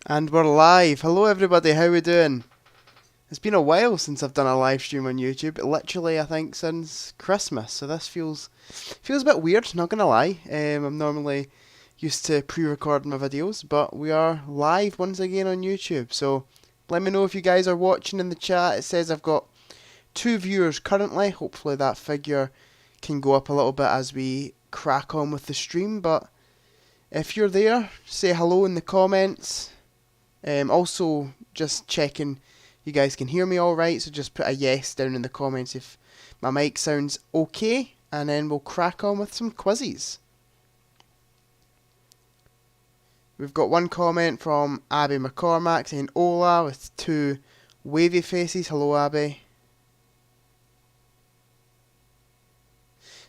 And we're live. Hello everybody, how we doing? It's been a while since I've done a live stream on YouTube. Literally, I think since Christmas. So this feels a bit weird, not gonna lie. I'm normally used to pre-recording my videos, but we are live once again on YouTube. So let me know if you guys are watching in the chat. It says I've got 2 viewers currently. Hopefully that figure can go up a little bit as we crack on with the stream. But if you're there, say hello in the comments. Also, just checking you guys can hear me alright, so just put a yes down in the comments if my mic sounds okay, and then we'll crack on with some quizzes. We've got one comment from Abby McCormack saying Ola with two wavy faces. Hello, Abby.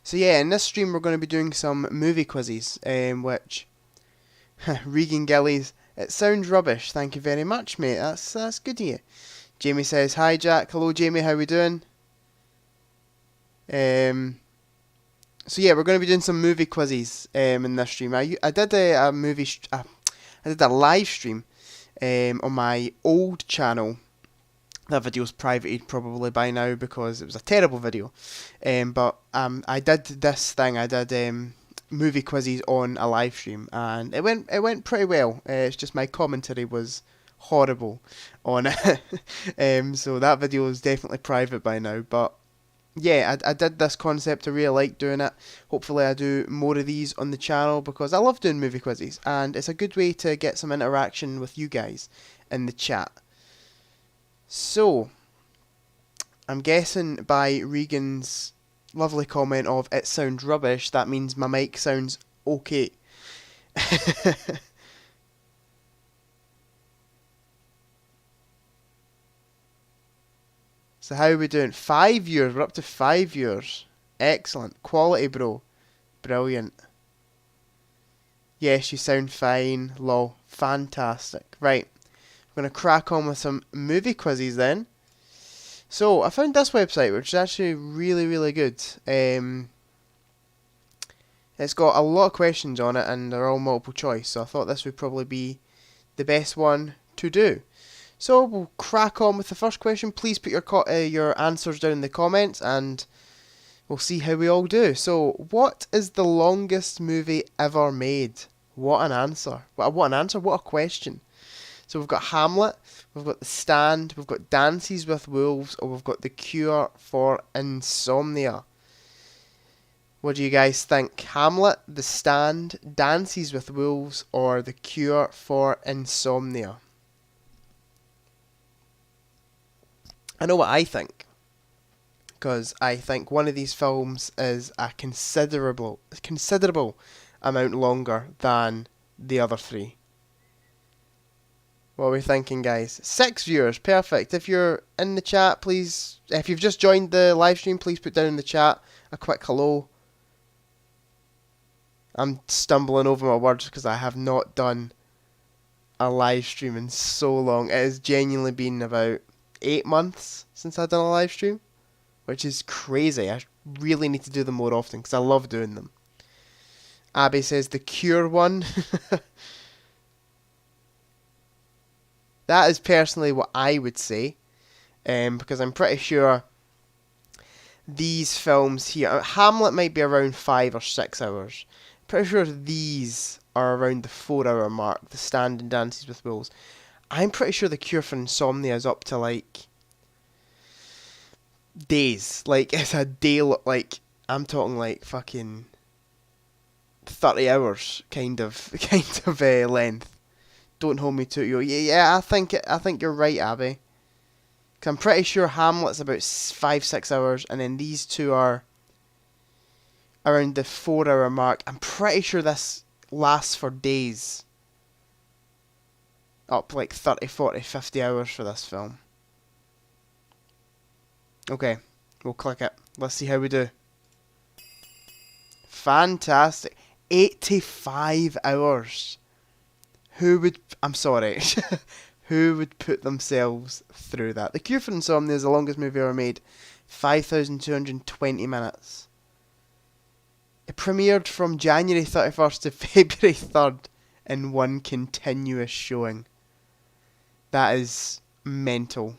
So yeah, in this stream we're going to be doing some movie quizzes, which Regan Gillies, it sounds rubbish. Thank you very much, mate. That's good of you. Jamie says hi, Jack. Hello, Jamie. How we doing? So yeah, we're going to be doing some movie quizzes in this stream. I did I did a live stream on my old channel. That video's privated probably by now because it was a terrible video. But I did this thing. I did movie quizzes on a live stream, and it went pretty well. It's just my commentary was horrible on it. So that video is definitely private by now. But yeah, I did this concept. I really like doing it. Hopefully I do more of these on the channel because I love doing movie quizzes, and it's a good way to get some interaction with you guys in the chat. So, I'm guessing by Regan's lovely comment of it sounds rubbish, that means my mic sounds okay. So how are we doing? 5 years, we're up to 5 years. Excellent. Quality, bro. Brilliant. Yes, you sound fine. Lol. Fantastic. Right. We're going to crack on with some movie quizzes then. So, I found this website, which is actually really, really good. It's got a lot of questions on it, and they're all multiple choice, so I thought this would probably be the best one to do. So, we'll crack on with the first question. Please put your answers down in the comments, and we'll see how we all do. So, what is the longest movie ever made? What an answer. What an answer, what a question. So we've got Hamlet, we've got The Stand, we've got Dances with Wolves, or we've got The Cure for Insomnia. What do you guys think? Hamlet, The Stand, Dances with Wolves, or The Cure for Insomnia? I know what I think, because I think one of these films is a considerable amount longer than the other three. What are we thinking, guys? 6 viewers, perfect. If you're in the chat, please, if you've just joined the live stream, please put down in the chat a quick hello. I'm stumbling over my words because I have not done a live stream in so long. It has genuinely been about 8 months since I've done a live stream, which is crazy. I really need to do them more often because I love doing them. Abby says the Cure one. That is personally what I would say, because I'm pretty sure these films here, Hamlet might be around 5 or 6 hours. Pretty sure these are around the 4 hour mark, The Stand and Dances with Wolves. I'm pretty sure The Cure for Insomnia is up to like days. Like it's a day, like I'm talking like fucking 30 hours kind of length. Don't hold me to it. Yeah, I think you're right, Abby. Cause I'm pretty sure Hamlet's about 5-6 hours, and then these two are around the 4 hour mark. I'm pretty sure this lasts for days. Up like 30, 40, 50 hours for this film. Okay, we'll click it. Let's see how we do. Fantastic. 85 hours. I'm sorry, who would put themselves through that? The Cure for Insomnia is the longest movie ever made, 5,220 minutes. It premiered from January 31st to February 3rd in one continuous showing. That is mental.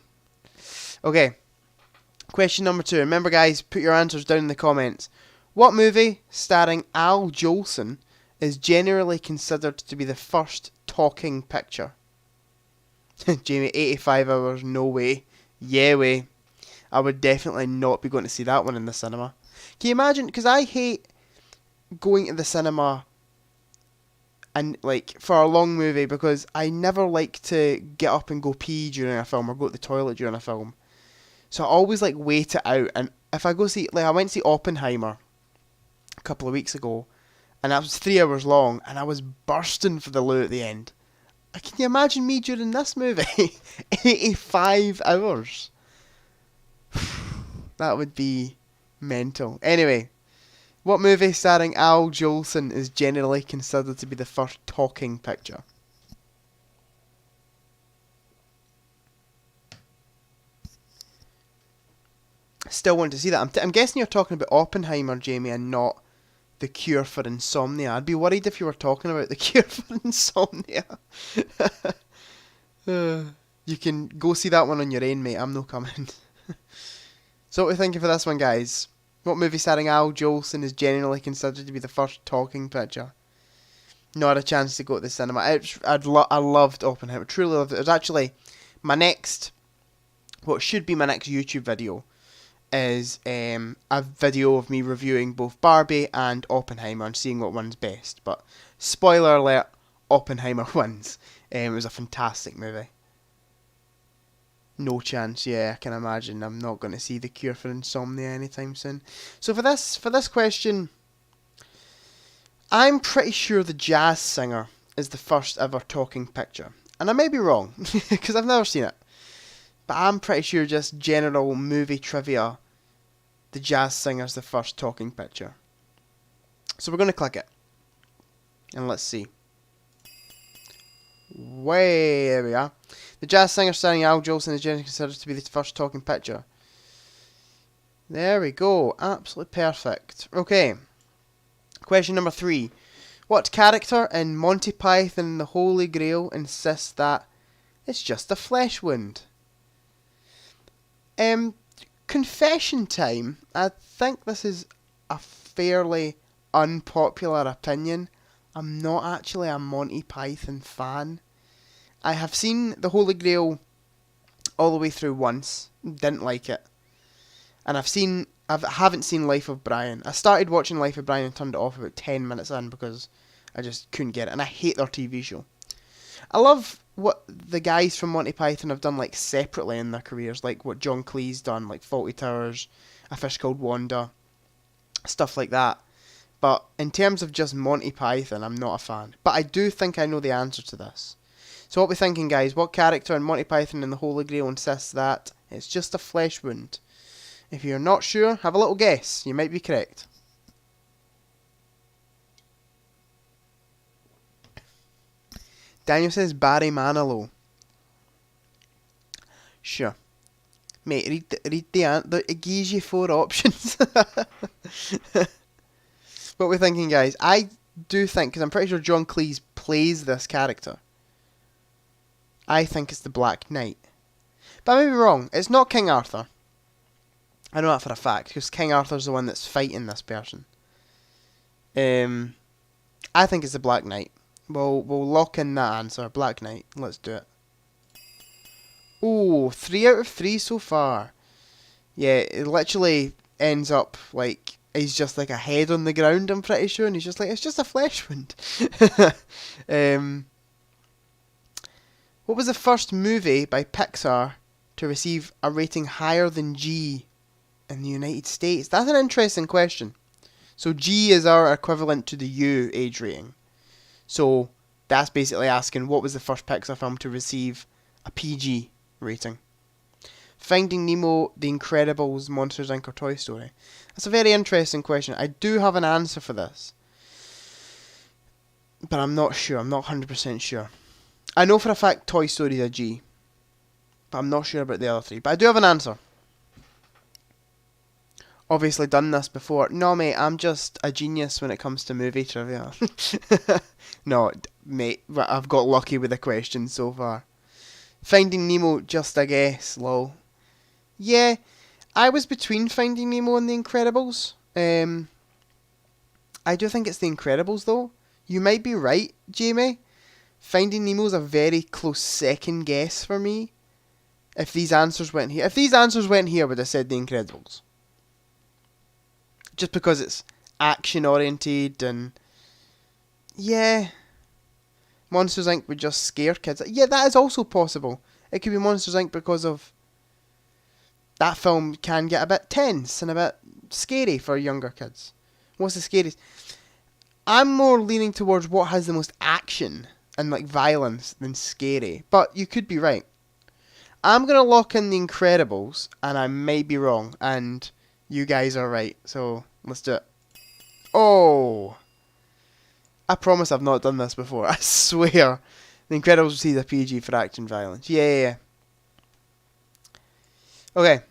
Okay, question number 2. Remember, guys, put your answers down in the comments. What movie starring Al Jolson is generally considered to be the first talking picture? Jamie, 85 hours, no way. Yeah way. I would definitely not be going to see that one in the cinema. Can you imagine? Because I hate going to the cinema and like for a long movie, because I never like to get up and go pee during a film or go to the toilet during a film. So I always like wait it out. And if I go see, like I went to see Oppenheimer a couple of weeks ago, and that was 3 hours long, and I was bursting for the loo at the end. Can you imagine me during this movie? 85 hours. That would be mental. Anyway, what movie starring Al Jolson is generally considered to be the first talking picture? Still want to see that. I'm guessing you're talking about Oppenheimer, Jamie, and not The Cure for Insomnia. I'd be worried if you were talking about The Cure for Insomnia. You can go see that one on your own, mate. I'm no coming. So what are we thinking for this one, guys? What movie starring Al Jolson is generally considered to be the first talking picture? Not a chance to go to the cinema. I loved Oppenheimer. Truly loved it. It was actually my next, what should be my next YouTube video, is a video of me reviewing both Barbie and Oppenheimer and seeing what one's best. But spoiler alert, Oppenheimer wins. It was a fantastic movie. No chance, yeah, I can imagine. I'm not going to see The Cure for Insomnia anytime soon. So for this question, I'm pretty sure The Jazz Singer is the first ever talking picture. And I may be wrong, because I've never seen it. But I'm pretty sure, just general movie trivia, The Jazz Singer is the first talking picture. So we're going to click it. And let's see. There we are. The Jazz Singer starring Al Jolson is generally considered to be the first talking picture. There we go. Absolutely perfect. Okay. Question number 3. What character in Monty Python and the Holy Grail insists that it's just a flesh wound? Confession time. I think this is a fairly unpopular opinion. I'm not actually a Monty Python fan. I have seen The Holy Grail all the way through once. Didn't like it. And I haven't seen Life of Brian. I started watching Life of Brian and turned it off about 10 minutes in because I just couldn't get it. And I hate their TV show. I love what the guys from Monty Python have done like separately in their careers. Like what John Cleese done, like Fawlty Towers, A Fish Called Wanda. Stuff like that. But in terms of just Monty Python, I'm not a fan. But I do think I know the answer to this. So what we're thinking, guys, what character in Monty Python and the Holy Grail insists that it's just a flesh wound? If you're not sure, have a little guess. You might be correct. Daniel says Barry Manilow. Sure. Mate, read the answer. It gives you 4 options. What we're thinking, guys, I do think, because I'm pretty sure John Cleese plays this character, I think it's the Black Knight. But I may be wrong. It's not King Arthur. I know that for a fact, because King Arthur's the one that's fighting this person. I think it's the Black Knight. We'll lock in that answer. Black Knight. Let's do it. Ooh, 3 out of 3 so far. Yeah, it literally ends up like he's just like a head on the ground, I'm pretty sure, and he's just like, it's just a flesh wound. What was the first movie by Pixar to receive a rating higher than G in the United States? That's an interesting question. So G is our equivalent to the U age rating. So that's basically asking what was the first Pixar film to receive a PG rating. Finding Nemo, The Incredibles, Monsters Inc. or Toy Story? That's a very interesting question. I do have an answer for this, but I'm not sure. I'm not 100% sure. I know for a fact Toy Story is a G, but I'm not sure about the other 3. But I do have an answer. Obviously done this before. No, mate, I'm just a genius when it comes to movie trivia. No, mate, I've got lucky with the questions so far. Finding Nemo, just a guess, lol. Yeah, I was between Finding Nemo and The Incredibles. I do think it's The Incredibles, though. You might be right, Jamie. Finding Nemo's a very close second guess for me. If these answers went here, I would have said The Incredibles. Just because it's action oriented and yeah, Monsters Inc. would just scare kids. Yeah, that is also possible. It could be Monsters Inc. because of that film can get a bit tense and a bit scary for younger kids. What's the scariest? I'm more leaning towards what has the most action and like violence than scary. But you could be right. I'm gonna lock in The Incredibles, and I may be wrong, and you guys are right. So let's do it. Oh, I promise I've not done this before. I swear. The Incredibles receives a PG for action violence. Yeah. Okay.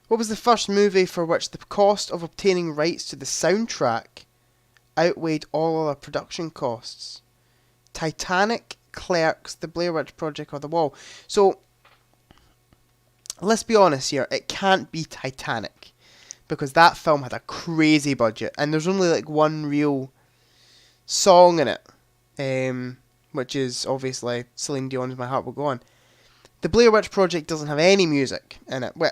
What was the first movie for which the cost of obtaining rights to the soundtrack outweighed all other production costs? Titanic, Clerks, The Blair Witch Project, or The Wall? So, let's be honest here. It can't be Titanic, because that film had a crazy budget, and there's only like one real song in it, which is obviously Celine Dion's My Heart Will Go On. The Blair Witch Project doesn't have any music in it. Well,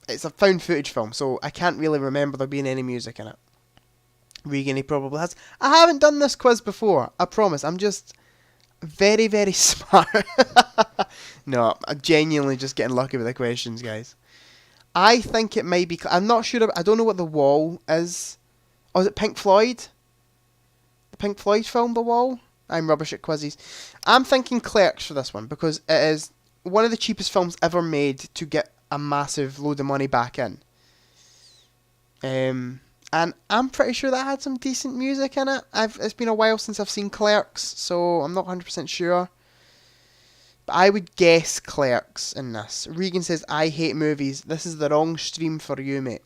it's a found footage film, so I can't really remember there being any music in it. Regan, he probably has. I haven't done this quiz before, I promise. I'm just very, very smart. No, I'm genuinely just getting lucky with the questions, guys. I think it might be... I'm not sure... I don't know what The Wall is. Oh, is it Pink Floyd? The Pink Floyd film, The Wall? I'm rubbish at quizzes. I'm thinking Clerks for this one, because it is one of the cheapest films ever made to get a massive load of money back in. And I'm pretty sure that had some decent music in it. It's been a while since I've seen Clerks, so I'm not 100% sure. But I would guess Clerks in this. Regan says, I hate movies. This is the wrong stream for you, mate.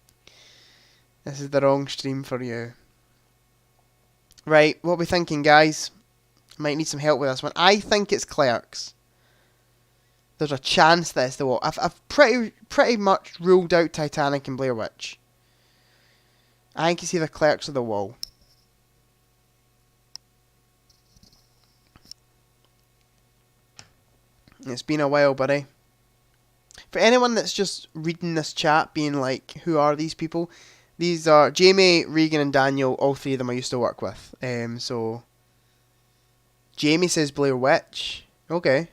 This is the wrong stream for you. Right, what are we thinking, guys? Might need some help with this one. I think it's Clerks. There's a chance that it's The Wall. I've pretty much ruled out Titanic and Blair Witch. I think it's either Clerks or The Wall. It's been a while, buddy. For anyone that's just reading this chat being like, who are these people? These are Jamie, Regan and Daniel. All three of them I used to work with. So Jamie says Blair Witch. Okay.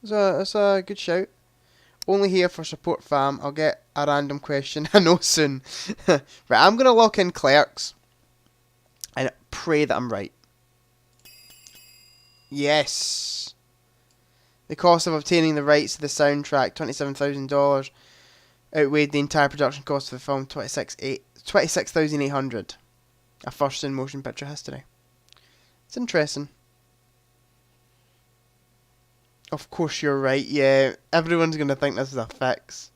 That's a good shout. Only here for support, fam. I'll get a random question I know soon. Right, I'm going to lock in Clerks. And pray that I'm right. Yes. The cost of obtaining the rights to the soundtrack, $27,000, outweighed the entire production cost of the film, $26,800. A first in motion picture history. It's interesting. Of course you're right, yeah. Everyone's going to think this is a fix.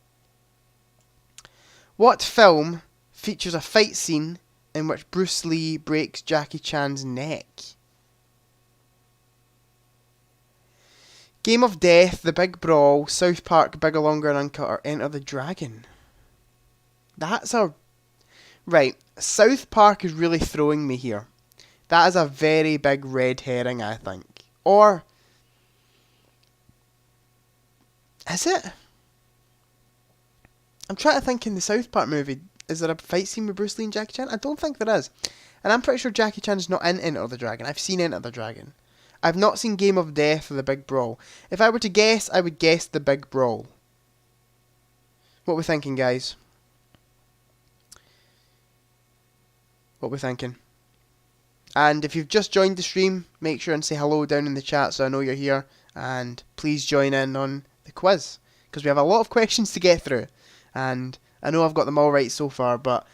What film features a fight scene in which Bruce Lee breaks Jackie Chan's neck? Game of Death, The Big Brawl, South Park, Bigger, Longer and Uncut, or Enter the Dragon? That's a... Right, South Park is really throwing me here. That is a very big red herring, I think. Or... Is it? I'm trying to think in the South Park movie, is there a fight scene with Bruce Lee and Jackie Chan? I don't think there is. And I'm pretty sure Jackie Chan's not in Enter the Dragon. I've seen Enter the Dragon. I've not seen Game of Death or The Big Brawl. If I were to guess, I would guess The Big Brawl. What are we thinking, guys? What are we thinking? And if you've just joined the stream, make sure and say hello down in the chat so I know you're here. And please join in on the quiz, because we have a lot of questions to get through. And I know I've got them all right so far, but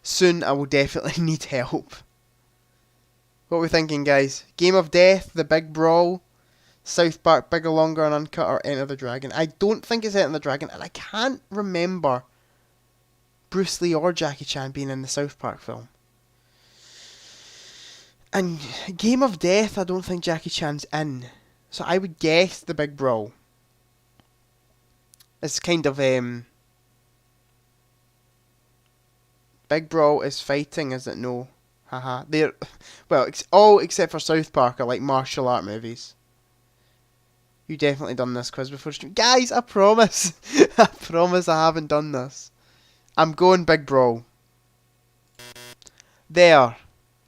soon I will definitely need help. What are we thinking, guys? Game of Death, The Big Brawl, South Park, Bigger, Longer and Uncut, or Enter the Dragon? I don't think it's Enter the Dragon, and I can't remember Bruce Lee or Jackie Chan being in the South Park film. And Game of Death, I don't think Jackie Chan's in. So I would guess The Big Brawl. It's kind of Big Brawl is fighting, is it? No. Haha. They're well, all except for South Park are like martial art movies. You definitely done this quiz before stream. Guys, I promise. I promise I haven't done this. I'm going Big Brawl. There.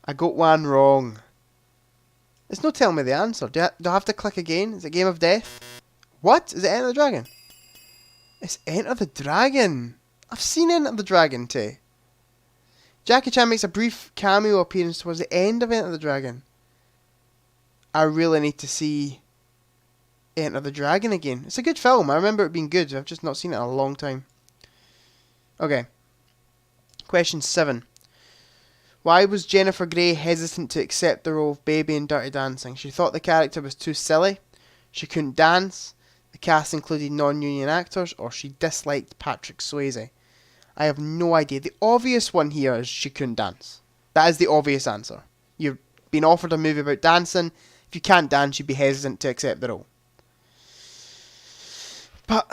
I got one wrong. It's not telling me the answer. Do I have to click again? Is it Game of Death? What? Is it Enter the Dragon? It's Enter the Dragon. I've seen Enter the Dragon too. Jackie Chan makes a brief cameo appearance towards the end of Enter the Dragon. I really need to see Enter the Dragon again. It's a good film. I remember it being good. I've just not seen it in a long time. Okay. Question 7. Why was Jennifer Grey hesitant to accept the role of Baby in Dirty Dancing? She thought the character was too silly, she couldn't dance, the cast included non-union actors, or she disliked Patrick Swayze. I have no idea. The obvious one here is she couldn't dance. That is the obvious answer. You've been offered a movie about dancing. If you can't dance, you'd be hesitant to accept the role. But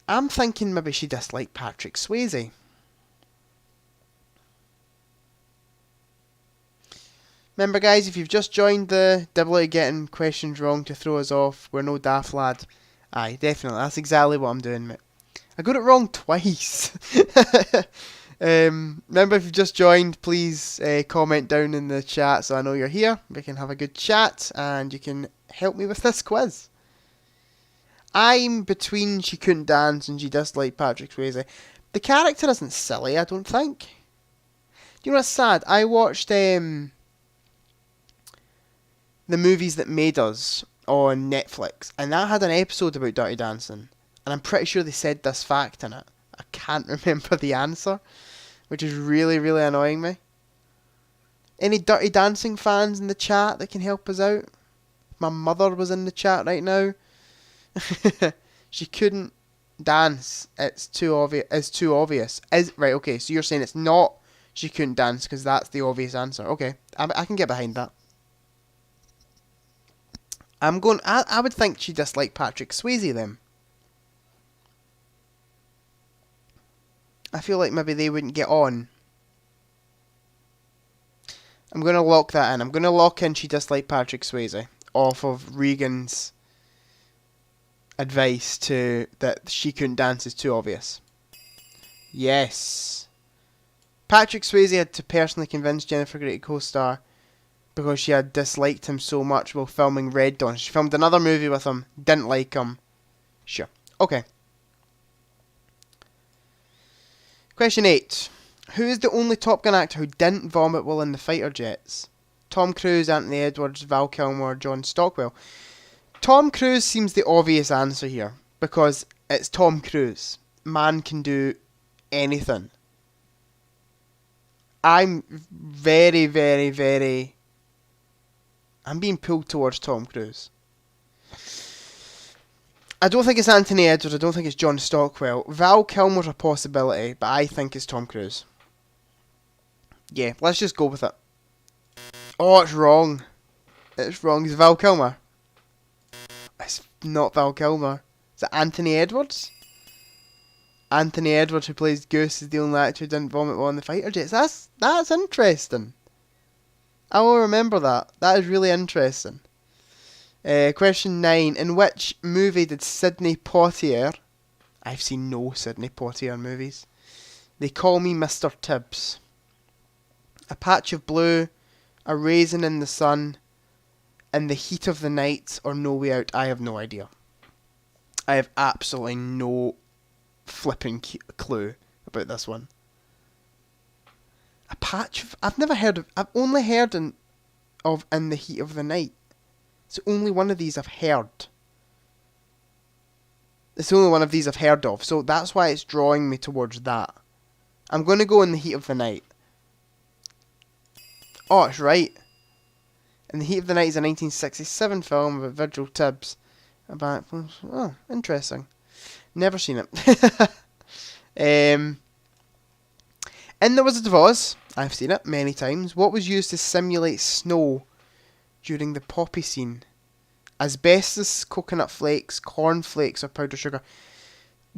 I'm thinking maybe she disliked Patrick Swayze. Remember, guys, if you've just joined the Dibbly getting questions wrong to throw us off, we're no daft lad. Aye, definitely. That's exactly what I'm doing, mate. I got it wrong twice. Remember, if you've just joined, please comment down in the chat so I know you're here. We can have a good chat and you can help me with this quiz. I'm between she couldn't dance and she disliked Patrick Swayze. The character isn't silly, I don't think. Do you know what's sad? I watched The Movies That Made Us on Netflix, and that had an episode about Dirty Dancing. And I'm pretty sure they said this fact in it. I can't remember the answer, which is really, really annoying me. Any Dirty Dancing fans in the chat that can help us out? My mother was in the chat right now. She couldn't dance. It's too obvious. Right, okay, so you're saying it's not she couldn't dance because that's the obvious answer. Okay, I can get behind that. I would think she disliked Patrick Swayze then. I feel like maybe they wouldn't get on. I'm going to lock that in. I'm going to lock in she disliked Patrick Swayze off of Regan's advice to that she couldn't dance is too obvious. Yes. Patrick Swayze had to personally convince Jennifer Grey to co-star because she had disliked him so much while filming Red Dawn. She filmed another movie with him, didn't like him. Sure. Okay. Question 8. Who is the only Top Gun actor who didn't vomit while in the fighter jets? Tom Cruise, Anthony Edwards, Val Kilmer, John Stockwell. Tom Cruise seems the obvious answer here because it's Tom Cruise. Man can do anything. I'm very, very, very... I'm being pulled towards Tom Cruise. I don't think it's Anthony Edwards. I don't think it's John Stockwell. Val Kilmer's a possibility, but I think it's Tom Cruise. Yeah, let's just go with it. Oh, it's wrong. It's wrong. It's Val Kilmer. It's not Val Kilmer. Is it Anthony Edwards? Anthony Edwards, who plays Goose, is the only actor who didn't vomit while on the fighter jets. That's interesting. I will remember that. That is really interesting. Question 9. In which movie did Sidney Poitier... I've seen no Sidney Poitier movies. They Call Me Mr. Tibbs. A Patch of Blue, A Raisin in the Sun, In the Heat of the Night, or No Way Out. I have no idea. I have absolutely no flipping clue about this one. A patch of... I've never heard of... I've only heard of In the Heat of the Night. It's the only one of these I've heard. It's the only one of these I've heard of. So that's why it's drawing me towards that. I'm going to go In the Heat of the Night. Oh, it's right. In the Heat of the Night is a 1967 film about Virgil Tibbs. About... Oh, interesting. Never seen it. In The Wizard of Oz, I've seen it many times. What was used to simulate snow during the poppy scene? asbestos, coconut flakes, corn flakes, or powdered sugar.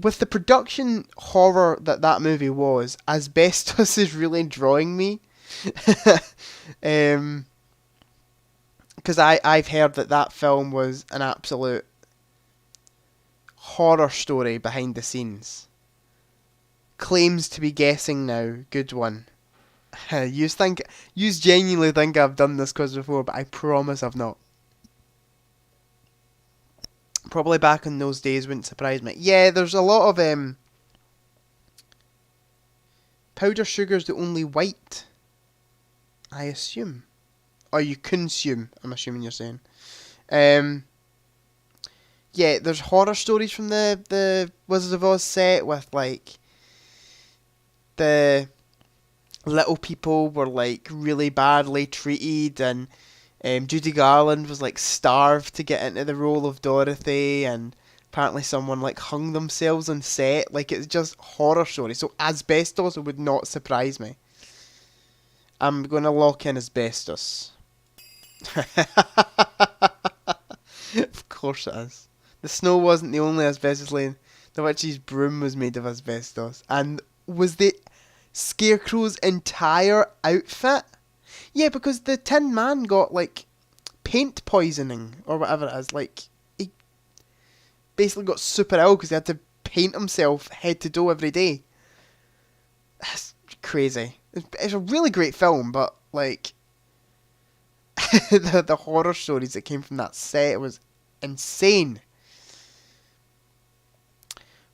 With the production horror that movie was, asbestos is really drawing me. Because I've heard that film was an absolute horror story behind the scenes. Claims to be guessing now. Good one. You genuinely think I've done this quiz before, but I promise I've not. Probably back in those days wouldn't surprise me. Yeah, there's a lot of powder sugar's the only white, I assume. Or you consume, I'm assuming you're saying. Yeah, there's horror stories from the Wizard of Oz set with, like, the little people were, like, really badly treated, and Judy Garland was, like, starved to get into the role of Dorothy, and apparently someone, like, hung themselves on set. Like, it's just horror stories. So asbestos would not surprise me. I'm going to lock in asbestos. Of course it is. The snow wasn't the only asbestos laying. The witch's broom was made of asbestos. And was the Scarecrow's entire outfit? Yeah, because the Tin Man got, like, paint poisoning, or whatever it is. Like, he basically got super ill because he had to paint himself head to toe every day. That's crazy. It's a really great film, but, like, the horror stories that came from that set was insane.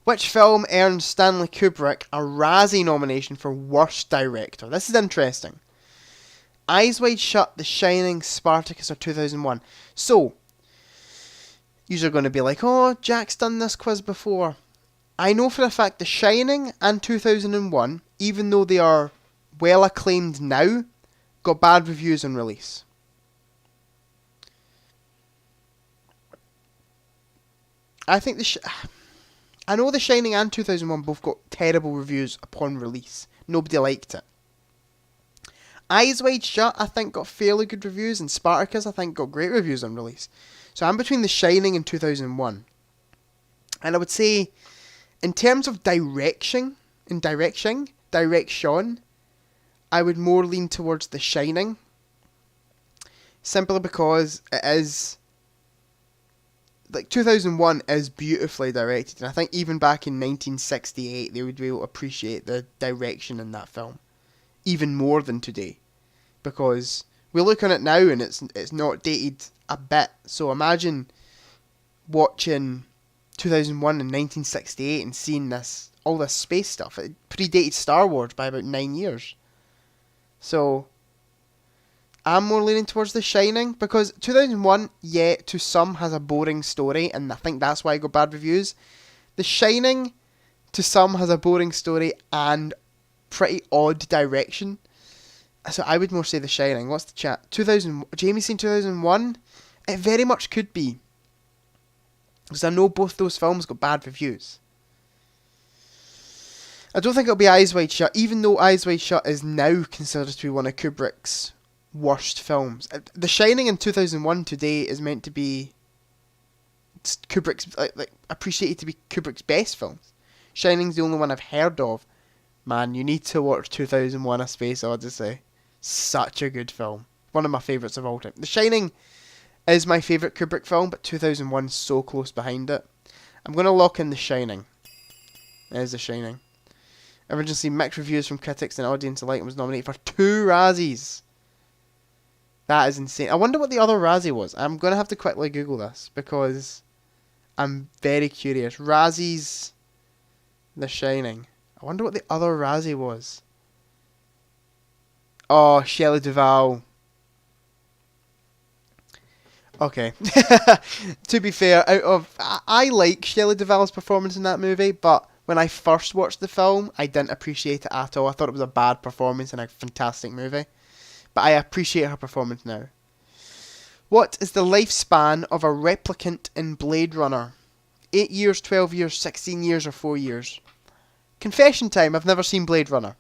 Which film earned Stanley Kubrick a Razzie nomination for Worst Director? This is interesting. Eyes Wide Shut, The Shining, Spartacus, or 2001. So, you're going to be like, oh, Jack's done this quiz before. I know for a fact The Shining and 2001, even though they are well acclaimed now, got bad reviews on release. I think I know The Shining and 2001 both got terrible reviews upon release. Nobody liked it. Eyes Wide Shut, I think, got fairly good reviews, and Spartacus, I think, got great reviews on release. So I'm between The Shining and 2001. And I would say, in terms of direction, I would more lean towards The Shining. Simply because it is, like, 2001 is beautifully directed, and I think even back in 1968 they would be able to appreciate the direction in that film even more than today, because we look on it now and it's not dated a bit. So imagine watching 2001 in 1968 and seeing all this space stuff. It predated Star Wars by about 9 years. So I'm more leaning towards The Shining, because 2001, yeah, to some has a boring story, and I think that's why it got bad reviews. The Shining, to some, has a boring story and pretty odd direction. So I would more say The Shining. What's the chat? 2000. Jamie's seen 2001? It very much could be, because I know both those films got bad reviews. I don't think it'll be Eyes Wide Shut, even though Eyes Wide Shut is now considered to be one of Kubrick's worst films. The Shining in 2001 today is meant to be Kubrick's, like appreciated to be Kubrick's best films. Shining's the only one I've heard of. Man, you need to watch 2001: A Space Odyssey. Such a good film. One of my favourites of all time. The Shining is my favourite Kubrick film, but 2001 is so close behind it. I'm going to lock in The Shining. There's The Shining. Originally mixed reviews from critics and audience alike, and was nominated for 2 Razzies. That is insane. I wonder what the other Razzie was. I'm going to have to quickly Google this, because I'm very curious. Razzies, The Shining. I wonder what the other Razzie was. Oh, Shelley Duvall. Okay. To be fair, I like Shelley Duvall's performance in that movie, but when I first watched the film, I didn't appreciate it at all. I thought it was a bad performance in a fantastic movie. But I appreciate her performance now. What is the lifespan of a replicant in Blade Runner? 8 years, 12 years, 16 years, or 4 years? Confession time, I've never seen Blade Runner.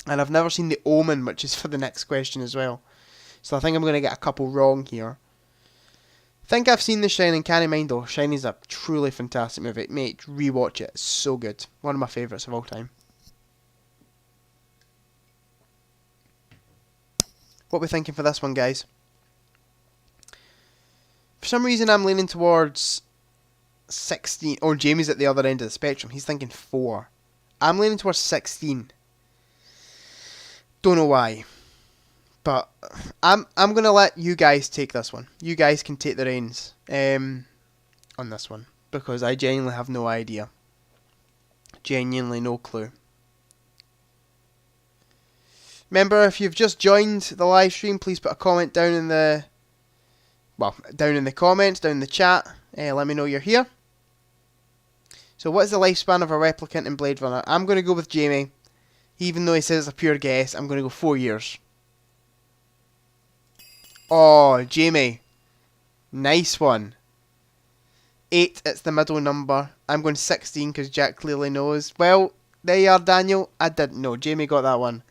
And I've never seen The Omen, which is for the next question as well. So I think I'm going to get a couple wrong here. think I've seen The Shining. Can't mind though. Shining's a truly fantastic movie. Mate, rewatch it. It's so good. One of my favourites of all time. What are we thinking for this one, guys? For some reason, I'm leaning towards 16. Oh, Jamie's at the other end of the spectrum. He's thinking 4. I'm leaning towards 16. Don't know why. But I'm going to let you guys take this one. You guys can take the reins on this one. Because I genuinely have no idea. Genuinely no clue. Remember, if you've just joined the live stream, please put a comment down in the... Well, down in the comments, down in the chat. Let me know you're here. So what is the lifespan of a replicant in Blade Runner? I'm going to go with Jamie. Even though he says it's a pure guess, I'm going to go 4 years. Oh, Jamie. Nice one. 8, it's the middle number. I'm going 16 because Jack clearly knows. Well, there you are, Daniel. I didn't know. Jamie got that one.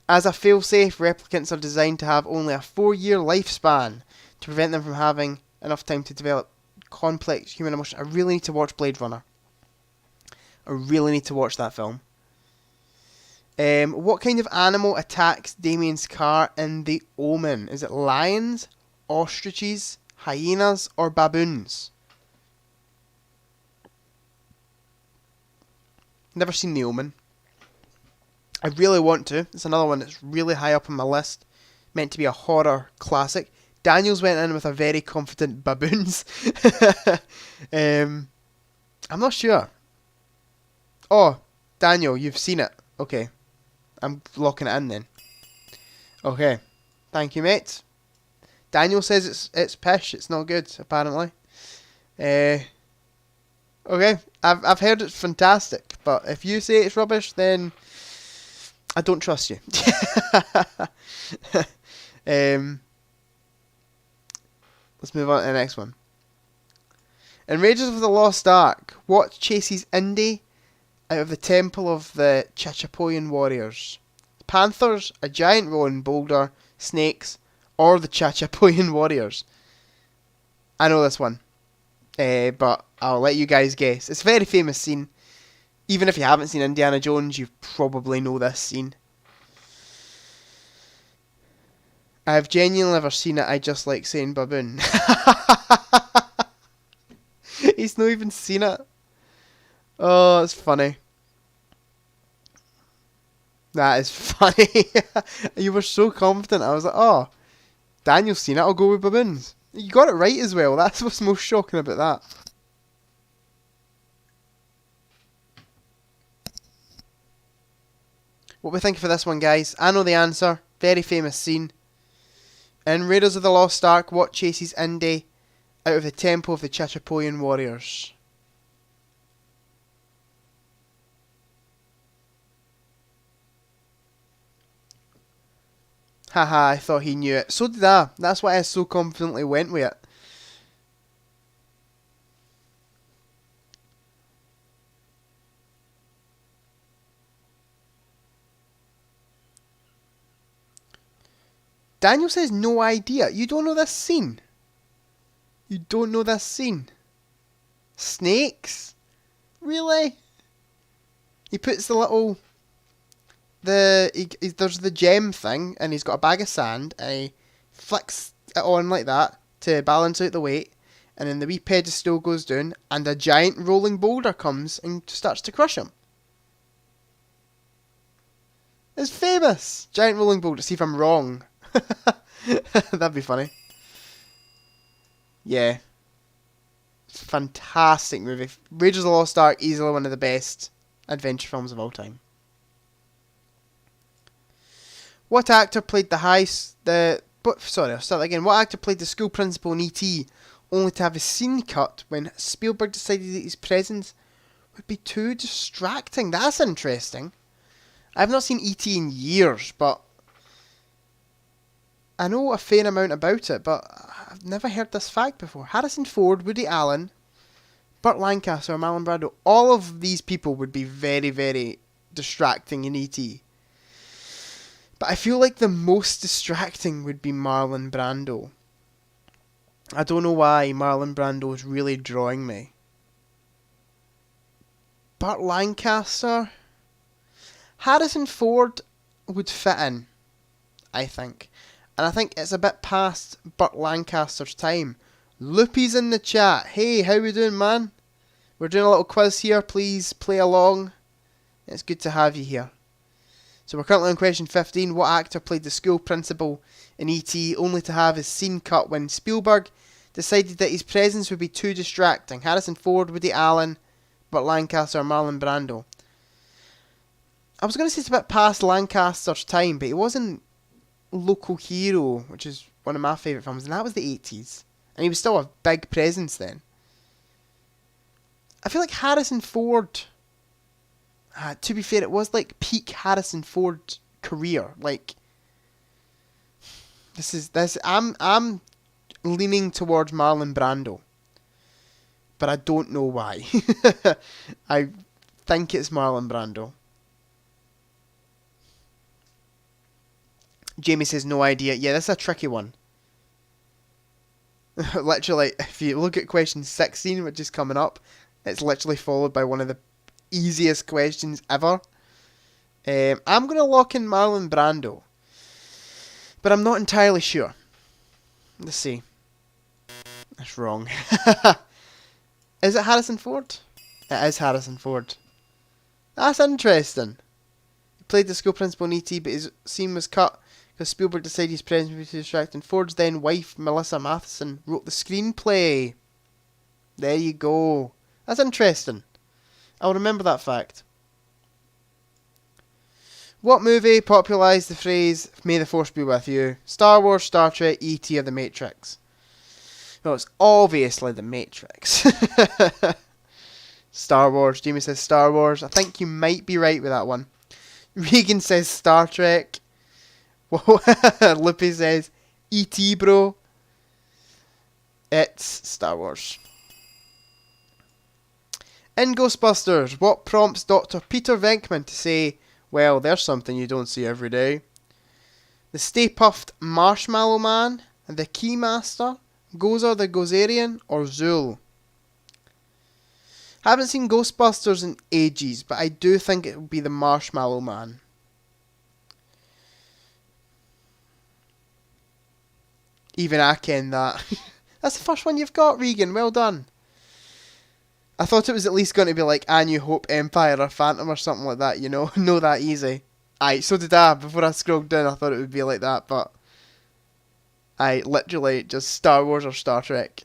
As a failsafe, replicants are designed to have only a 4-year lifespan to prevent them from having enough time to develop complex human emotions. I really need to watch Blade Runner. I really need to watch that film. What kind of animal attacks Damien's car in The Omen? Is it lions, ostriches, hyenas, or baboons? Never seen The Omen. I really want to. It's another one that's really high up on my list. Meant to be a horror classic. Daniel's went in with a very confident baboons. I'm not sure. Oh, Daniel, you've seen it. Okay. I'm locking it in then. Okay. Thank you, mate. Daniel says it's pish. It's not good, apparently. Okay. I've heard it's fantastic, but if you say it's rubbish, then I don't trust you. Let's move on to the next one. In Raiders of the Lost Ark, what chases Indy out of the temple of the Chachapoyan warriors? Panthers, a giant rolling boulder, snakes, or the Chachapoyan warriors? I know this one, but I'll let you guys guess. It's a very famous scene. Even if you haven't seen Indiana Jones, you probably know this scene. I've genuinely never seen it. I just like saying baboon. He's not even seen it. Oh, it's funny. That is funny. You were so confident. I was like, oh, Daniel's seen it. I'll go with baboons. You got it right as well. That's what's most shocking about that. What we thinking for this one, guys? I know the answer. Very famous scene. In Raiders of the Lost Ark, what chases Indy out of the temple of the Chachapoyan warriors? Haha, I thought he knew it. So did I. That's why I so confidently went with it. Daniel says no idea. You don't know this scene. You don't know this scene. Snakes? Really? He puts the little... there's the gem thing, and he's got a bag of sand, and he flicks it on like that to balance out the weight, and then the wee pedestal goes down, and a giant rolling boulder comes and starts to crush him. It's famous! Giant rolling boulder. See if I'm wrong. That'd be funny. Yeah. It's a fantastic movie. Raiders of the Lost Ark, easily one of the best adventure films of all time. What actor played I'll start again. What actor played the school principal in E.T. only to have his scene cut when Spielberg decided that his presence would be too distracting? That's interesting. I've not seen E.T. in years, but I know a fair amount about it, but I've never heard this fact before. Harrison Ford, Woody Allen, Burt Lancaster, Marlon Brando, all of these people would be very, very distracting in E.T. But I feel like the most distracting would be Marlon Brando. I don't know why Marlon Brando is really drawing me. Burt Lancaster? Harrison Ford would fit in, I think. And I think it's a bit past Burt Lancaster's time. Loopy's in the chat. Hey, how we doing, man? We're doing a little quiz here. Please play along. It's good to have you here. So we're currently on question 15. What actor played the school principal in E.T. only to have his scene cut when Spielberg decided that his presence would be too distracting? Harrison Ford, Woody Allen, Burt Lancaster, or Marlon Brando? I was going to say it's a bit past Lancaster's time, but he was in Local Hero, which is one of my favourite films, and that was the 80s. And he was still a big presence then. I feel like Harrison Ford... to be fair, it was like peak Harrison Ford career. Like, I'm leaning towards Marlon Brando, but I don't know why. I think it's Marlon Brando. Jamie says no idea. Yeah, that's a tricky one. Literally, if you look at question 16, which is coming up, it's literally followed by one of the easiest questions ever. I'm going to lock in Marlon Brando, but I'm not entirely sure. Let's see. That's wrong. Is it Harrison Ford? It is Harrison Ford. That's interesting. He played the school principal in E.T., but his scene was cut because Spielberg decided his presence would be too distracting. Ford's then wife, Melissa Matheson, wrote the screenplay. There you go. That's interesting. I'll remember that fact. What movie popularised the phrase, "May the Force be with you"? Star Wars, Star Trek, E.T. or The Matrix? Well, it's obviously The Matrix. Star Wars. Jamie says Star Wars. I think you might be right with that one. Regan says Star Trek. Lippy says E.T. bro. It's Star Wars. In Ghostbusters, what prompts Dr. Peter Venkman to say, "Well, there's something you don't see every day"? The Stay Puft Marshmallow Man, the Keymaster, Gozer the Gozerian, or Zool? I haven't seen Ghostbusters in ages, but I do think it would be the Marshmallow Man. Even I ken that. That's the first one you've got, Regan. Well done. I thought it was at least going to be like A New Hope, Empire, or Phantom or something like that, you know? No that easy. Aye, so did I. Before I scrolled down, I thought it would be like that, but... Aye, literally, just Star Wars or Star Trek.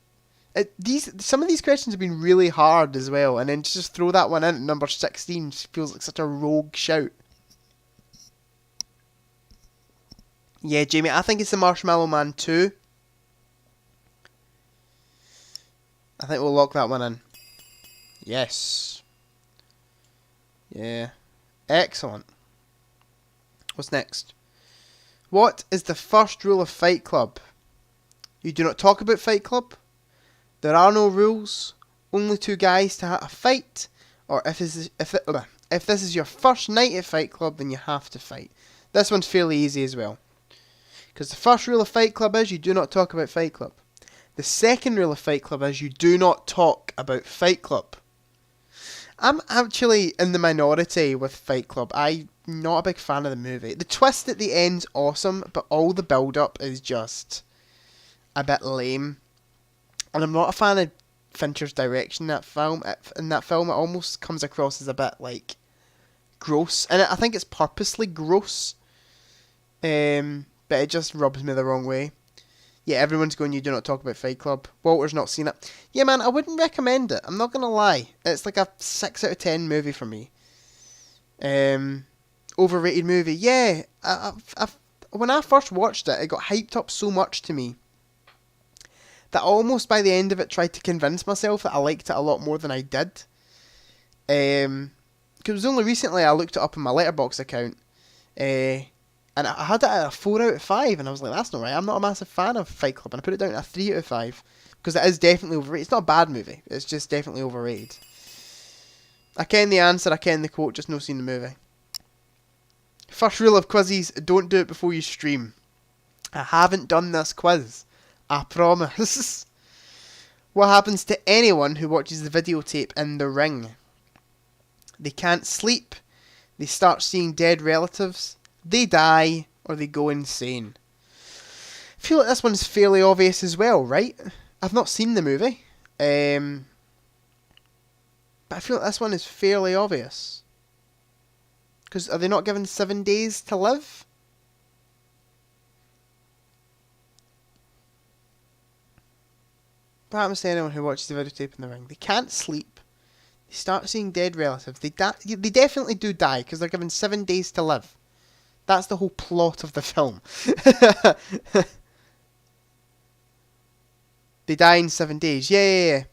Some of these questions have been really hard as well, and then to just throw that one in at number 16 feels like such a rogue shout. Yeah, Jamie, I think it's the Marshmallow Man 2. I think we'll lock that one in. Yes. Yeah. Excellent. What's next? What is the first rule of Fight Club? You do not talk about Fight Club. There are no rules. Only two guys to have a fight. Or if this is your first night at Fight Club, then you have to fight. This one's fairly easy as well. Because the first rule of Fight Club is you do not talk about Fight Club. The second rule of Fight Club is you do not talk about Fight Club. I'm actually in the minority with Fight Club. I'm not a big fan of the movie. The twist at the end's awesome, but all the build-up is just a bit lame. And I'm not a fan of Fincher's direction in that film. It almost comes across as a bit, like, gross. And I think it's purposely gross. But it just rubs me the wrong way. Yeah, everyone's going, you do not talk about Fight Club. Walter's not seen it. Yeah, man, I wouldn't recommend it. I'm not going to lie. It's like a 6 out of 10 movie for me. Overrated movie. Yeah, when I first watched it, it got hyped up so much to me that almost by the end of it tried to convince myself that I liked it a lot more than I did. Because it was only recently I looked it up in my Letterboxd account. And I had it at a 4 out of 5, and I was like, that's not right, I'm not a massive fan of Fight Club, and I put it down at a 3 out of 5, because it is definitely overrated. It's not a bad movie, it's just definitely overrated. I ken the answer, I ken the quote, just no seen the movie. First rule of quizzes, don't do it before you stream. I haven't done this quiz, I promise. What happens to anyone who watches the videotape in The Ring? They can't sleep, they start seeing dead relatives, they die, or they go insane. I feel like this one's fairly obvious as well, right? I've not seen the movie, but I feel like this one is fairly obvious. Because are they not given 7 days to live? What happens to anyone who watches the videotape in The Ring? They can't sleep. They start seeing dead relatives. They definitely do die because they're given 7 days to live. That's the whole plot of the film. They die in 7 days. Yeah.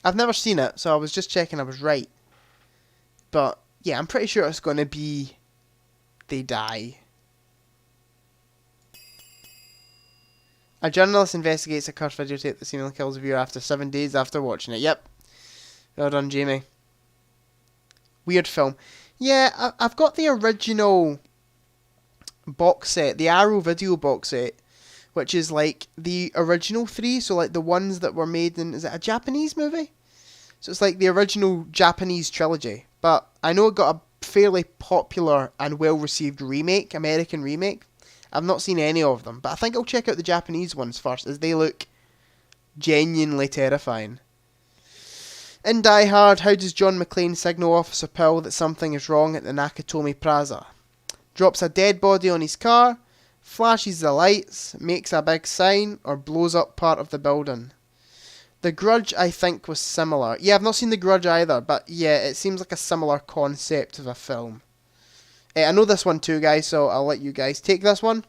I've never seen it, so I was just checking I was right. But yeah, I'm pretty sure it's going to be they die. A journalist investigates a cursed videotape that seemingly kills a viewer after 7 days after watching it. Yep. Well done, Jamie. Weird film. Yeah, I've got the original box set, the Arrow video box set, which is like the original 3, so like the ones that were made in, is it a Japanese movie? So it's like the original Japanese trilogy. But I know it got a fairly popular and well-received remake, American remake. I've not seen any of them, but I think I'll check out the Japanese ones first, as they look genuinely terrifying. In Die Hard, how does John McClane signal Officer Powell that something is wrong at the Nakatomi Plaza? Drops a dead body on his car, flashes the lights, makes a big sign, or blows up part of the building. The Grudge, I think, was similar. Yeah, I've not seen The Grudge either, but yeah, it seems like a similar concept of a film. I know this one too, guys, so I'll let you guys take this one.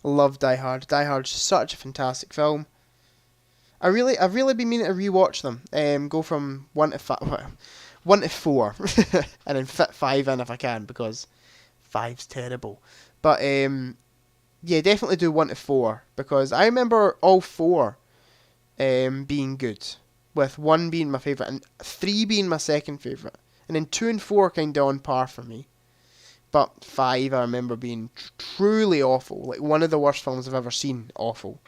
Love Die Hard. Die Hard's such a fantastic film. I've really been meaning to rewatch them. Go from 1 to 4, and then fit 5 in if I can, because 5's terrible. But yeah, definitely do 1 to 4, because I remember all 4 being good, with 1 being my favourite and 3 being my second favourite, and then 2 and 4 kind of on par for me. But 5 I remember being truly awful, like one of the worst films I've ever seen. Awful.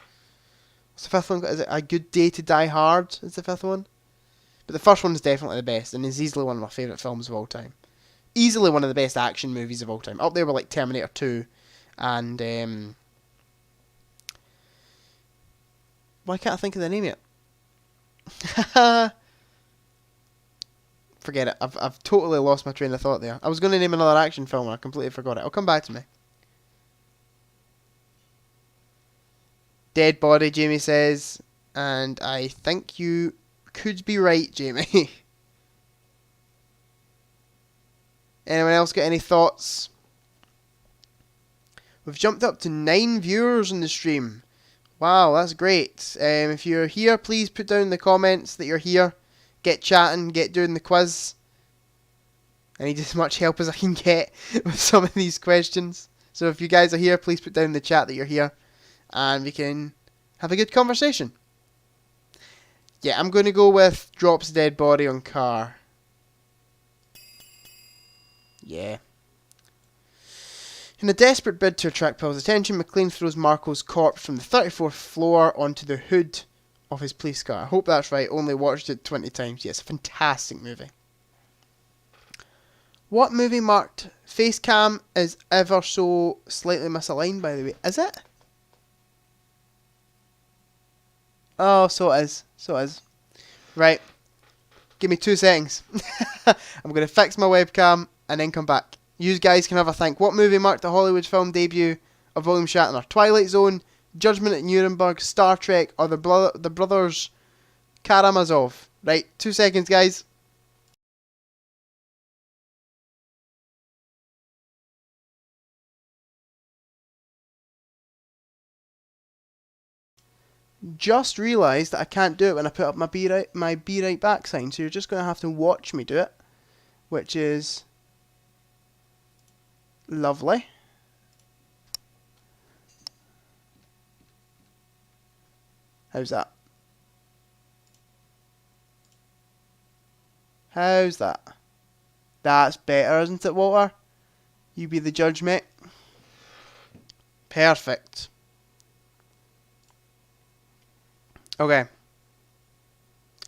What's the 5th one? Is it A Good Day to Die Hard? Is the 5th one? But the first one is definitely the best, and is easily one of my favourite films of all time. Easily one of the best action movies of all time. Up there with like Terminator 2 and why can't I think of the name yet? Forget it. I've totally lost my train of thought there. I was going to name another action film and I completely forgot it. It'll come back to me. Dead body, Jamie says. And I think you could be right, Jamie. Anyone else got any thoughts? We've jumped up to 9 viewers on the stream. Wow, that's great. If you're here, please put down in the comments that you're here. Get chatting, get doing the quiz. I need as much help as I can get with some of these questions. So if you guys are here, please put down in the chat that you're here, and we can have a good conversation. Yeah, I'm going to go with drops dead body on car. Yeah. In a desperate bid to attract Powell's attention, McClane throws Marco's corpse from the 34th floor onto the hood of his police car. I hope that's right. Only watched it 20 times. Yes, a fantastic movie. What movie marked face cam is ever so slightly misaligned, by the way? Is it? Oh, so it is. So it is. Right. Give me 2 seconds. I'm going to fix my webcam and then come back. You guys can have a think. What movie marked the Hollywood film debut of William Shatner? Twilight Zone, Judgment at Nuremberg, Star Trek, or the brothers Karamazov? Right, 2 seconds, guys. Just realised that I can't do it when I put up my be right back sign, so you're just going to have to watch me do it, which is lovely. How's that? How's that? That's better, isn't it, Walter? You be the judge, mate. Perfect. Okay.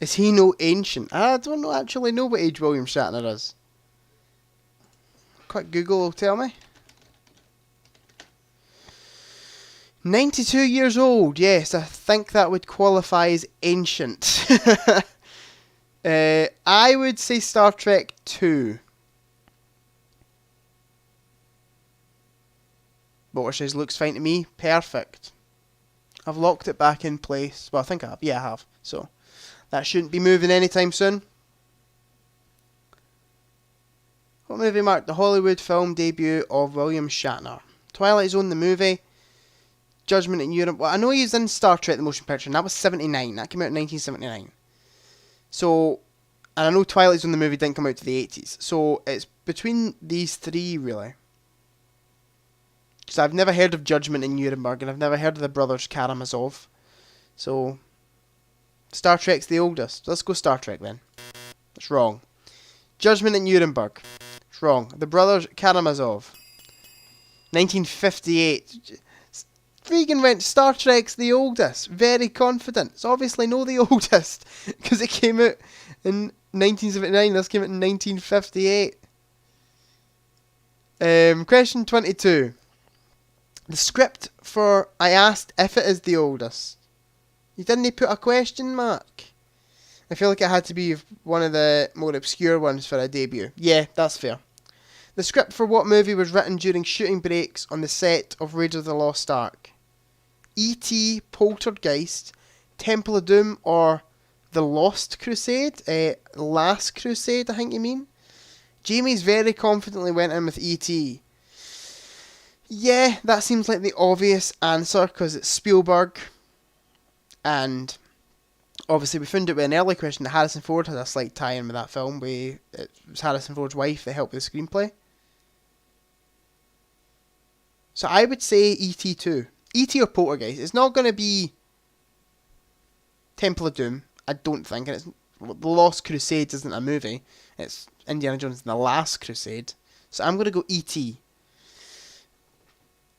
Is he no ancient? I don't actually know what age William Shatner is. Quick Google will tell me. 92 years old. Yes, I think that would qualify as ancient. I would say Star Trek 2. Water says looks fine to me. Perfect. I've locked it back in place. Well, I think I have. Yeah, I have. So, that shouldn't be moving anytime soon. What movie marked the Hollywood film debut of William Shatner? Twilight Zone, the movie. Judgment in Europe. Well, I know he was in Star Trek, the motion picture, and that was 79. That came out in 1979. So, and I know Twilight Zone, the movie, didn't come out to the 80s. So, it's between these three, really. Because I've never heard of Judgment in Nuremberg, and I've never heard of the brothers Karamazov. So, Star Trek's the oldest. Let's go Star Trek then. That's wrong. Judgment in Nuremberg. It's wrong. The brothers Karamazov. 1958. Freaking went Star Trek's the oldest. Very confident. It's obviously not the oldest. Because it came out in 1979. This came out in 1958. Question 22. The script for I asked if it is the oldest. You didn't put a question mark. I feel like it had to be one of the more obscure ones for a debut. Yeah, that's fair. The script for what movie was written during shooting breaks on the set of Raiders of the Lost Ark? E.T., Poltergeist, Temple of Doom, or The Lost Crusade? Last Crusade, I think you mean? Jamie's very confidently went in with E.T. Yeah, that seems like the obvious answer because it's Spielberg. And obviously we found out with an early question that Harrison Ford had a slight tie-in with that film. It was Harrison Ford's wife that helped with the screenplay. So I would say E.T. too. E.T. or Poltergeist. It's not going to be Temple of Doom, I don't think. And The Lost Crusade isn't a movie. It's Indiana Jones and the Last Crusade. So I'm going to go E.T.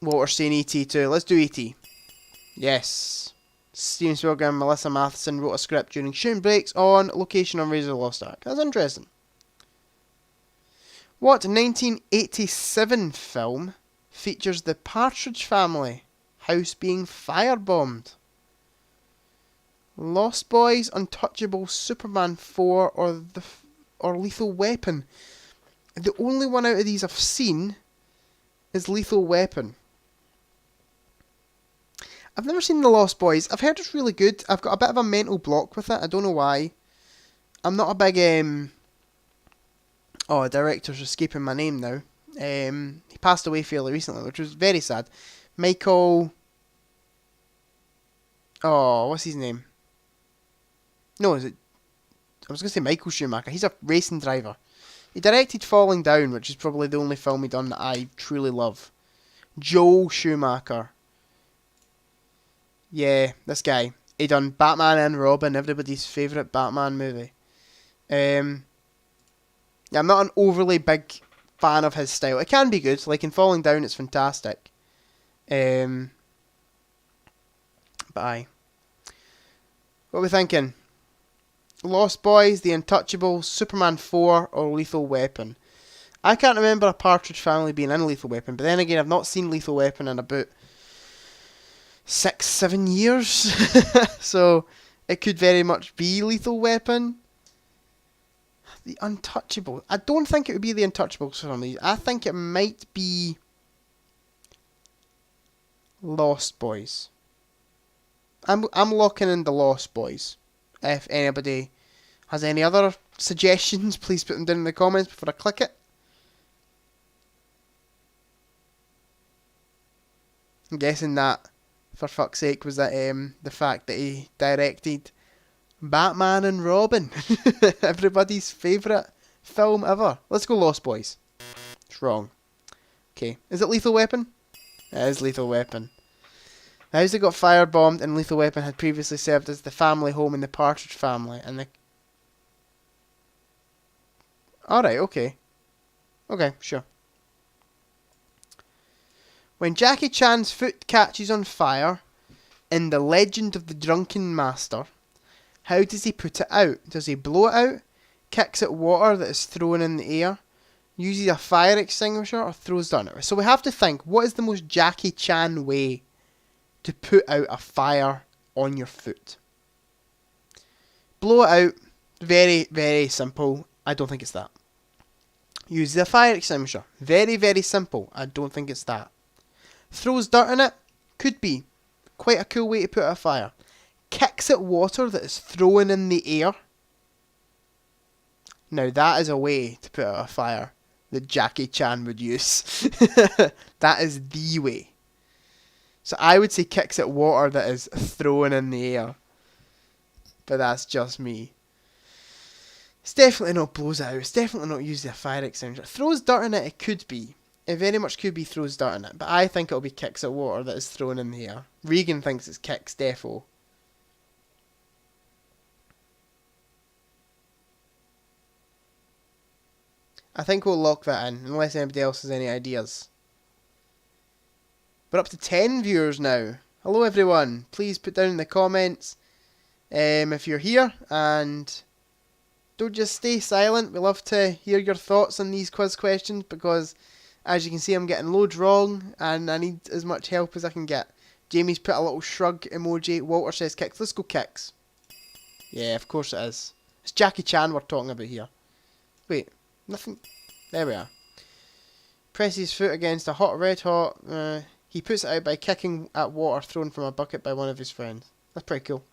Walter's saying E.T. too. Let's do E.T. Yes. Steven Spielberg and Melissa Matheson wrote a script during shooting breaks on location on Raiders of the Lost Ark. That's interesting. What 1987 film features the Partridge Family house being firebombed? Lost Boys, Untouchable, Superman 4, or Lethal Weapon? The only one out of these I've seen is Lethal Weapon. I've never seen The Lost Boys. I've heard it's really good. I've got a bit of a mental block with it. I don't know why. I'm not a big... the director's escaping my name now. He passed away fairly recently, which was very sad. Michael... Oh, what's his name? No, is it... I was going to say Michael Schumacher. He's a racing driver. He directed Falling Down, which is probably the only film he done that I truly love. Joel Schumacher. Yeah, this guy. He done Batman and Robin, everybody's favourite Batman movie. Yeah, I'm not an overly big fan of his style. It can be good. Like in Falling Down, it's fantastic. But aye. What are we thinking? Lost Boys, The Untouchables, Superman 4, or Lethal Weapon? I can't remember a Partridge Family being in Lethal Weapon, but then again, I've not seen Lethal Weapon in about 6-7 years. So, it could very much be Lethal Weapon. The Untouchable. I don't think it would be The Untouchables for some reason. I think it might be Lost Boys. I'm locking in The Lost Boys. If anybody has any other suggestions, please put them down in the comments before I click it. I'm guessing that, for fuck's sake, was that the fact that he directed Batman and Robin. Everybody's favourite film ever. Let's go Lost Boys. It's wrong. Okay, is it Lethal Weapon? It is Lethal Weapon. The house that got firebombed in Lethal Weapon had previously served as the family home in the Partridge Family, and the... Alright, okay. Okay, sure. When Jackie Chan's foot catches on fire, In The Legend of the Drunken Master, how does he put it out? Does he blow it out, kicks at water that is thrown in the air, uses a fire extinguisher, or throws dirt at it? So we have to think, what is the most Jackie Chan way to put out a fire on your foot? Blow it out, very, very simple. I don't think it's that. Use the fire extinguisher, very, very simple. I don't think it's that. Throws dirt in it, could be. Quite a cool way to put out a fire. Kicks at water that is thrown in the air. Now that is a way to put out a fire that Jackie Chan would use. That is the way. So I would say kicks at water that is thrown in the air. But that's just me. It's definitely not blows it out. It's definitely not using a fire extinguisher. Throws dirt in it, it could be. It very much could be throws dirt in it. But I think it'll be kicks at water that is thrown in the air. Regan thinks it's kicks, defo. I think we'll lock that in, unless anybody else has any ideas. We're up to 10 viewers now. Hello everyone. Please put down in the comments if you're here, and don't just stay silent. We love to hear your thoughts on these quiz questions, because as you can see I'm getting loads wrong and I need as much help as I can get. Jamie's put a little shrug emoji. Walter says kicks. Let's go kicks. Yeah, of course it is. It's Jackie Chan we're talking about here. Wait, nothing. There we are. Presses his foot against a red hot. He puts it out by kicking at water thrown from a bucket by one of his friends. That's pretty cool.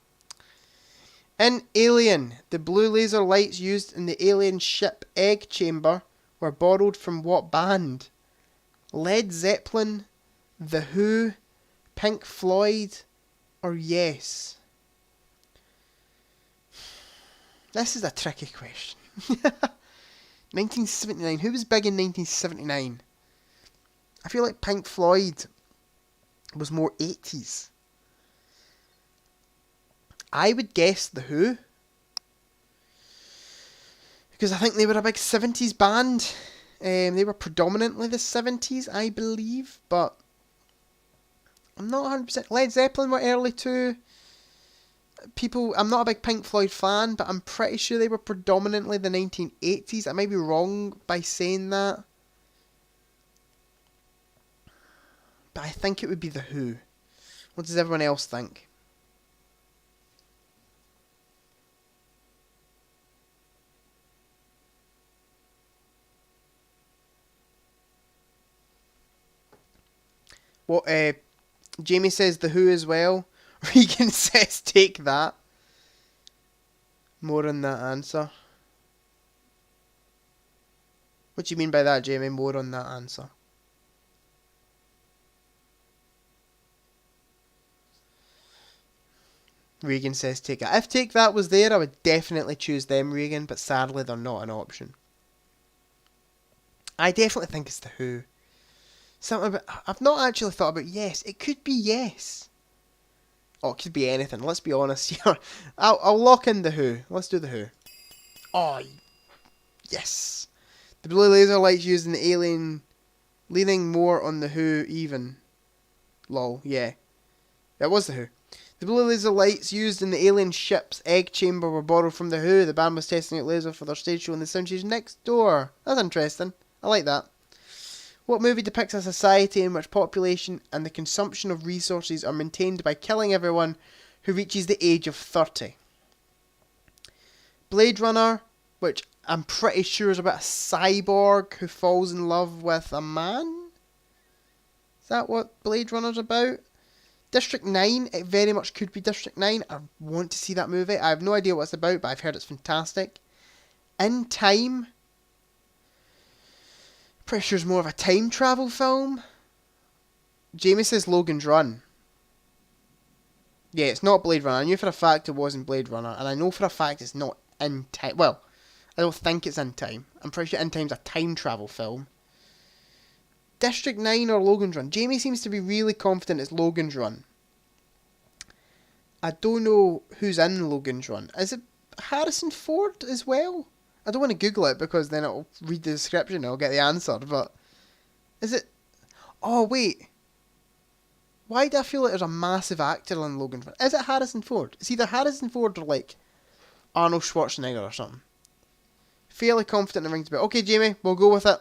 In Alien, the blue laser lights used in the alien ship egg chamber were borrowed from what band? Led Zeppelin, The Who, Pink Floyd, or Yes? This is a tricky question. 1979. Who was big in 1979? I feel like Pink Floyd was more 80s. I would guess The Who, because I think they were a big 70s band. They were predominantly the 70s, I believe, but I'm not 100%. Led Zeppelin were early too. I'm not a big Pink Floyd fan, but I'm pretty sure they were predominantly the 1980s. I might be wrong by saying that, but I think it would be The Who. What does everyone else think? What Jamie says The Who as well. Regan says take that. More on that answer. What do you mean by that, Jamie? More on that answer. Regan says take it. If Take That was there, I would definitely choose them, Regan, but sadly they're not an option. I definitely think it's The Who. Something about, I've not actually thought about Yes. It could be Yes. Oh, it could be anything. Let's be honest here. I'll lock in The Who. Let's do The Who. Oh, yes. The blue laser lights used in the Alien, leaning more on The Who even. Lol, yeah. That was The Who. The blue laser lights used in the alien ship's egg chamber were borrowed from The Who. The band was testing out laser for their stage show in the soundstage next door. That's interesting. I like that. What movie depicts a society in which population and the consumption of resources are maintained by killing everyone who reaches the age of 30? Blade Runner, which I'm pretty sure is about a cyborg who falls in love with a man? Is that what Blade Runner's about? District 9, it very much could be District 9. I want to see that movie. I have no idea what it's about, but I've heard it's fantastic. In Time, pretty sure it's more of a time travel film. Jamie says Logan's Run. Yeah, it's not Blade Runner. I knew for a fact it wasn't Blade Runner, and I know for a fact it's not In Time. Well, I don't think it's In Time. I'm pretty sure In Time's a time travel film. District 9 or Logan's Run. Jamie seems to be really confident it's Logan's Run. I don't know who's in Logan's Run. Is it Harrison Ford as well? I don't want to Google it because then it'll read the description and I'll get the answer, but is it... Oh, wait. Why do I feel like there's a massive actor in Logan? Is it Harrison Ford? It's either Harrison Ford or like Arnold Schwarzenegger or something. Fairly confident it rings a bell. Okay, Jamie, we'll go with it.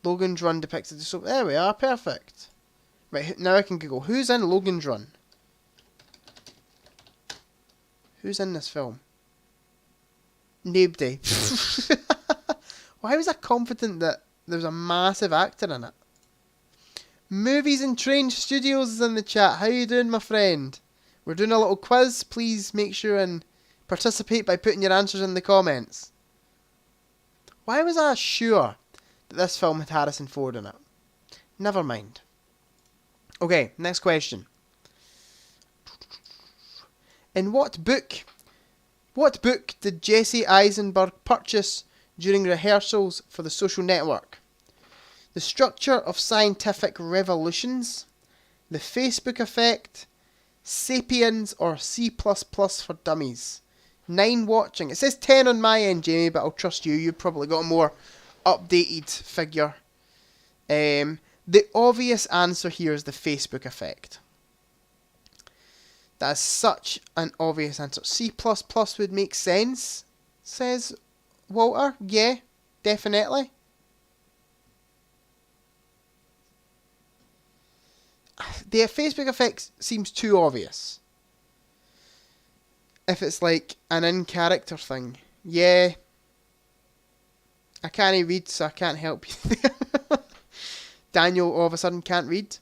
Logan's Run depicted the soap. There we are, perfect. Right, now I can Google. Who's in Logan's Run? Who's in this film? Nobody. Why was I confident that there was a massive actor in it? Movies and Train Studios is in the chat. How you doing, my friend? We're doing a little quiz. Please make sure and participate by putting your answers in the comments. Why was I sure that this film had Harrison Ford in it? Never mind. Okay, next question. In what book did Jesse Eisenberg purchase during rehearsals for The Social Network? The Structure of Scientific Revolutions, The Facebook Effect, Sapiens, or C++ for Dummies? 9 watching. It says 10 on my end, Jamie, but I'll trust you. You've probably got a more updated figure. The obvious answer here is The Facebook Effect. That is such an obvious answer. C++ would make sense, says Walter. Yeah, definitely. The Facebook Effect seems too obvious. If it's like an in-character thing. Yeah. I can't read, so I can't help you there. Daniel all of a sudden can't read.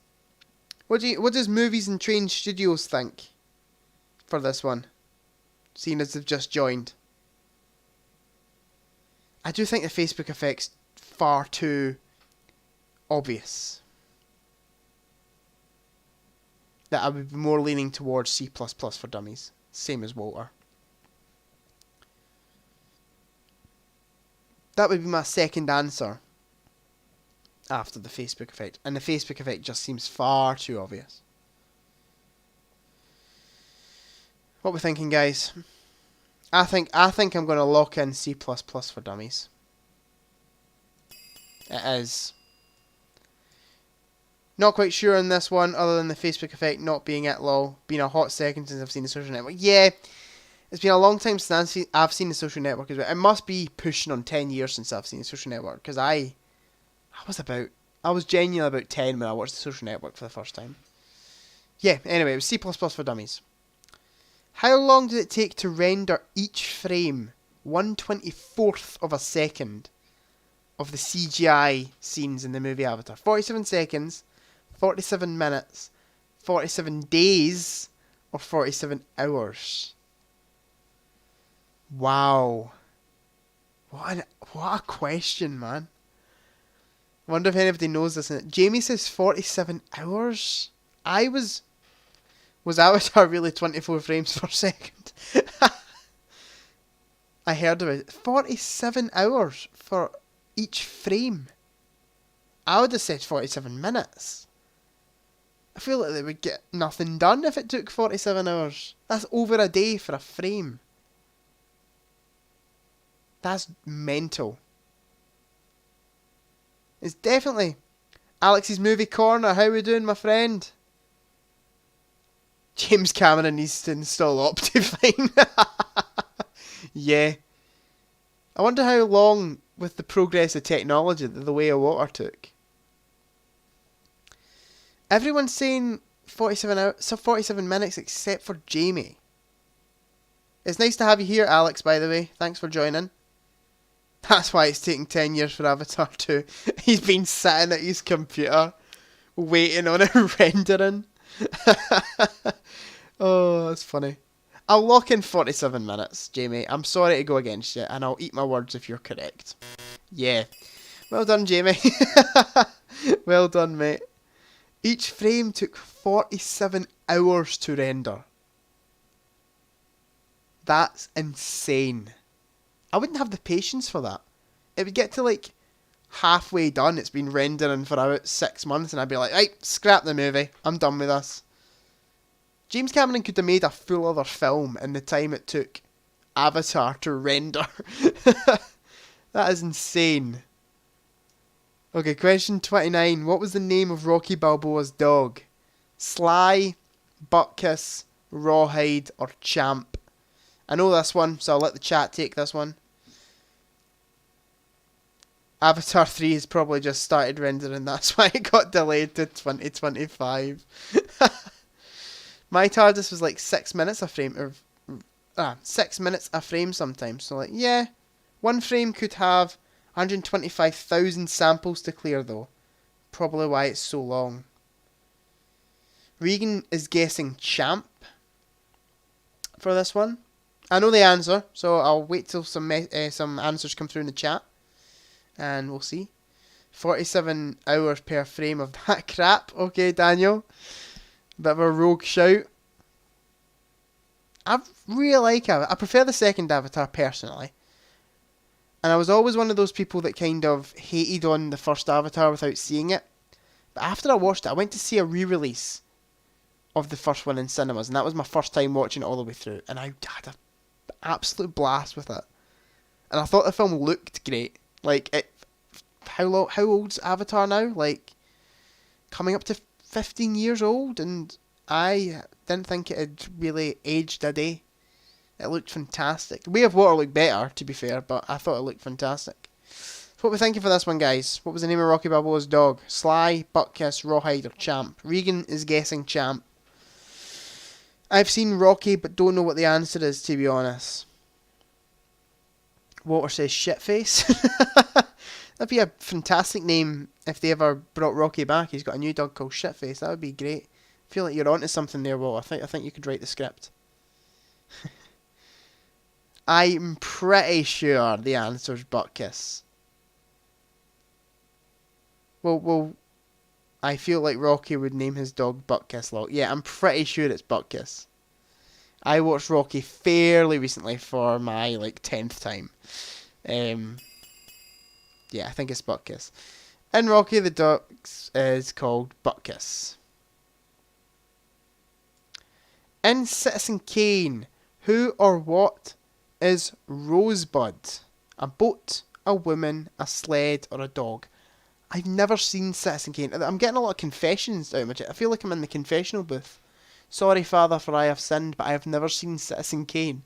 What does Movies and Train Studios think for this one? Seeing as they've just joined. I do think the Facebook Effect's far too obvious. That I would be more leaning towards C++ for Dummies. Same as Walter. That would be my second answer after the Facebook Effect. And the Facebook Effect just seems far too obvious. What we thinking, guys? I think I'm going to lock in C++ for Dummies. It is. Not quite sure on this one, other than the Facebook Effect not being it, lol. Been a hot second since I've seen The Social Network. Yeah, it's been a long time since I've seen The Social Network as well. It must be pushing on 10 years since I've seen The Social Network, because I was genuinely about 10 when I watched The Social Network for the first time. Yeah, anyway, it was C++ for Dummies. How long did it take to render each frame 1/24th of a second of the CGI scenes in the movie Avatar? 47 seconds, 47 minutes, 47 days, or 47 hours? Wow. What a question, man. I wonder if anybody knows this. Jamie says 47 hours? Was Avatar really 24 frames per second? I heard of it. 47 hours for each frame. I would have said 47 minutes. I feel like they would get nothing done if it took 47 hours. That's over a day for a frame. That's mental. It's definitely Alex's Movie Corner. How we doing, my friend? James Cameron needs to install Optifine. Yeah. I wonder how long, with the progress of technology, that The Way of Water took. Everyone's saying 47 hours, so 47 minutes except for Jamie. It's nice to have you here, Alex, by the way. Thanks for joining. That's why it's taking 10 years for Avatar 2. He's been sitting at his computer, waiting on it rendering. Oh, that's funny. I'll lock in 47 minutes, Jamie. I'm sorry to go against you, and I'll eat my words if you're correct. Yeah. Well done, Jamie. Well done, mate. Each frame took 47 hours to render. That's insane. I wouldn't have the patience for that. It would get to like halfway done. It's been rendering for about 6 months, and I'd be like, right, scrap the movie. I'm done with this. James Cameron could have made a full other film in the time it took Avatar to render. That is insane. Okay, question 29. What was the name of Rocky Balboa's dog? Sly, Butkus, Rawhide, or Champ? I know this one, so I'll let the chat take this one. Avatar 3 has probably just started rendering, that's why it got delayed to 2025. My TARDIS was like 6 minutes a frame, 6 minutes a frame sometimes, so like, yeah, one frame could have 125,000 samples to clear though. Probably why it's so long. Regan is guessing Champ for this one. I know the answer, so I'll wait till some answers come through in the chat, and we'll see. 47 hours per frame of that crap. Okay, Daniel. Bit of a rogue shout. I really like Avatar. I prefer the second Avatar personally. And I was always one of those people that kind of hated on the first Avatar without seeing it. But after I watched it, I went to see a re-release of the first one in cinemas, and that was my first time watching it all the way through, and I had an absolute blast with it. And I thought the film looked great. Like, how old's Avatar now? Like, coming up to 15 years old, and I didn't think it had really aged a day. It looked fantastic. Way of Water looked better, to be fair, but I thought it looked fantastic. So what are we thinking for this one, guys? What was the name of Rocky Balboa's dog? Sly, Butkus, Rawhide, or Champ? Regan is guessing Champ. I've seen Rocky, but don't know what the answer is, to be honest. Walter says Shitface. That'd be a fantastic name if they ever brought Rocky back. He's got a new dog called Shitface. That would be great. I feel like you're onto something there, Walter. I think you could write the script. I'm pretty sure the answer's Butkus. Well, I feel like Rocky would name his dog Butkus. Yeah, I'm pretty sure it's Butkus. I watched Rocky fairly recently for my 10th time. Yeah, I think it's Butkus. In Rocky, the dog is called Butkus. In Citizen Kane, who or what is Rosebud? A boat, a woman, a sled, or a dog? I've never seen Citizen Kane. I'm getting a lot of confessions out of my chat. I feel like I'm in the confessional booth. Sorry, Father, for I have sinned, but I have never seen Citizen Kane.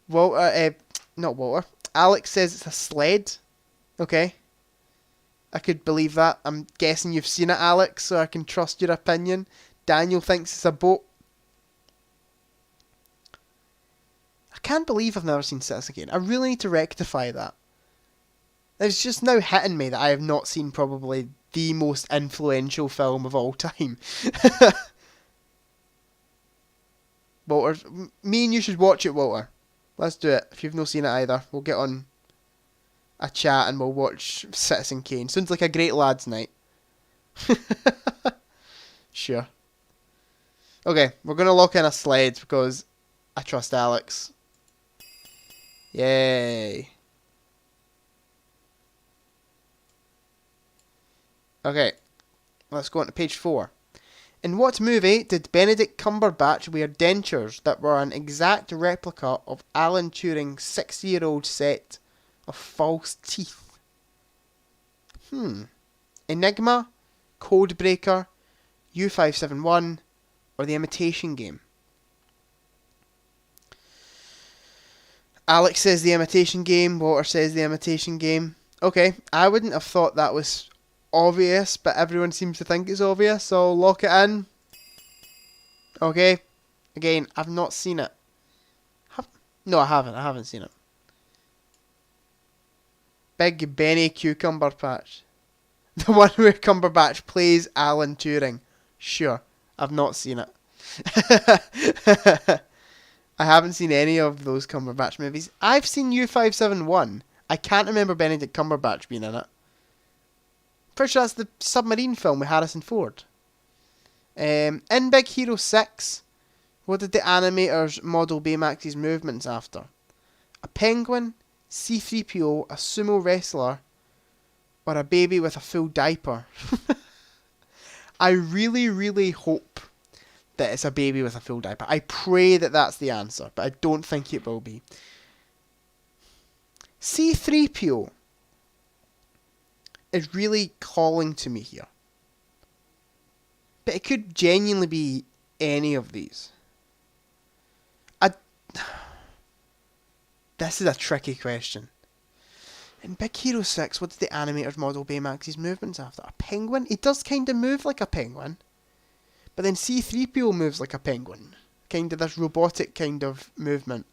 Not Walter. Alex says it's a sled. Okay. I could believe that. I'm guessing you've seen it, Alex, so I can trust your opinion. Daniel thinks it's a boat. I can't believe I've never seen Citizen Kane. I really need to rectify that. It's just now hitting me that I have not seen probably the most influential film of all time. Walter, me and you should watch it, Walter. Let's do it. If you've not seen it either, we'll get on a chat and we'll watch Citizen Kane. Sounds like a great lads' night. Sure. Okay, we're going to lock in a sled because I trust Alex. Yay. Okay, let's go on to page 4. In what movie did Benedict Cumberbatch wear dentures that were an exact replica of Alan Turing's 60-year-old set of false teeth? Enigma, Codebreaker, U571, or The Imitation Game? Alex says The Imitation Game, Walter says The Imitation Game. Okay, I wouldn't have thought that was obvious, but everyone seems to think it's obvious, so lock it in. Okay, again, I've not seen it. No, I haven't seen it. Big Benny Cucumber Patch. The one where Cumberbatch plays Alan Turing. Sure, I've not seen it. I haven't seen any of those Cumberbatch movies. I've seen U571. I can't remember Benedict Cumberbatch being in it. Pretty sure that's the submarine film with Harrison Ford. In Big Hero 6, what did the animators model Baymax's movements after? A penguin, C-3PO, a sumo wrestler, or a baby with a full diaper? I really, really hope that it's a baby with a full diaper. I pray that that's the answer, but I don't think it will be. C-3PO. is really calling to me here. But it could genuinely be any of these. This is a tricky question. In Big Hero 6, what did the animators model Baymax's movements after? A penguin? He does kind of move like a penguin. But then C-3PO moves like a penguin. Kind of this robotic kind of movement.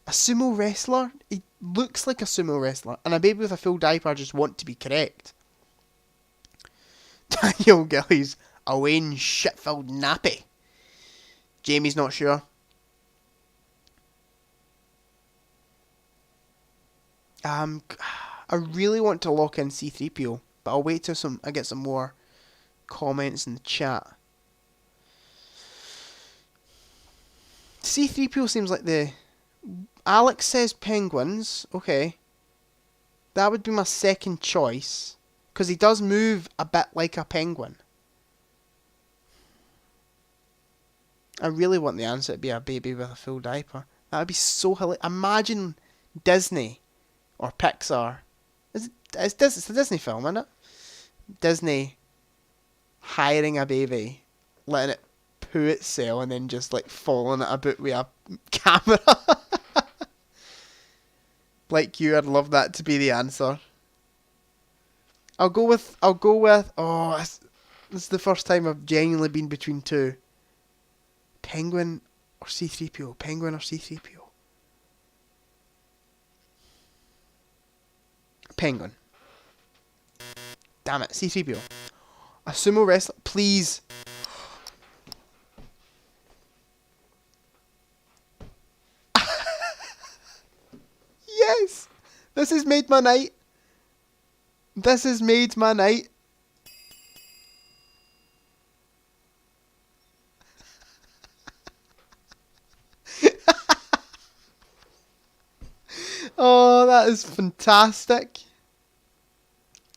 A sumo wrestler? He looks like a sumo wrestler. And a baby with a full diaper, I just want to be correct. Daniel Gillies, a Wayne shit-filled nappy. Jamie's not sure. I really want to lock in C-3PO, but I'll wait till I get some more comments in the chat. C-3PO seems like the... Alex says penguins. Okay. That would be my second choice, because he does move a bit like a penguin. I really want the answer to be a baby with a full diaper. That would be so hilarious. Imagine Disney or Pixar. It's a Disney film, isn't it? Disney hiring a baby, letting it poo itself, and then just like falling it about with a camera. Like you, I'd love that to be the answer. I'll go with. Oh, this is the first time I've genuinely been between two. Penguin or C-3PO. Penguin or C-3PO. Penguin. Damn it, C-3PO. A sumo wrestler, please. Yes! This has made my night. This has made my night. Oh, that is fantastic.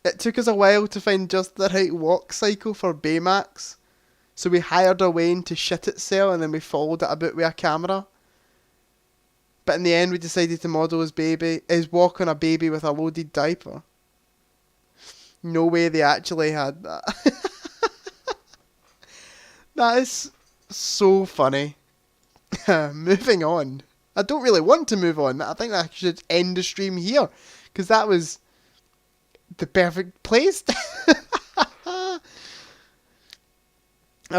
It took us a while to find just the right walk cycle for Baymax. So we hired a Wayne to shit itself and then we followed it about with a camera. But in the end we decided to model his walk on a baby with a loaded diaper. No way they actually had that. That is so funny. Moving on. I don't really want to move on. I think I should end the stream here, because that was the perfect place. I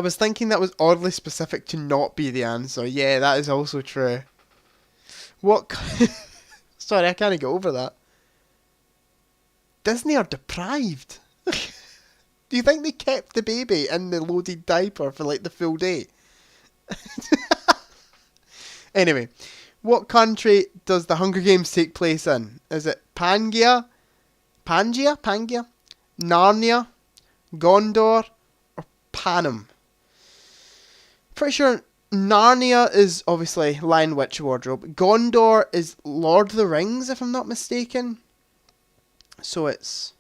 was thinking that was oddly specific to not be the answer. Yeah, that is also true. What? Sorry, I can't get over that. Disney are deprived. Do you think they kept the baby in the loaded diaper for like the full day? Anyway, what country does the Hunger Games take place in? Is it Pangaea, Narnia, Gondor, or Panem? Pretty sure Narnia is obviously Lion, Witch, Wardrobe. Gondor is Lord of the Rings, if I'm not mistaken. So it's...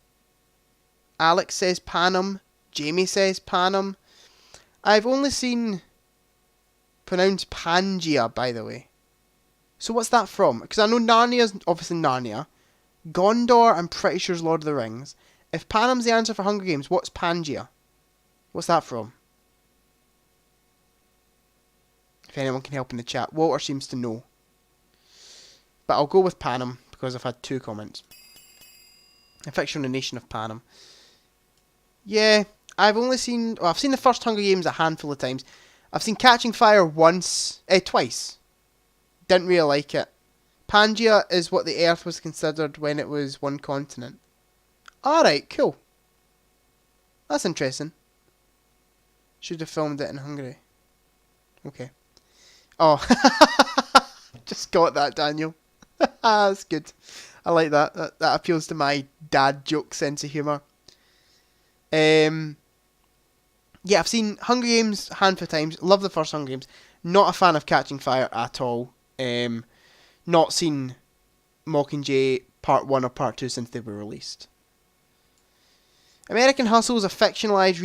Alex says Panem. Jamie says Panem. I've only seen... pronounced Pangaea, by the way. So what's that from? Because I know Narnia's obviously Narnia. Gondor, I'm pretty sure is Lord of the Rings. If Panem's the answer for Hunger Games, what's Pangaea? What's that from? If anyone can help in the chat. Walter seems to know. But I'll go with Panem, because I've had 2 comments. A fiction on the nation of Panem. Yeah, I've seen the first Hunger Games a handful of times. I've seen Catching Fire twice. Didn't really like it. Pangaea is what the Earth was considered when it was one continent. Alright, cool. That's interesting. Should have filmed it in Hungary. Okay. Oh. Just got that, Daniel. That's good. I like that. That appeals to my dad joke sense of humour. Yeah, I've seen Hunger Games a handful of times. Love the first Hunger Games. Not a fan of Catching Fire at all. Not seen Mockingjay Part 1 or Part 2 since they were released. American Hustle is a fictionalised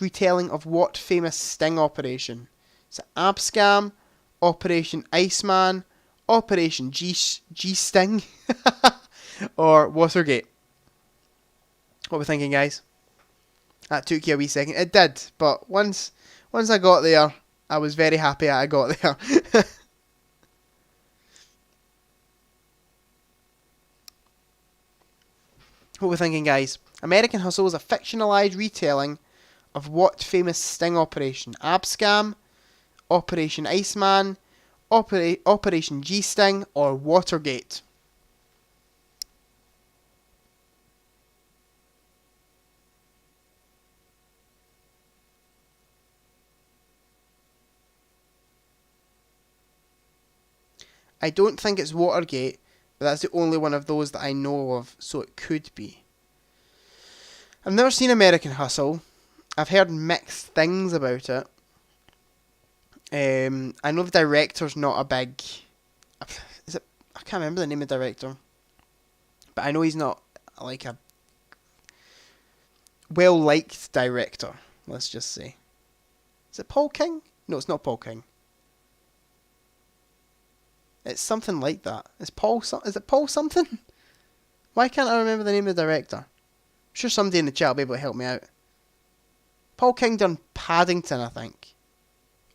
retelling of what famous sting operation? Is it Abscam, Operation Iceman, Operation G-Sting, or Watergate? What we thinking, guys? That took you a wee second. It did, but once I got there, I was very happy I got there. What we thinking, guys? American Hustle is a fictionalized retelling of what famous sting operation? Abscam, Operation Iceman, Operation G-Sting, or Watergate? I don't think it's Watergate, but that's the only one of those that I know of, so it could be. I've never seen American Hustle. I've heard mixed things about it. I know the director's not a big... Is it? I can't remember the name of the director. But I know he's not like a well-liked director, let's just say. Is it Paul King? No, it's not Paul King. It's something like that. Is it Paul something? Why can't I remember the name of the director? I'm sure somebody in the chat will be able to help me out. Paul King done Paddington, I think.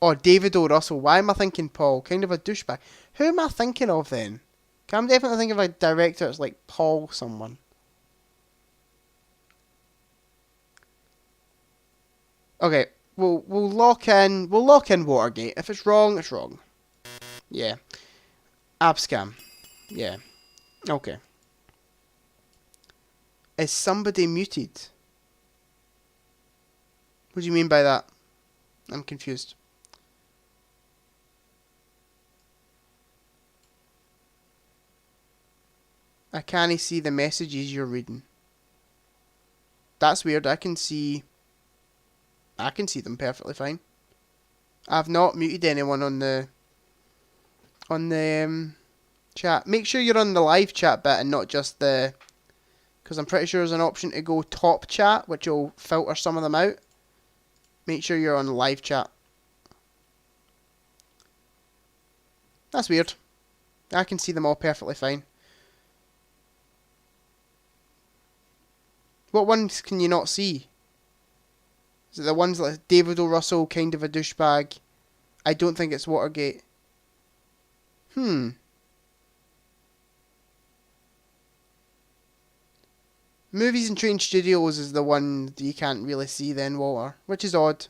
Or David O. Russell. Why am I thinking Paul? Kind of a douchebag. Who am I thinking of then? I'm definitely thinking of a director that's like Paul someone. Okay, we'll lock in Watergate. If it's wrong, it's wrong. Yeah. Abscam. Yeah. Okay. Is somebody muted? What do you mean by that? I'm confused. I can't see the messages you're reading. That's weird. I can see them perfectly fine. I've not muted anyone on the chat. Make sure you're on the live chat bit and not just the... Because I'm pretty sure there's an option to go top chat, which will filter some of them out. Make sure you're on the live chat. That's weird. I can see them all perfectly fine. What ones can you not see? Is it the ones like David O. Russell, kind of a douchebag? I don't think it's Watergate. Movies and Train Studios is the one that you can't really see then, Walter, which is odd.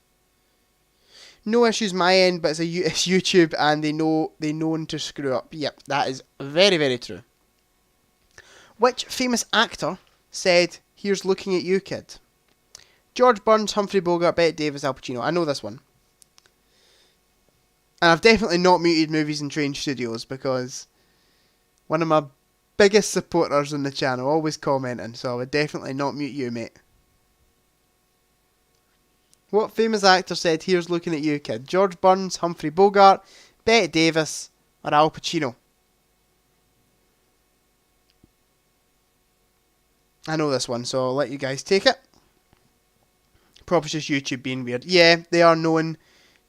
No issues my end, but it's YouTube and they known to screw up. Yep, that is very, very true. Which famous actor said, "Here's looking at you, kid"? George Burns, Humphrey Bogart, Bette Davis, Al Pacino. I know this one. And I've definitely not muted Movies and Train Studios because one of my biggest supporters on the channel, always commenting, so I would definitely not mute you, mate. What famous actor said, "Here's looking at you, kid"? George Burns, Humphrey Bogart, Bette Davis, or Al Pacino? I know this one, so I'll let you guys take it. Probably just YouTube being weird. Yeah, they are known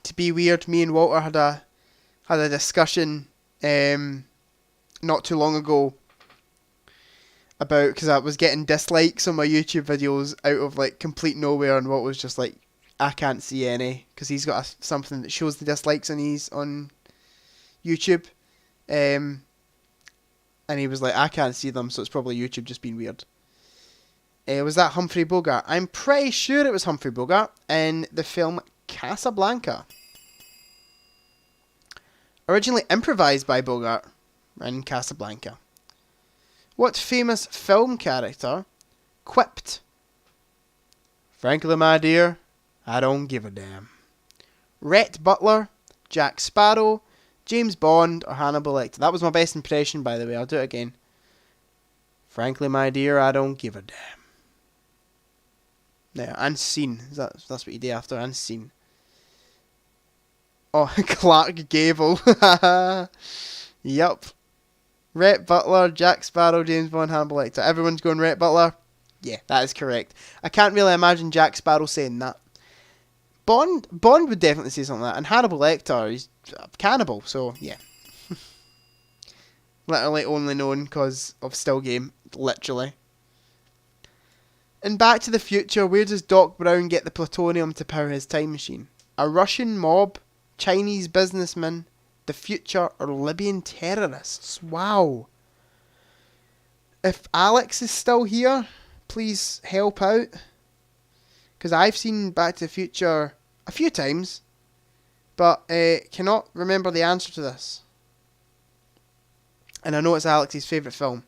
to be weird. Me and Walter had a discussion not too long ago about, because I was getting dislikes on my YouTube videos out of like complete nowhere, and Walt was just like, I can't see any, because he's got something that shows the dislikes on YouTube, and he was like, I can't see them, so it's probably YouTube just being weird. Was that Humphrey Bogart? I'm pretty sure it was Humphrey Bogart in the film Casablanca. Originally improvised by Bogart in Casablanca. What famous film character quipped, "Frankly, my dear, I don't give a damn"? Rhett Butler, Jack Sparrow, James Bond, or Hannibal Lecter? That was my best impression, by the way. I'll do it again. "Frankly, my dear, I don't give a damn." There, Unseen. That's what you do after Unseen. Oh, Clark Gable. Yup. Rhett Butler, Jack Sparrow, James Bond, Hannibal Lecter. Everyone's going Rhett Butler? Yeah, that is correct. I can't really imagine Jack Sparrow saying that. Bond would definitely say something like that. And Hannibal Lecter, he's a cannibal, so yeah. Literally only known because of Still Game. Literally. In Back to the Future, where does Doc Brown get the plutonium to power his time machine? A Russian mob, Chinese businessman, the future, or Libyan terrorists? Wow. If Alex is still here, please help out. Because I've seen Back to the Future a few times, but cannot remember the answer to this. And I know it's Alex's favourite film.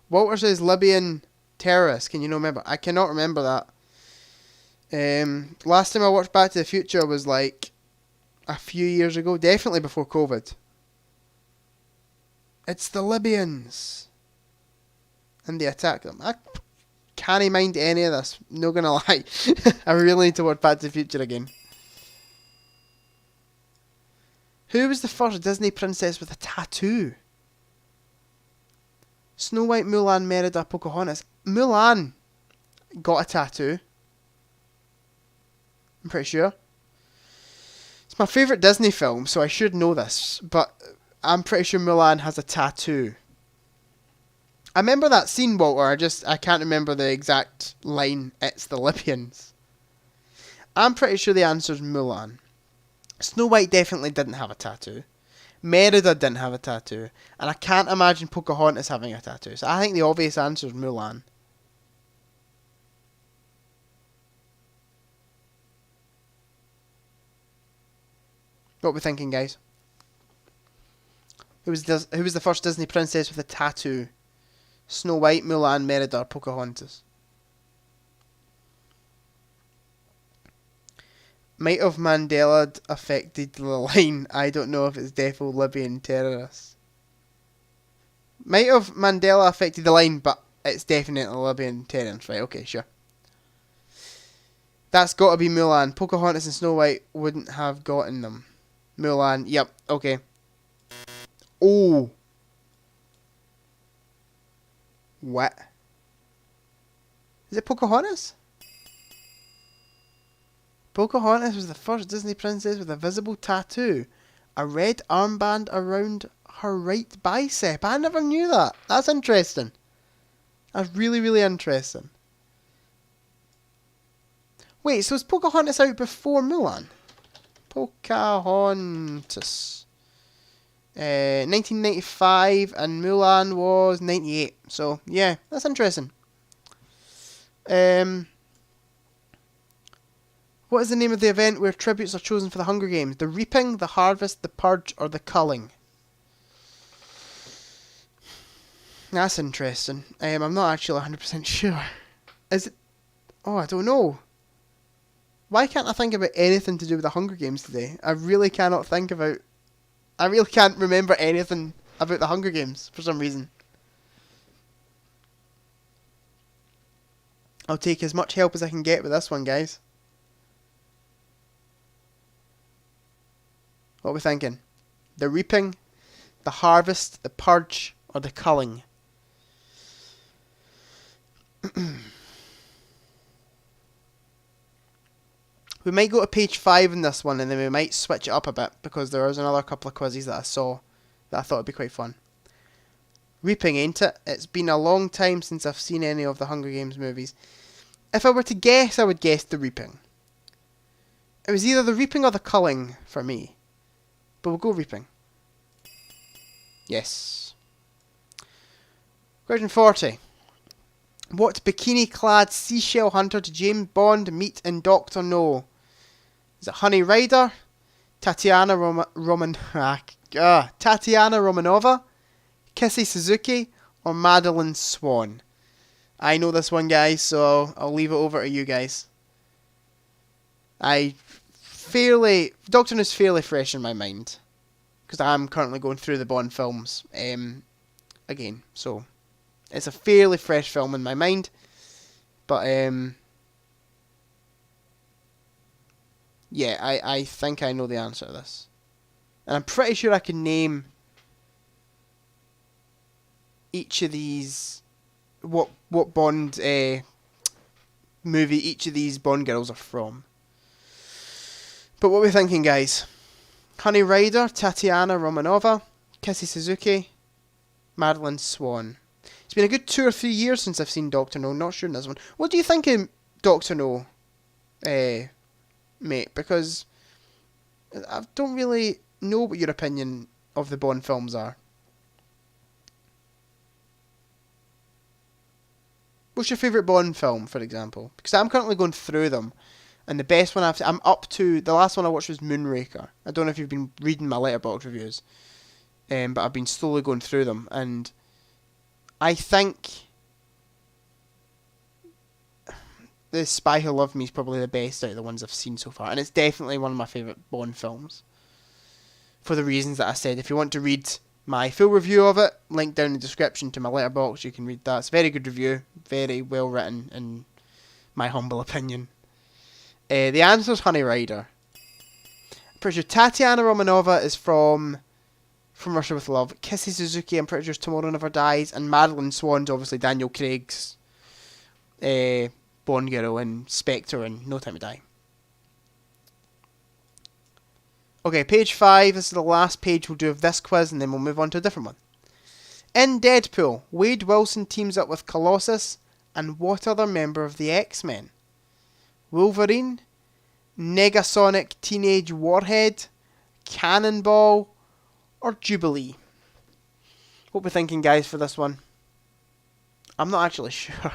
Walter says Libyan terrorist. Can you not remember? I cannot remember that. Last time I watched Back to the Future was like a few years ago. Definitely before COVID. It's the Libyans. And they attack them. I can't mind any of this. Not gonna lie. I really need to watch Back to the Future again. Who was the first Disney princess with a tattoo? Snow White, Mulan, Merida, Pocahontas. Mulan got a tattoo. I'm pretty sure. It's my favourite Disney film, so I should know this. But I'm pretty sure Mulan has a tattoo. I remember that scene, Walter. I can't remember the exact line. It's the Libyans. I'm pretty sure the answer is Mulan. Snow White definitely didn't have a tattoo. Merida didn't have a tattoo. And I can't imagine Pocahontas having a tattoo. So I think the obvious answer is Mulan. What are we thinking, guys? Who was the first Disney princess with a tattoo? Snow White, Mulan, Merida, or Pocahontas? Might have Mandela affected the line. I don't know if it's defo Libyan terrorists. Might have Mandela affected the line, but it's definitely Libyan terrorists. Right, okay, sure. That's got to be Mulan. Pocahontas and Snow White wouldn't have gotten them. Mulan, yep, okay. Oh. What? Is it Pocahontas? Pocahontas was the first Disney princess with a visible tattoo. A red armband around her right bicep. I never knew that. That's interesting. That's really, really interesting. Wait, so is Pocahontas out before Mulan? Pocahontas. 1995 and Mulan was 98. So, yeah, that's interesting. What is the name of the event where tributes are chosen for the Hunger Games? The Reaping, the Harvest, the Purge, or the Culling? That's interesting. I'm not actually 100% sure. Is it? Oh, I don't know. Why can't I think about anything to do with the Hunger Games today? I really can't remember anything about the Hunger Games for some reason. I'll take as much help as I can get with this one, guys. What are we thinking? The Reaping, the Harvest, the Purge, or the Culling? We might go to page 5 in this one, and then we might switch it up a bit, because there was another couple of quizzes that I saw that I thought would be quite fun. Reaping, ain't it? It's been a long time since I've seen any of the Hunger Games movies. If I were to guess, I would guess the Reaping. It was either the Reaping or the Culling for me. But we'll go Reaping. Yes. Question 40. What bikini-clad seashell hunter did James Bond meet in Doctor No? Is it Honey Rider, Tatiana Romanova, Kissy Suzuki, or Madeline Swan? I know this one, guys, so I'll leave it over to you guys. Doctor No's fairly fresh in my mind, because I'm currently going through the Bond films again, so it's a fairly fresh film in my mind, but yeah, I think I know the answer to this, and I'm pretty sure I can name each of these, what Bond movie each of these Bond girls are from. But what are we thinking, guys? Honey Rider, Tatiana Romanova, Kissy Suzuki, Madeline Swan. It's been a good 2 or 3 years since I've seen Doctor No. Not sure in this one. What do you think of Doctor No, mate? Because I don't really know what your opinion of the Bond films are. What's your favourite Bond film, for example? Because I'm currently going through them, and the best one I'm up to, the last one I watched was Moonraker. I don't know if you've been reading my Letterboxd reviews, but I've been slowly going through them, and I think The Spy Who Loved Me is probably the best out of the ones I've seen so far, and it's definitely one of my favourite Bond films. For the reasons that I said. If you want to read my full review of it, link down in the description to my Letterboxd, you can read that. It's a very good review, very well written, in my humble opinion. The answer's Honey Rider. I'm pretty sure Tatiana Romanova is from Russia with Love. Kissy Suzuki, I'm pretty sure, Tomorrow Never Dies. And Madeline Swan's obviously Daniel Craig's Bond girl in Spectre and No Time to Die. Okay, page 5. This is the last page we'll do of this quiz, and then we'll move on to a different one. In Deadpool, Wade Wilson teams up with Colossus and what other member of the X-Men? Wolverine, Negasonic Teenage Warhead, Cannonball, or Jubilee? What we're thinking, guys, for this one? I'm not actually sure.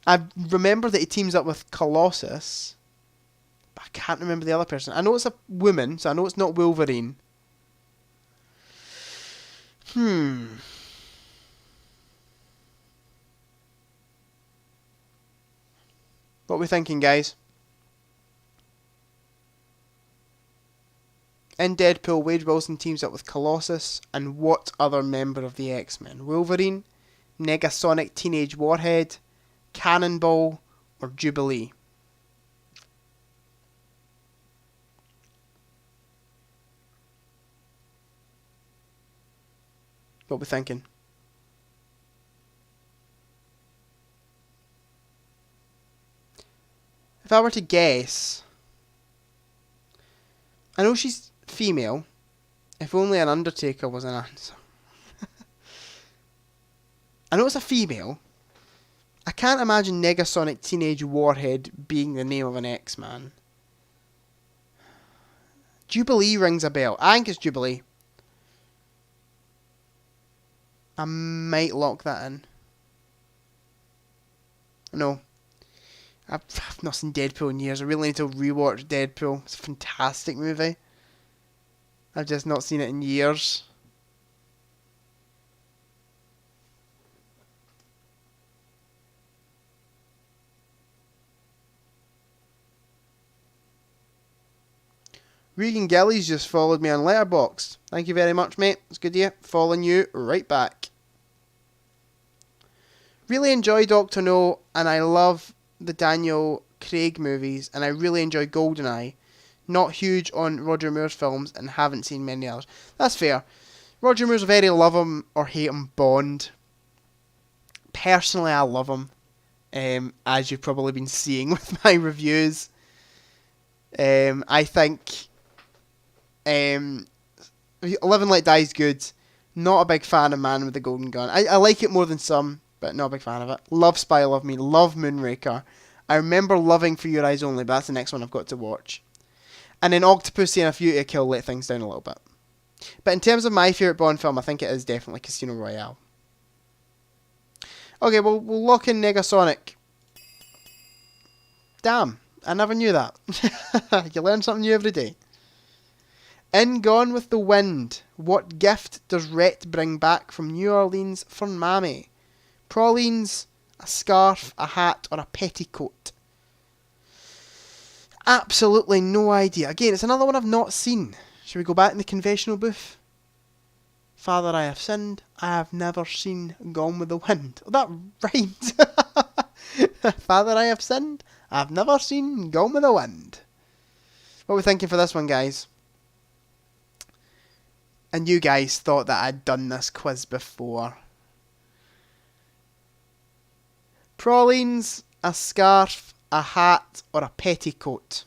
I remember that he teams up with Colossus, but I can't remember the other person. I know it's a woman, so I know it's not Wolverine. What are we thinking, guys? In Deadpool, Wade Wilson teams up with Colossus and what other member of the X-Men? Wolverine, Negasonic Teenage Warhead, Cannonball, or Jubilee? What are we thinking? If I were to guess, I know she's female. If only an Undertaker was an answer. I know it's a female. I can't imagine Negasonic Teenage Warhead being the name of an X-Man. Jubilee rings a bell. I think it's Jubilee. I might lock that in. No. I've not seen Deadpool in years. I really need to rewatch Deadpool. It's a fantastic movie. I've just not seen it in years. Regan Gillies just followed me on Letterboxd. Thank you very much, mate. It's good of you. Following you right back. Really enjoy Doctor No, and I love the Daniel Craig movies, and I really enjoy GoldenEye. Not huge on Roger Moore's films, and haven't seen many others. That's fair. Roger Moore's a very love him or hate him Bond. Personally, I love him, as you've probably been seeing with my reviews. I think Live and Let Die is good. Not a big fan of Man with the Golden Gun. I like it more than some, but not a big fan of it. Love Spy Love Me. Love Moonraker. I remember loving For Your Eyes Only, but that's the next one I've got to watch. And then Octopussy and A View to a Kill let things down a little bit. But in terms of my favourite Bond film, I think it is definitely Casino Royale. Okay, well, we'll lock in Negasonic. Damn, I never knew that. You learn something new every day. In Gone with the Wind, what gift does Rhett bring back from New Orleans for Mammy? Pralines, a scarf, a hat, or a petticoat? Absolutely no idea. Again, it's another one I've not seen. Should we go back in the confessional booth? Father, I have sinned. I have never seen Gone with the Wind. Oh, that rhymes. Father, I have sinned. I have never seen Gone with the Wind. What are we thinking for this one, guys? And you guys thought that I'd done this quiz before. Pralines, a scarf, a hat, or a petticoat?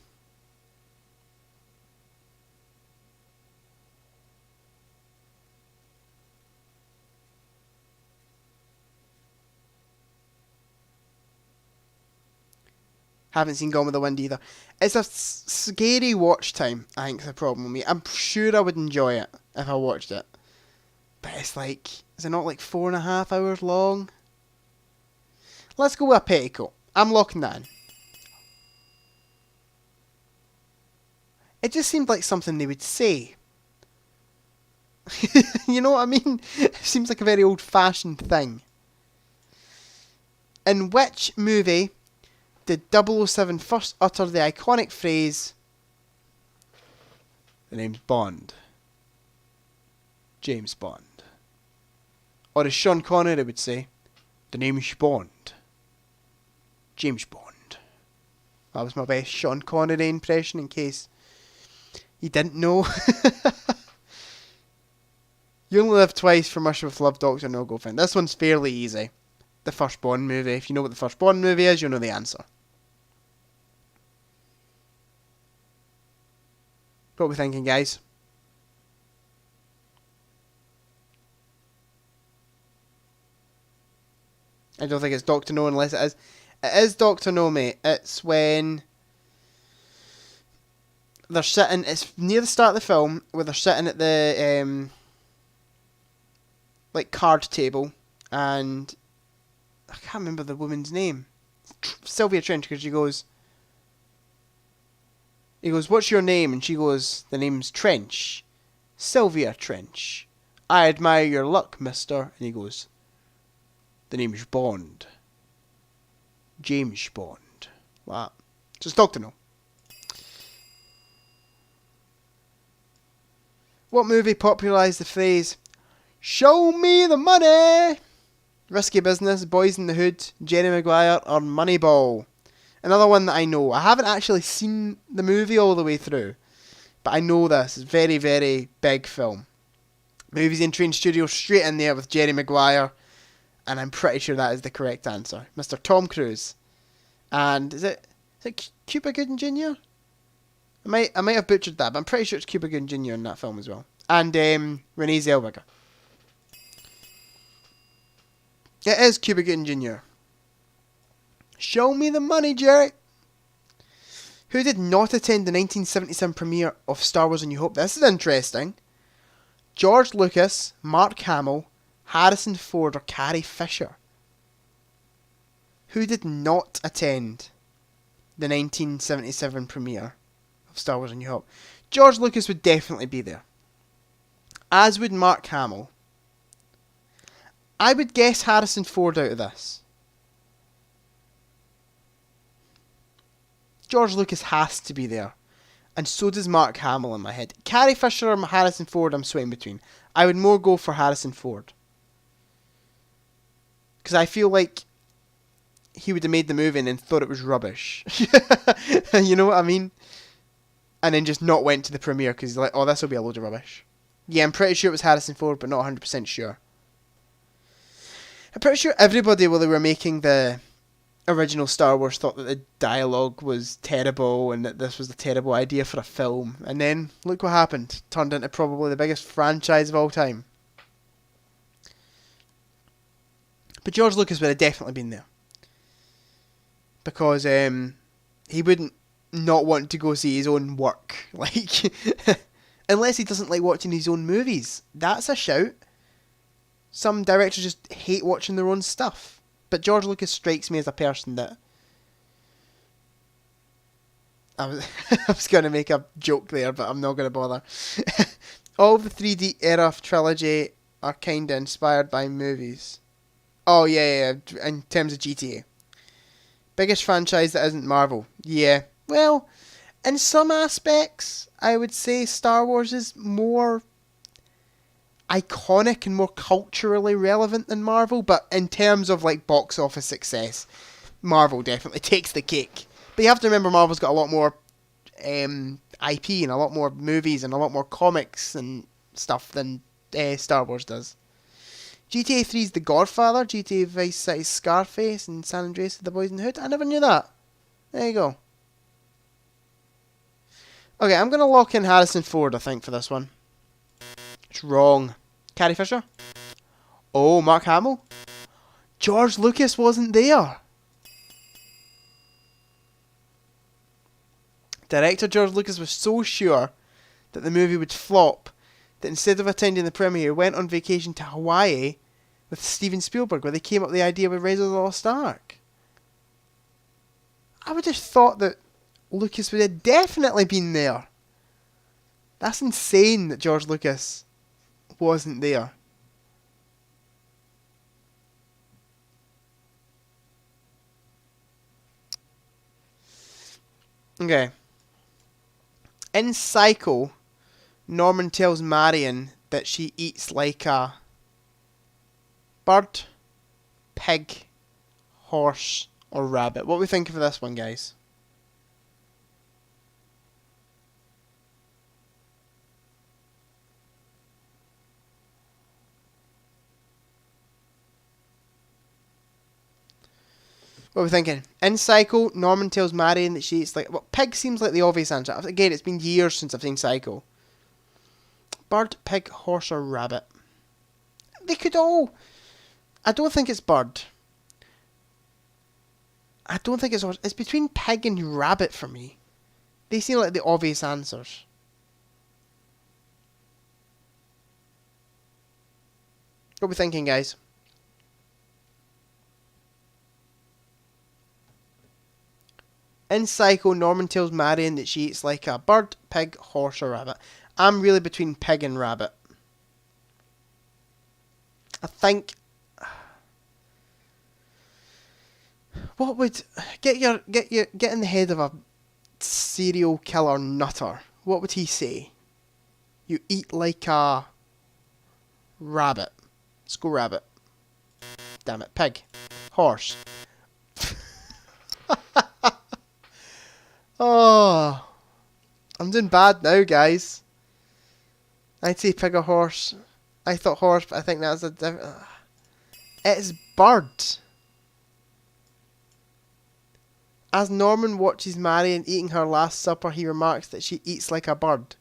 Haven't seen Gone with the Wind either. It's a scary watch time, I think, is the problem with me. I'm sure I would enjoy it if I watched it. But it's like, is it not like 4.5 hours long? Let's go with a petticoat. I'm locking that in. It just seemed like something they would say. You know what I mean? It seems like a very old-fashioned thing. In which movie did 007 first utter the iconic phrase, "The name's Bond"? James Bond. Or as Sean Connery would say, "The name's Bond." James Bond. That was my best Sean Connery impression, in case you didn't know. You Only Live Twice, From Russia with Love, Dr. No Go Finn. This one's fairly easy. The first Bond movie. If you know what the first Bond movie is, you'll know the answer. What are we thinking, guys? I don't think it's Dr. No unless it is. It is Dr. No, mate. It's when they're sitting, it's near the start of the film, where they're sitting at the, like, card table, and I can't remember the woman's name. Sylvia Trench, because he goes, "What's your name?" And she goes, "The name's Trench. Sylvia Trench. I admire your luck, mister." And he goes, "The name's Bond. James Bond." Like that. Just Dr. No. What movie popularised the phrase, "Show me the money"? Risky Business, Boys in the Hood, Jerry Maguire, or Moneyball? Another one that I know. I haven't actually seen the movie all the way through, but I know this. It's a very, very big film. Movies and Train Studio straight in there with Jerry Maguire, and I'm pretty sure that is the correct answer. Mr. Tom Cruise. And is it Cuba Gooding Jr.? I might have butchered that, but I'm pretty sure it's Cuba Gooding Jr. in that film as well. And Renee Zellweger. It is Cuba Gooding Jr. Show me the money, Jerry. Who did not attend the 1977 premiere of Star Wars A New Hope? This is interesting. George Lucas, Mark Hamill, Harrison Ford, or Carrie Fisher? Who did not attend the 1977 premiere of Star Wars A New Hope? George Lucas would definitely be there, as would Mark Hamill. I would guess Harrison Ford out of this. George Lucas has to be there, and so does Mark Hamill in my head. Carrie Fisher or Harrison Ford, I'm swaying between. I would more go for Harrison Ford, because I feel like he would have made the movie and then thought it was rubbish. You know what I mean? And then just not went to the premiere because he's like, "Oh, this will be a load of rubbish." Yeah, I'm pretty sure it was Harrison Ford, but not 100% sure. I'm pretty sure everybody, while they were making the original Star Wars, thought that the dialogue was terrible and that this was a terrible idea for a film. And then, look what happened. Turned into probably the biggest franchise of all time. But George Lucas would have definitely been there. Because he wouldn't not want to go see his own work. Like, unless he doesn't like watching his own movies. That's a shout. Some directors just hate watching their own stuff. But George Lucas strikes me as a person that... I was going to make a joke there, but I'm not going to bother. All of the 3D era trilogy are kind of inspired by movies. Oh, yeah, in terms of GTA. Biggest franchise that isn't Marvel. Yeah. Well, in some aspects, I would say Star Wars is more iconic and more culturally relevant than Marvel, but in terms of like box office success, Marvel definitely takes the cake. But you have to remember Marvel's got a lot more IP and a lot more movies and a lot more comics and stuff than Star Wars does. GTA 3 is The Godfather, GTA Vice City Scarface, and San Andreas The Boys in the Hood. I never knew that. There you go. Okay, I'm going to lock in Harrison Ford, I think, for this one. It's wrong. Carrie Fisher? Oh, Mark Hamill? George Lucas wasn't there. Director George Lucas was so sure that the movie would flop that instead of attending the premiere, he went on vacation to Hawaii with Steven Spielberg, where they came up with the idea with Raiders of the Lost Ark. I would have thought that Lucas would have definitely been there. That's insane that George Lucas wasn't there. Okay. In Psycho, Norman tells Marion that she eats like a bird, pig, horse, or rabbit. What are we thinking for this one, guys? What are we thinking? In Psycho, Norman tells Marion that she eats like... Well, pig seems like the obvious answer. Again, it's been years since I've seen Psycho. Bird, pig, horse, or rabbit. They could all... I don't think it's bird. I don't think it's horse. It's between pig and rabbit for me. They seem like the obvious answers. What are we thinking, guys? In Psycho, Norman tells Marion that she eats like a bird, pig, horse, or rabbit. I'm really between pig and rabbit. I think... What would... Get in the head of a serial killer nutter. What would he say? You eat like a rabbit. Let's go rabbit. Damn it. Pig. Horse. Oh, I'm doing bad now, guys. I'd say pig or horse. I thought horse, but I think that's a different... It's bird. As Norman watches Marion eating her last supper, he remarks that she eats like a bird.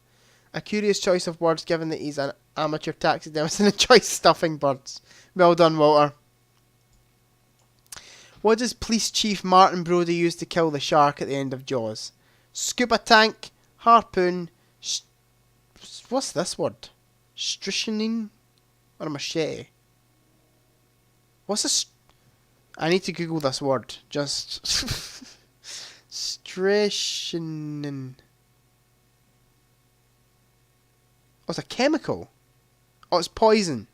A curious choice of words given that he's an amateur taxidermist and enjoys stuffing birds. Well done, Walter. What does Police Chief Martin Brody use to kill the shark at the end of Jaws? Scuba tank, harpoon, what's this word? Strychnine or a machete? What's this? I need to Google this word. Just strychnine. Oh, it's a chemical. Oh, it's poison.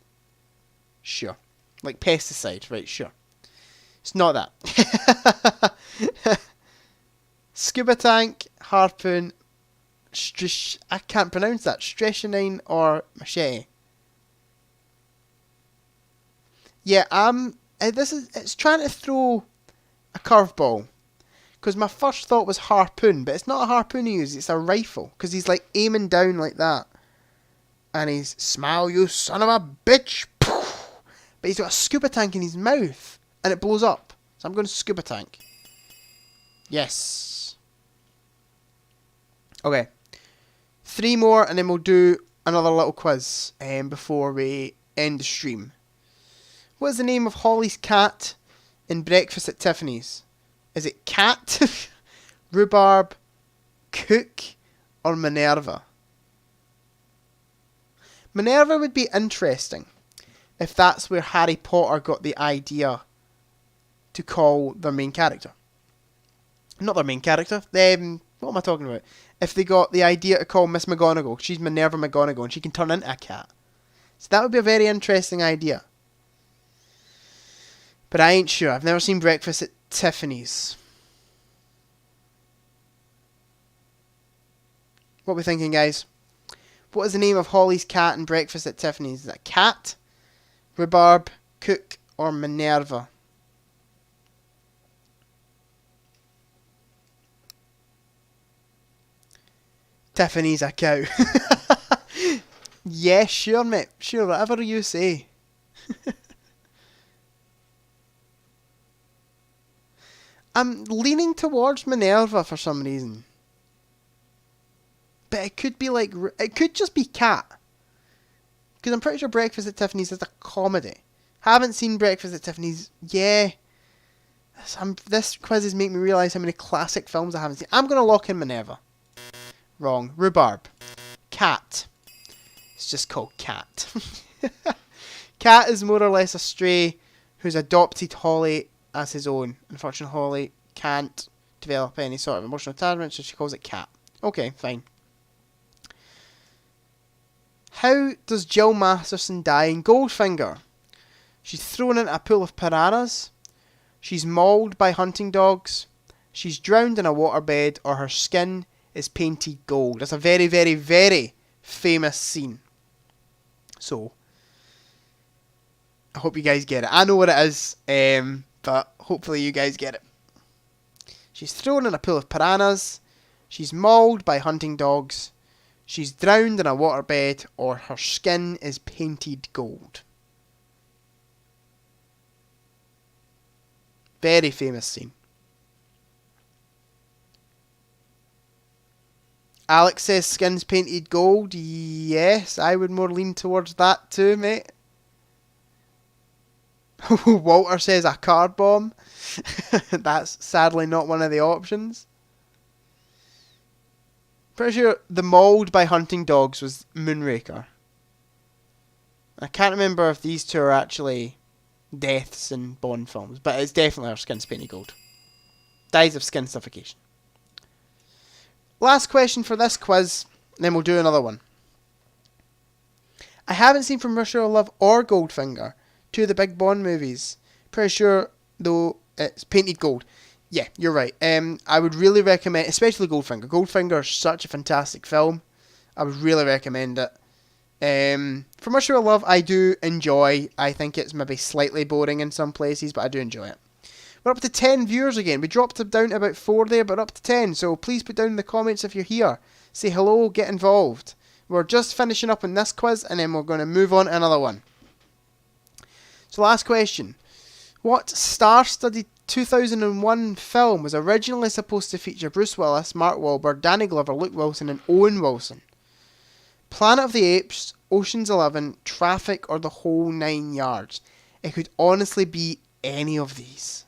Sure. Like pesticide, right? Sure. It's not that. Scuba tank, harpoon, I can't pronounce that. Strychnine or machete. Yeah, it's trying to throw a curveball. Because my first thought was harpoon, but it's not a harpoon he uses, it's a rifle. Because he's like aiming down like that. And he's, smile you son of a bitch. But he's got a scuba tank in his mouth. And it blows up. So I'm going to scuba tank. Yes. Okay. 3 more and then we'll do another little quiz before we end the stream. What is the name of Holly's cat in Breakfast at Tiffany's? Is it Cat, Rhubarb, Cook, or Minerva? Minerva would be interesting if that's where Harry Potter got the idea to call their main character. Not their main character. What am I talking about? If they got the idea to call Miss McGonagall, she's Minerva McGonagall, and she can turn into a cat. So that would be a very interesting idea. But I ain't sure. I've never seen Breakfast at Tiffany's. What are we thinking, guys? What is the name of Holly's cat in Breakfast at Tiffany's? Is that Cat, Rhubarb, Cook, or Minerva? Tiffany's a cow. Yeah, sure, mate. Sure, whatever you say. I'm leaning towards Minerva for some reason. But it could be like... It could just be Cat. Because I'm pretty sure Breakfast at Tiffany's is a comedy. Haven't seen Breakfast at Tiffany's. Yeah. This quiz is making me realise how many classic films I haven't seen. I'm going to lock in Minerva. Wrong. Rhubarb. Cat. It's just called Cat. Cat is more or less a stray who's adopted Holly as his own. Unfortunately, Holly can't develop any sort of emotional attachment, so she calls it Cat. Okay, fine. How does Jill Masterson die in Goldfinger? She's thrown into a pool of piranhas. She's mauled by hunting dogs. She's drowned in a waterbed, or her skin is painted gold. That's a very, very, very famous scene. So, I hope you guys get it. I know what it is, but hopefully you guys get it. She's thrown in a pool of piranhas. She's mauled by hunting dogs. She's drowned in a waterbed, or her skin is painted gold. Very famous scene. Alex says skin's painted gold. Yes, I would more lean towards that too, mate. Walter says a car bomb. That's sadly not one of the options. Pretty sure the mauled by hunting dogs was Moonraker. I can't remember if these two are actually deaths in Bond films, but it's definitely her skin's painted gold. Dies of skin suffocation. Last question for this quiz, then we'll do another one. I haven't seen From Russia with Love or Goldfinger, two of the big Bond movies. Pretty sure, though, it's painted gold. Yeah, you're right. I would really recommend, especially Goldfinger. Goldfinger is such a fantastic film. I would really recommend it. From Russia with Love, I do enjoy. I think it's maybe slightly boring in some places, but I do enjoy it. We're up to 10 viewers again. We dropped it down to about 4 there, but up to 10. So please put down in the comments if you're here. Say hello, get involved. We're just finishing up on this quiz, and then we're going to move on to another one. So last question. What star-studded 2001 film was originally supposed to feature Bruce Willis, Mark Wahlberg, Danny Glover, Luke Wilson, and Owen Wilson? Planet of the Apes, Ocean's 11, Traffic, or The Whole Nine Yards? It could honestly be any of these.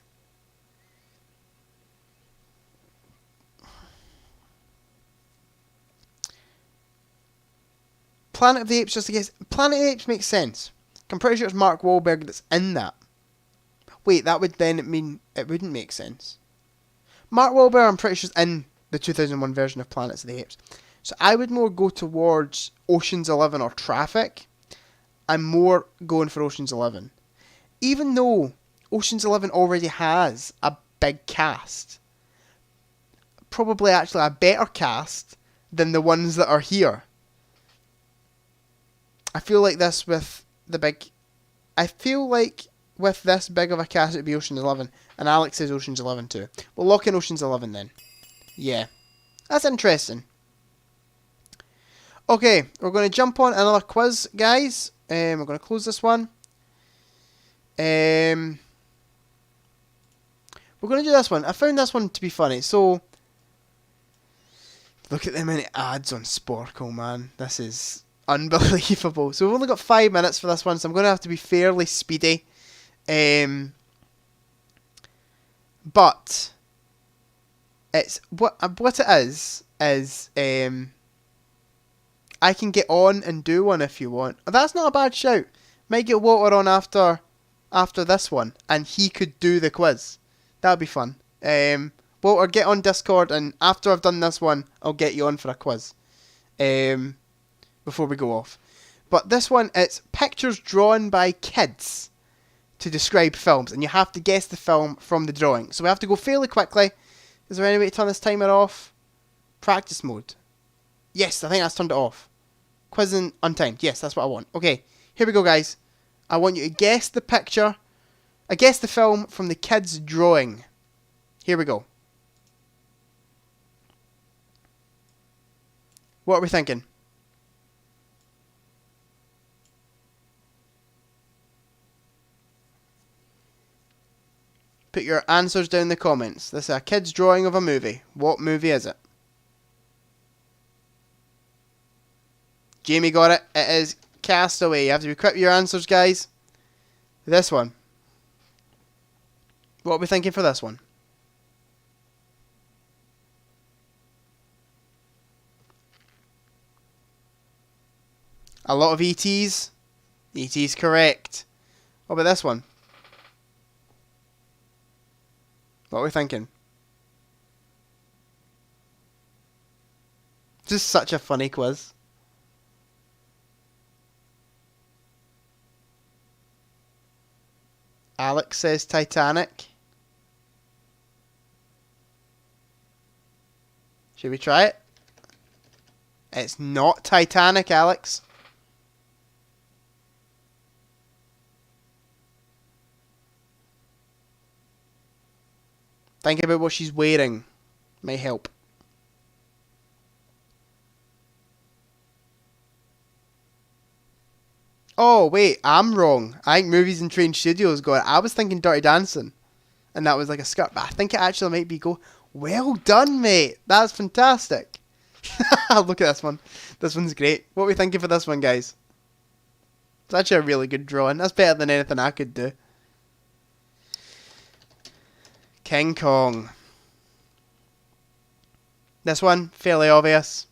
Planet of the Apes, just to guess. Planet of the Apes makes sense. I'm pretty sure it's Mark Wahlberg that's in that. Wait, that would then mean it wouldn't make sense. Mark Wahlberg, I'm pretty sure, is in the 2001 version of Planets of the Apes. So I would more go towards Ocean's 11 or Traffic. I'm more going for Ocean's 11. Even though Ocean's 11 already has a big cast. Probably actually a better cast than the ones that are here. I feel like this with the big... I feel like with this big of a cast it would be Ocean's 11. And Alex says Ocean's 11 too. We'll lock in Ocean's 11 then. Yeah. That's interesting. Okay, we're going to jump on another quiz, guys. We're going to close this one. We're going to do this one. I found this one to be funny. So, look at the many ads on Sporkle, man. This is unbelievable. So we've only got 5 minutes for this one, so I'm going to have to be fairly speedy. But it's what it is I can get on and do one if you want. That's not a bad shout. Might get Walter on after this one, and he could do the quiz. That'd be fun. Walter, get on Discord, and after I've done this one, I'll get you on for a quiz. Before we go off. But this one, it's pictures drawn by kids to describe films, and you have to guess the film from the drawing. So we have to go fairly quickly. Is there any way to turn this timer off? Practice mode. Yes, I think that's turned it off. Quizzing untimed. Yes, that's what I want. Okay, here we go, guys. I want you to guess the picture. I guess the film from the kids' drawing. Here we go. What are we thinking? Put your answers down in the comments. This is a kid's drawing of a movie. What movie is it? Jamie got it. It is Castaway. You have to be quick with your answers, guys. This one. What are we thinking for this one? A lot of ETs. ET's correct. What about this one? What are we thinking? Just such a funny quiz. Alex says Titanic. Should we try it? It's not Titanic, Alex. Think about what she's wearing. May help. Oh, wait, I'm wrong. I think Movies and Train Studios got it. I was thinking Dirty Dancing. And that was like a skirt. But I think it actually might be Go. Well done, mate. That's fantastic. Look at this one. This one's great. What are we thinking for this one, guys? It's actually a really good drawing. That's better than anything I could do. King Kong. This one, fairly obvious.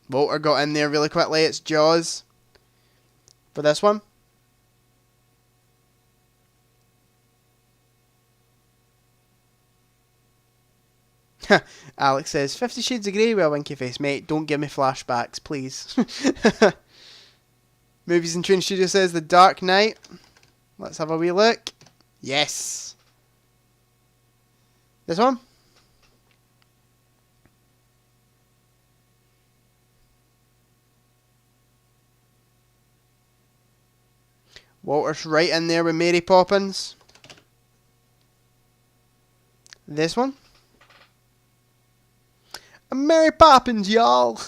Walter got in there really quickly. It's Jaws. For this one. Alex says, 50 Shades of Grey with a winky face. Mate, don't give me flashbacks, please. Movies and Train Studio says The Dark Knight. Let's have a wee look. Yes. This one. Walter's right in there with Mary Poppins. This one. Mary Poppins, y'all.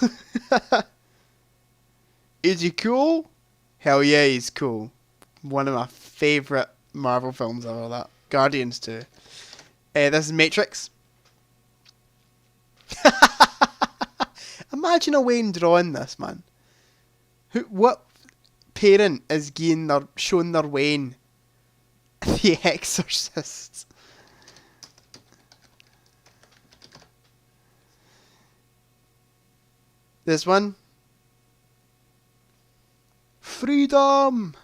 Is he cool? Hell yeah, he's cool. One of my favourite Marvel films of all that. Guardians too. This is Matrix. Imagine a Wayne drawing this, man. What parent is showing their Wayne The Exorcist? This one. Freedom!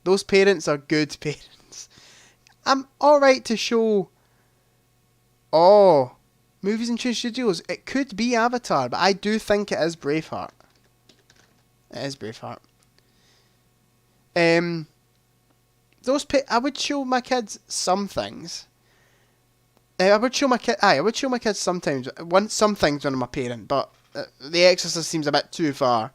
Those parents are good parents. I'm alright to show... Oh, Movies and Train Studios. It could be Avatar, but I do think it is Braveheart. It is Braveheart. I would show my kids some things. I would show my kids sometimes. Some things when I'm a parent, but The Exorcist seems a bit too far.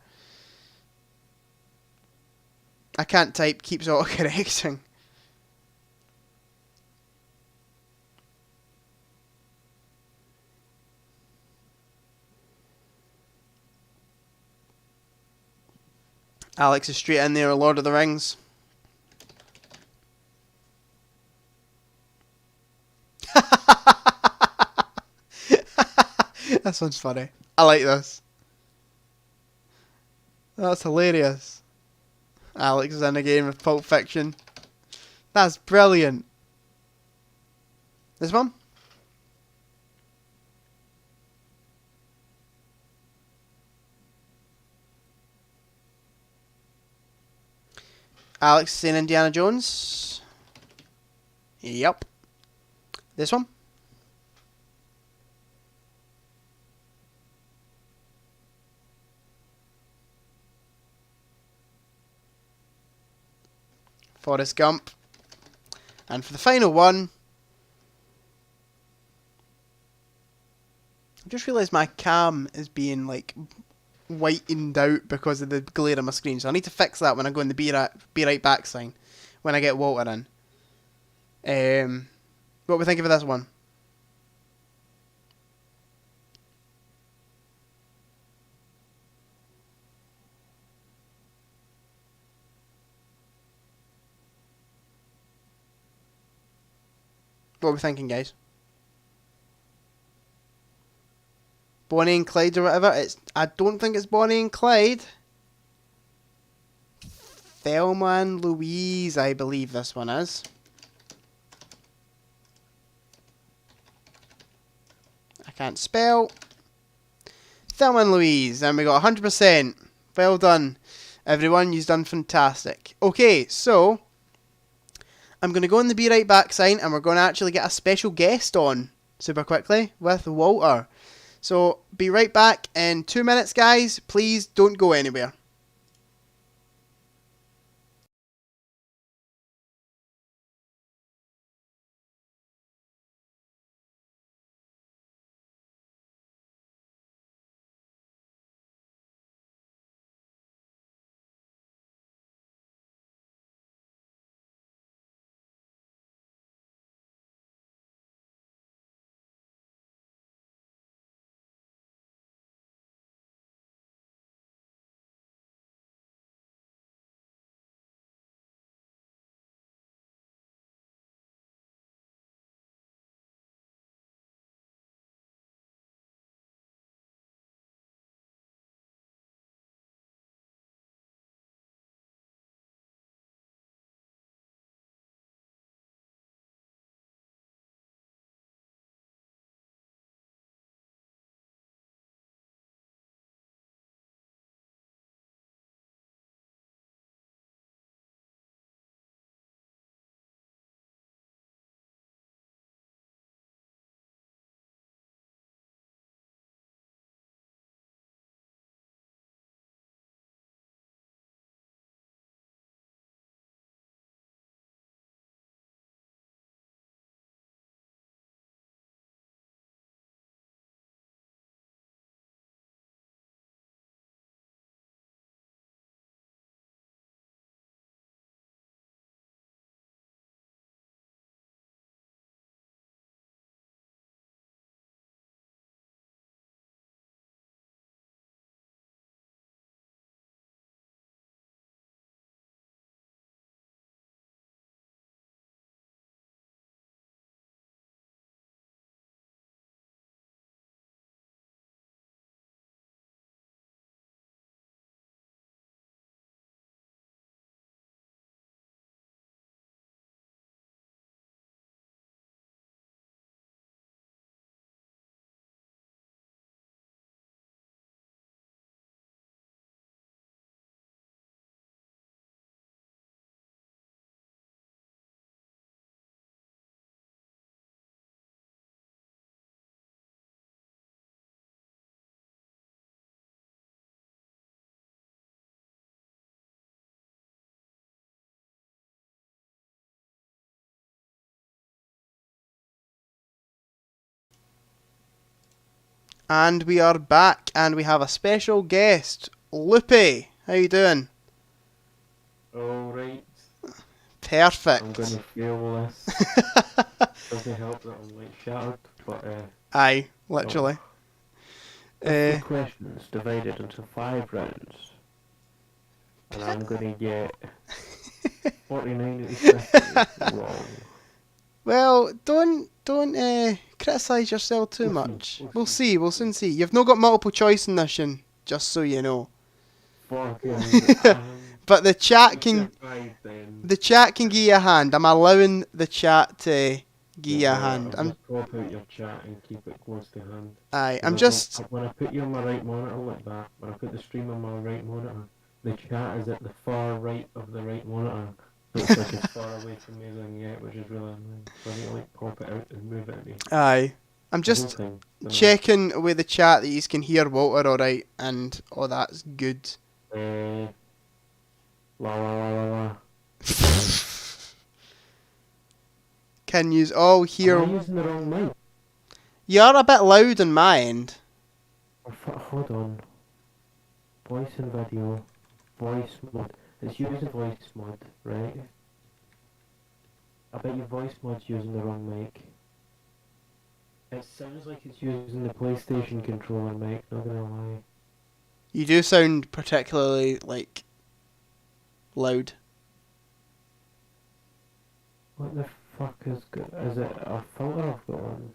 I can't type, keeps auto-correcting. Alex is straight in there, Lord of the Rings. This one's funny. I like this. That's hilarious. Alex is in a game of Pulp Fiction. That's brilliant. This one? Alex is in Indiana Jones. Yep. This one? Forrest Gump. And for the final one, I just realised my cam is being like whitened out because of the glare on my screen, so I need to fix that when I go in the be right back sign when I get Walter in. What are we thinking for this one? What are we thinking, guys? Bonnie and Clyde or whatever. I don't think it's Bonnie and Clyde. Thelma and Louise, I believe this one is. can't spell. Thelma and Louise, and we got 100%. Well done, everyone. You've done fantastic. Okay, so I'm going to go in the Be Right Back sign, and we're going to actually get a special guest on super quickly with Walter. So be right back in 2 minutes, guys. Please don't go anywhere. And we are back, and we have a special guest, Loopy. How you doing? Alright, Perfect. I'm gonna fail this. Doesn't help that I'm like shattered, but Aye, literally. 50 questions divided into 5 rounds. And I'm gonna get 49 out of 50 wrong. Well, don't criticise yourself too We'll see, much. we'll We'll see. see. We'll soon see. You've not got multiple choice in this, Shin, just so you know. Fucking But the chat let's can get 5 then. give you a hand. I'm allowing the chat to give you a hand. I'm just pop out your chat and keep it close to hand. Aye. I'm 'Cause just. when I put you on my right monitor like that, when I put the stream on my right monitor, the chat is at the far right of the right monitor. So it's like as far away from me as I can get, which is really annoying. So I need to like pop it out and move it at me. Aye. I'm The whole just thing. checking with the chat that you can hear Walter alright, and oh, that's good. La la la la la. Can you all Am I hear? using the wrong mic? You're a bit loud on my end. Hold on. Voice and video. Voice mode. It's using voice mode, right? I bet your voice mode's using the wrong mic. It sounds like it's using the PlayStation controller mic, not gonna lie. You do sound particularly like loud. What the fuck is good? Is it a filter I've got on?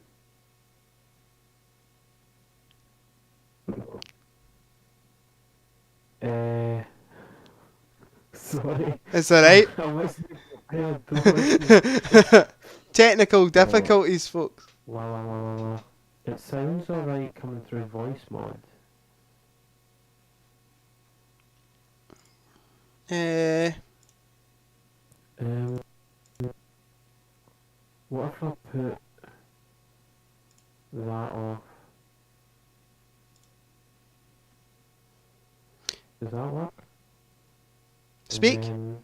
Sorry. Is that right? I wasn't prepared. Technical difficulties, folks. La la la la la. It sounds alright coming through voice mod. Um, what if I put that off? Does that work? Speak. And then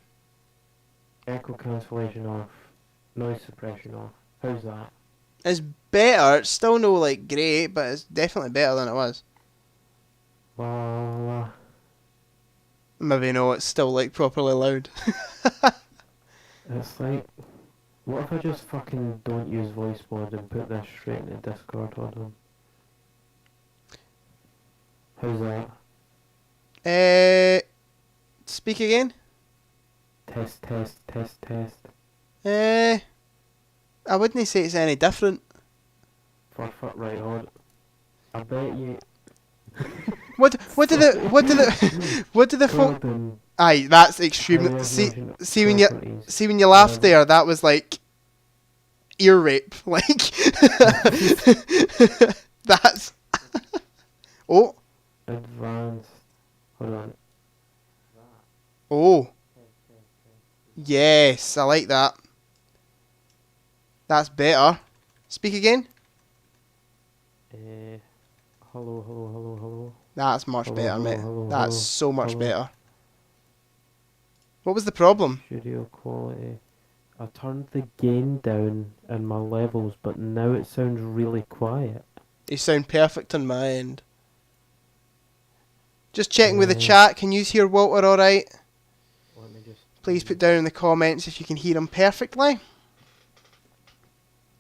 echo cancellation off, noise suppression off. How's that? It's better. It's still no like great, but it's definitely better than it was. Well, Maybe no, it's still like properly loud. it's like, what if I just fucking don't use voice mod and put this straight into Discord? Hold on. How's that? Speak again. Test, test, test, test. I wouldn't say it's any different. Fuck, right, hold. I bet you. What do the phone? Gordon, Aye, that's extremely. higher See version of when properties. you laughed there, that was like ear rape. Like that's. Oh, Advanced. Hold on. oh, yes, I like that. That's better. Speak again. Hello, hello, hello, hello. That's much Hello, better, hello, mate. hello, That's hello, so much hello. better. What was the problem? Studio quality. I turned the gain down and my levels, but now it sounds really quiet. You sound perfect on my end. Just checking with the chat. Can you hear Walter all right? Let me just. Please put down in the comments if you can hear him perfectly.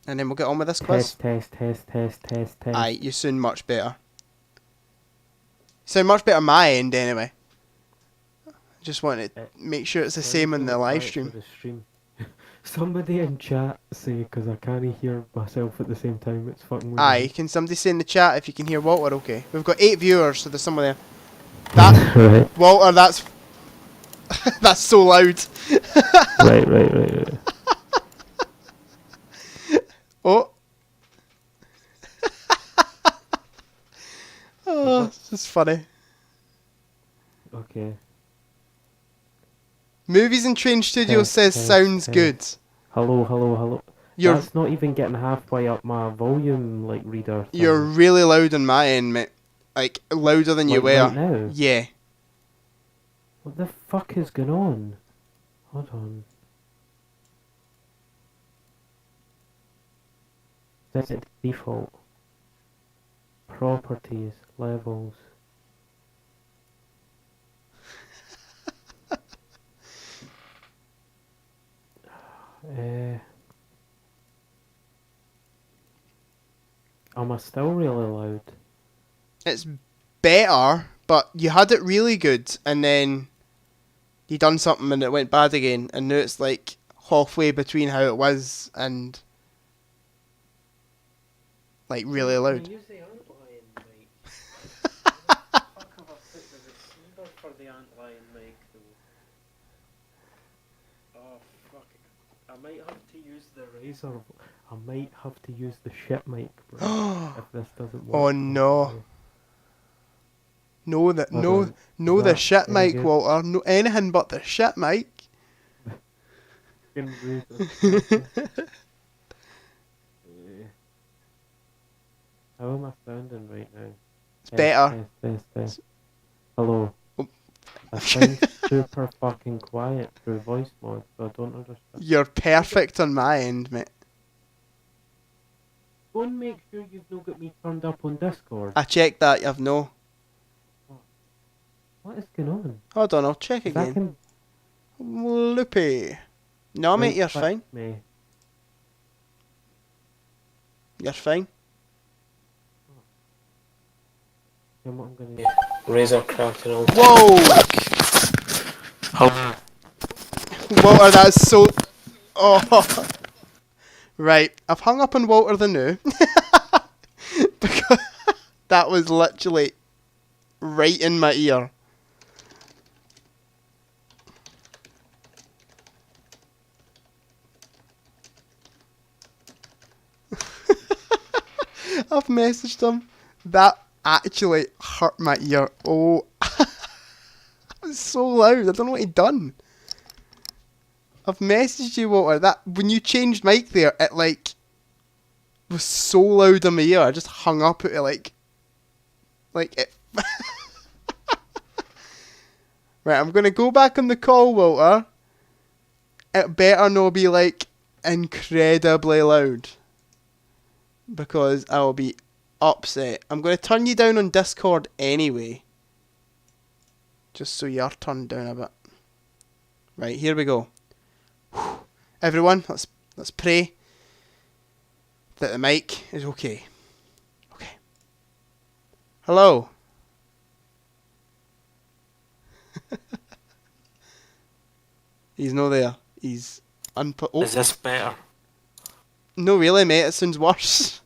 And then we'll get on with this quiz. Test, test, test, test, test, test. Aye, you sound much better. You sound much better on my end anyway. Just want to make sure it's the same in the live stream. Somebody in chat say, because I can't hear myself at the same time, it's fucking weird. Aye, can somebody say in the chat if you can hear Walter okay? We've got 8 viewers, so there's someone there. That Right. Walter, that's that's so loud. right. Oh. Oh, this is funny. Okay. Movies and Train Studio Test, says test, sounds test. good. Hello. You're That's not even getting halfway up my volume, like, reader thing. you're really loud on my end, mate. Like louder than you Like, were. right now? Yeah. What the fuck is going on? Hold on. Set it to default. Properties, levels. Am I still really loud? It's better, but you had it really good and then you done something and it went bad again, and now it's like halfway between how it was and like really loud. Use the antlion mic. What the fuck have I put the receiver for the antlion mic though? Oh fuck. I might have to use the Razer. I might have to use the shit mic, bro. If this doesn't work. Oh no. No that Hold no on. no Is the that shit any mic, good? Walter. No anything but the shit mic. Fucking Razer. How am I sounding right now? It's better. Test. Hello. Oh. I sound super fucking quiet through voice mode, so I don't understand. You're perfect on my end, mate. Go and make sure you've not got me turned up on Discord. I checked that, I've no. What is going on? Hold on, I'll check Is that again. Loopy. No, mate, you're fine. Me. You're fine. Then what I'm gonna do? Razor cracked and all. Whoa! Walter, that's so. Oh. Right, I've hung up on Walter the new. Because that was literally right in my ear. I've messaged him. That actually hurt my ear. Oh, it's so loud. I don't know what he'd done. I've messaged you, Walter. That when you changed mic there, it like was so loud in my ear. I just hung up at it like it. Right, I'm gonna go back on the call, Walter. It better not be like incredibly loud, because I'll be upset. I'm gonna turn you down on Discord anyway, just so you're turned down a bit. Right, here we go. Everyone, let's pray that the mic is okay. Okay. Hello. He's no there. He's oh. Is this better? No, really, mate. It sounds worse.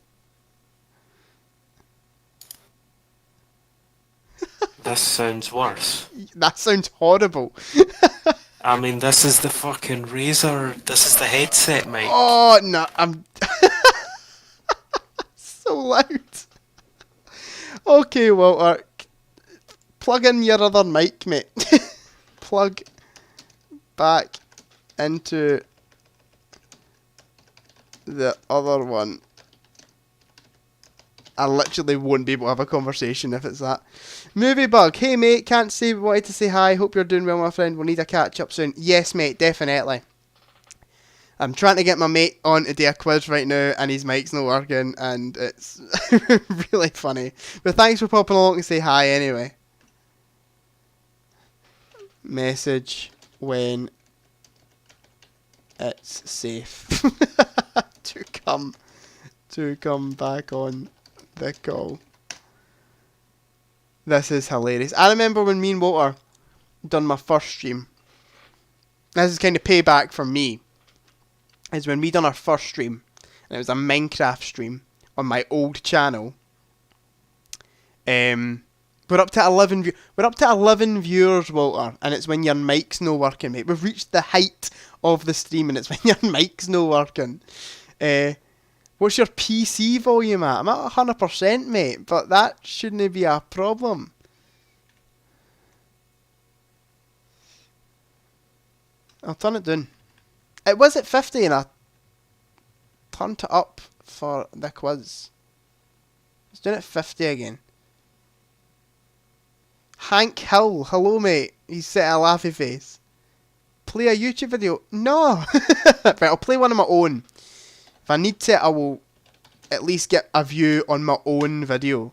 This sounds worse. That sounds horrible. I mean, this is the fucking Razer. This is the headset, mate. Oh no, I'm so loud. Okay, Walter, plug in your other mic, mate. Plug back into the other one. I literally won't be able to have a conversation if it's that. Movie Bug, hey mate, can't say, but wanted to say hi. Hope you're doing well, my friend. We'll need a catch up soon. Yes, mate, definitely. I'm trying to get my mate on to do a quiz right now, and his mic's not working, and it's really funny. But thanks for popping along and say hi anyway. Message when it's safe to come back on the call. This is hilarious. I remember when me and Walter done my first stream. This is kind of payback for me. Is when we done our first stream, and it was a Minecraft stream on my old channel. We're up to 11. We're up to 11 viewers, Walter, and it's when your mic's no working, mate. We've reached the height of the stream, and it's when your mic's no working. What's your PC volume at? I'm at 100%, mate, but that shouldn't be a problem. I'll turn it down. It was at 50 and I turned it up for the quiz. Let's do it at 50 again. Hank Hill, hello mate. He's set a laughy face. Play a YouTube video? No! Right, I'll play one of my own. If I need to, I will at least get a view on my own video.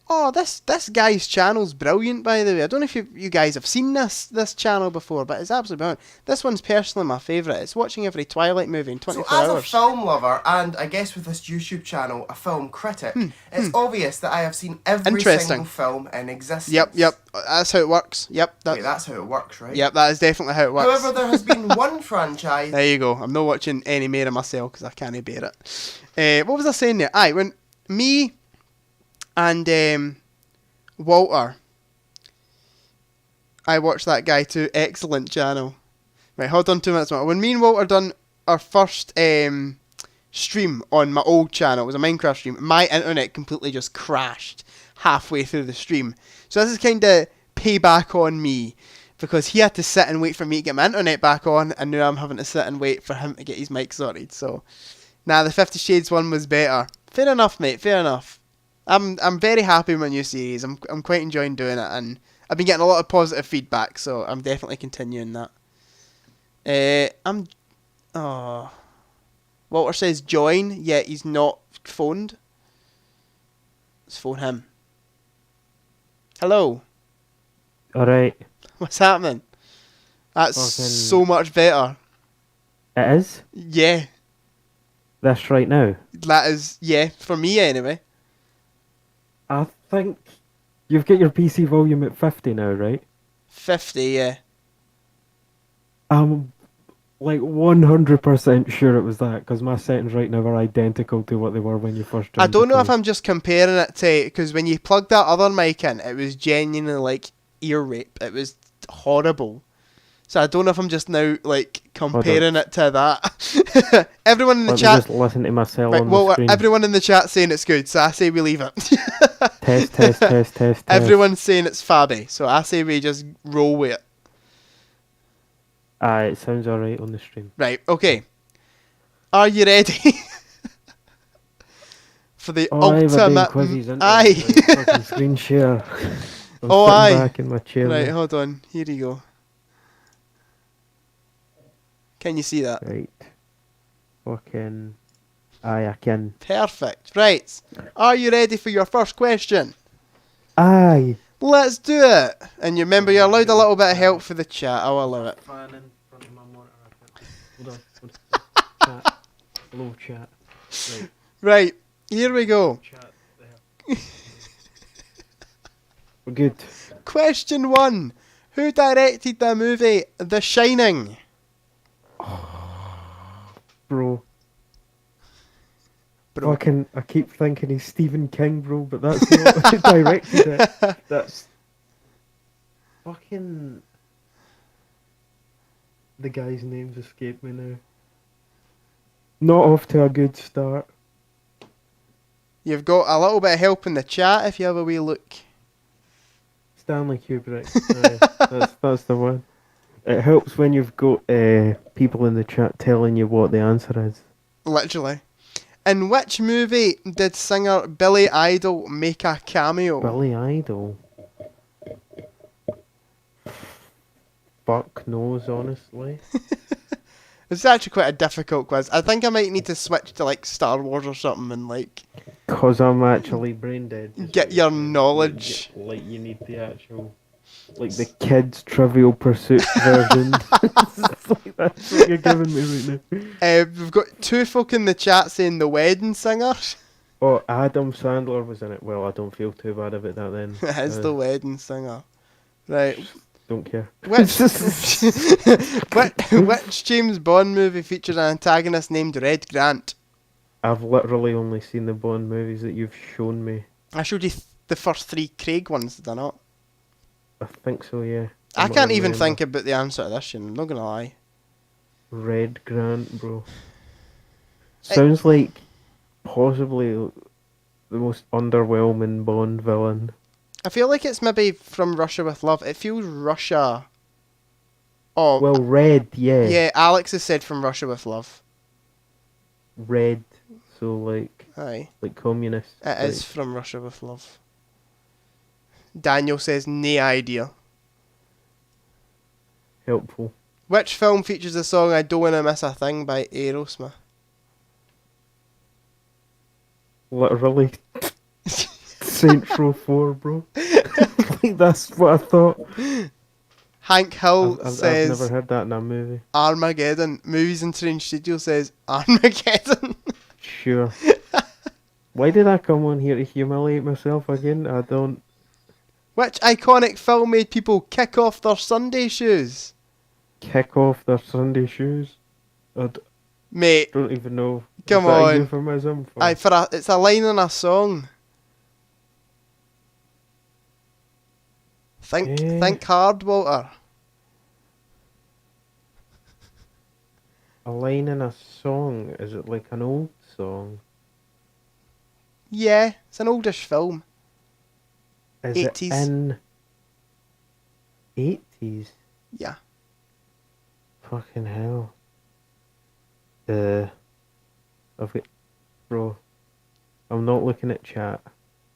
Oh, this guy's channel's brilliant, by the way. I don't know if you guys have seen this channel before, but it's absolutely brilliant. This one's personally my favourite. It's watching every Twilight movie in 24 hours. So as a film lover, and I guess with this YouTube channel, a film critic, it's obvious that I have seen every single film in existence. Yep. That's how it works. Yep. Wait, that's how it works, right? Yep, that is definitely how it works. However, there has been one franchise... There you go. I'm not watching any more of myself because I can't bear it. What was I saying there? Aye, when me... and Walter, I watched that guy too. Excellent channel. Right, hold on 2 minutes more. When me and Walter done our first stream on my old channel, it was a Minecraft stream, my internet completely just crashed halfway through the stream. So this is kind of payback on me, because he had to sit and wait for me to get my internet back on, and now I'm having to sit and wait for him to get his mic sorted. So, the 50 Shades one was better. Fair enough, mate, fair enough. I'm very happy with my new series. I'm quite enjoying doing it, and I've been getting a lot of positive feedback, so I'm definitely continuing that. Walter says join, yet he's not phoned. Let's phone him. Hello. Alright. What's happening? That's so much better. It is? Yeah. This right now? That is, yeah, for me anyway. I think you've got your PC volume at 50 now, right? 50, yeah. I'm like 100% sure it was that, because my settings right now are identical to what they were when you first joined. I don't know if I'm just comparing it to, because when you plugged that other mic in, it was genuinely like ear rape. It was horrible. So I don't know if I'm just now like comparing it to that. Everyone in the Let me chat. just listen to myself Right, on well, the screen. everyone in the chat saying it's good, so I say we leave it. Test. Everyone's saying it's fabby, so I say we just roll with it. Aye, it sounds alright on the stream. Right, okay. Are you ready? For the ultimate... Aye. Fucking screen share. I'm Oh, sitting aye. back in my chair. Right, now. hold on. Here you go. Can you see that? Right. Fucking... Aye, I can. Perfect. Right. Are you ready for your first question? Aye. Let's do it. And you remember, you're allowed a little bit of help for the chat. I'll allow it. Fan in front of my monitor. Hold on. Chat. Hello, chat. Right. Right. Here we go. Chat there. We're good. Question 1. Who directed the movie The Shining? Bro. Bro. Fucking, I keep thinking he's Stephen King, bro, but that's not who directed it. That's fucking... The guy's name's escaped me now. Not off to a good start. You've got a little bit of help in the chat if you have a wee look. Stanley Kubrick. Aye, that's the one. It helps when you've got people in the chat telling you what the answer is. Literally. In which movie did singer Billy Idol make a cameo? Billy Idol. Fuck knows, honestly. It's actually quite a difficult quiz. I think I might need to switch to like Star Wars or something and like... Cause I'm actually brain dead. Get your knowledge. Like you need the actual... Like the kids Trivial Pursuit version. Like that's what you're giving me right now. We've got 2 folk in the chat saying The Wedding Singer. Oh, Adam Sandler was in it. Well, I don't feel too bad about that then. It is The Wedding Singer. Right. Don't care. Which James Bond movie features an antagonist named Red Grant? I've literally only seen the Bond movies that you've shown me. I showed you the first 3 Craig ones, did I not? I think so, yeah. I can't even think about the answer to this, I'm not gonna lie. Red Grant, bro. Sounds like possibly the most underwhelming Bond villain. I feel like it's maybe from Russia with Love. It feels Russia. Oh, Well, Red, yeah. yeah, Alex has said from Russia with Love. Red, so like Aye. communist. It is from Russia with Love. Daniel says, no idea. Helpful. Which film features the song I Don't Wanna Miss a Thing by Aerosmith? Literally. Saints Row 4, bro. Like that's what I thought. Hank Hill I've says never heard that in a movie. Armageddon. Movies and Strange Studio says Armageddon. Sure. Why did I come on here to humiliate myself again? I don't... Which iconic film made people kick off their Sunday shoes? Kick off their Sunday shoes? Mate, Don't even know. come Is that a on. euphemism for... It's a line in a song. Think hard, Walter. A line in a song? Is it like an old song? Yeah, it's an oldish film. Is 80s. it in... 80s? Yeah. Fucking hell. I've got... Bro. I'm not looking at chat.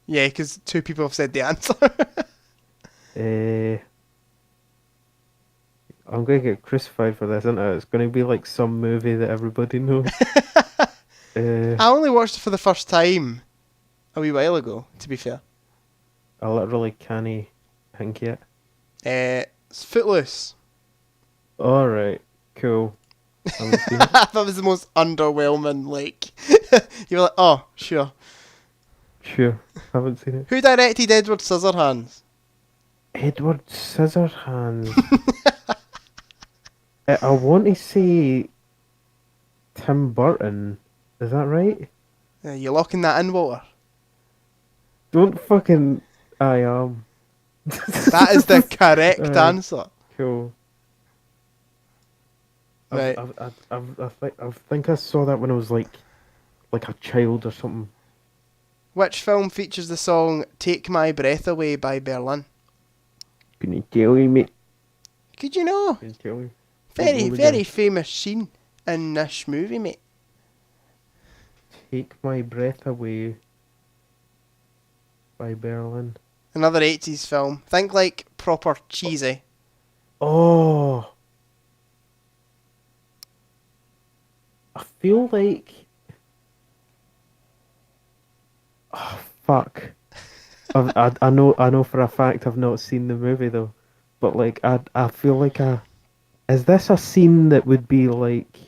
Yeah, because 2 people have said the answer. I'm going to get crucified for this, isn't it? It's going to be like some movie that everybody knows. I only watched it for the first time a wee while ago, to be fair. I literally can't think yet. It's Footloose. Alright, cool. Haven't seen it. That was the most underwhelming, like... you were like, oh, sure. Sure, haven't seen it. Who directed Edward Scissorhands? Edward Scissorhands. I want to say Tim Burton. Is that right? You locking that in, Walter? Don't fucking... I am. That is the correct answer. Cool. Right. I think I saw that when I was like a child or something. Which film features the song "Take My Breath Away" by Berlin? Can you tell me, mate? Could you know? Can you tell me? Very famous scene in this movie, mate. Take My Breath Away by Berlin. Another 80s film. Think like proper cheesy. Oh, I feel like. Oh, fuck. I know for a fact I've not seen the movie though, but like I feel like is this a scene that would be like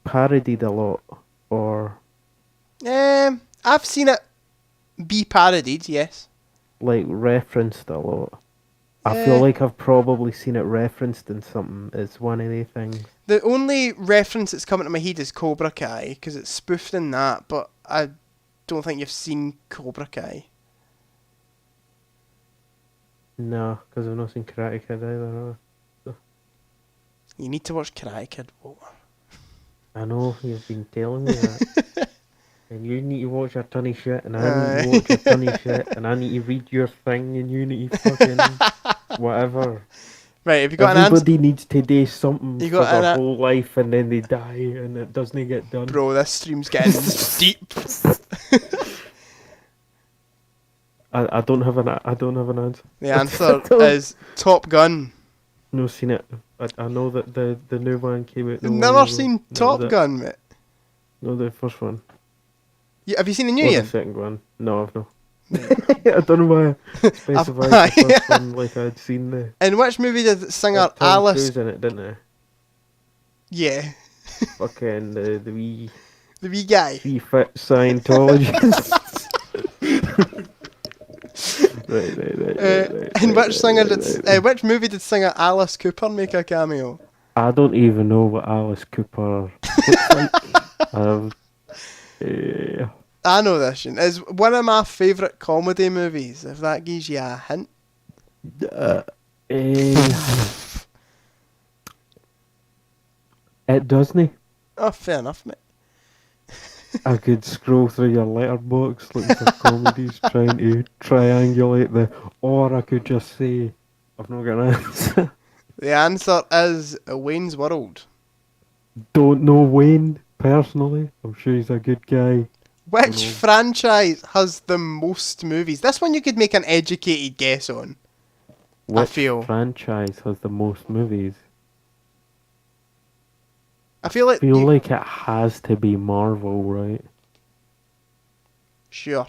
parodied a lot or I've seen it be parodied, yes. like referenced a lot? I feel like I've probably seen it referenced in something. It's one of the things. The only reference that's coming to my head is Cobra Kai, because it's spoofed in that, but I don't think you've seen Cobra Kai. No, because I've not seen Karate Kid either. You need to watch Karate Kid, Walter. I know, you've been telling me that. And you need to watch a ton of shit, and I need to watch a ton of shit, and I need to read your thing, and you need to fucking whatever. Right, have you got an answer? Everybody needs to do something You for got their whole life, and then they die, and it doesn't get done. Bro, this stream's getting deep. I don't have an answer. The answer is Top Gun. No, seen it. I know that the new one came out. You've never seen Top Gun, mate? No, the first one. Have you seen the new Or one? the second one. No, I've not. I don't know why I specified the first one like I'd seen the... In which movie did singer Tom Alice... Cruise in it, didn't it? Yeah. Fucking the wee... The wee guy. Wee fit Scientologist. right. In which movie did singer Alice Cooper make a cameo? I don't even know what Alice Cooper looks like. I know this one. It's one of my favourite comedy movies, if that gives you a hint. It doesn't. Oh, fair enough, mate. I could scroll through your letterbox looking for comedies, trying to triangulate or I could just say, I've not got an answer. The answer is Wayne's World. Don't know Wayne, personally. I'm sure he's a good guy. Which franchise has the most movies? This one you could make an educated guess on. Which franchise has the most movies? I feel like it has to be Marvel, right? Sure.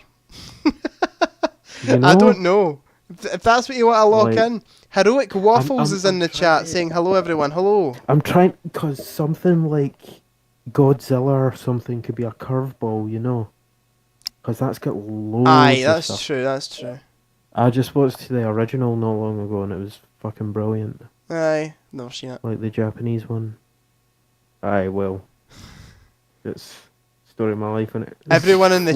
You know? I don't know. If that's what you want to lock in. Heroic Waffles is in the chat saying hello everyone, hello. I'm trying, because something like Godzilla or something could be a curveball, you know? Because that's got loads of stuff. That's true. I just watched the original not long ago and it was fucking brilliant. Aye, never seen it. Like the Japanese one. Aye, well. It's story of my life, innit? Everyone in the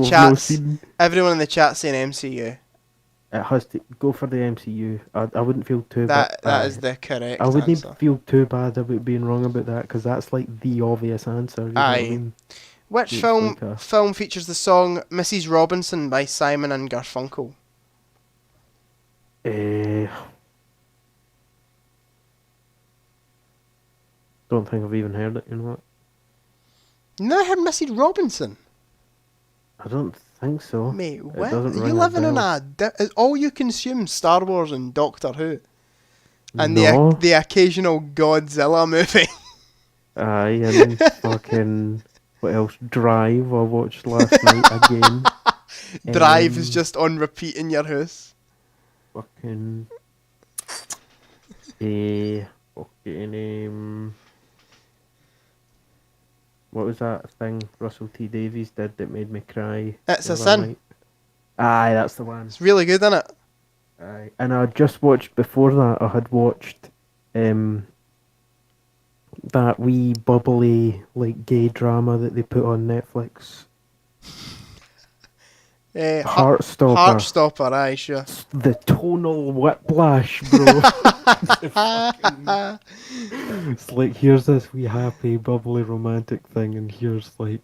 chat saying MCU. It has to go for the MCU. I wouldn't feel too bad. That is the correct I wouldn't answer. feel too bad about being wrong about that because that's like the obvious answer. You know what I mean? Which film features the song Mrs. Robinson by Simon and Garfunkel? Don't think I've even heard it, you know what? You never heard Mrs. Robinson? I don't think so. Mate, what? Are you living on all you consume Star Wars and Doctor Who? And the occasional Godzilla movie. Aye, and fucking... What else? Drive, I watched last night again. Drive is just on repeat in your house. Fucking... what was that thing Russell T Davies did that made me cry? It's a Sin. Night? Aye, that's the one. It's really good, isn't it? Aye, and I just watched, before that, I had watched that wee bubbly, like, gay drama that they put on Netflix. Heartstopper. Heartstopper, aye, sure. The tonal whiplash, bro. It's like, here's this wee happy, bubbly, romantic thing, and here's like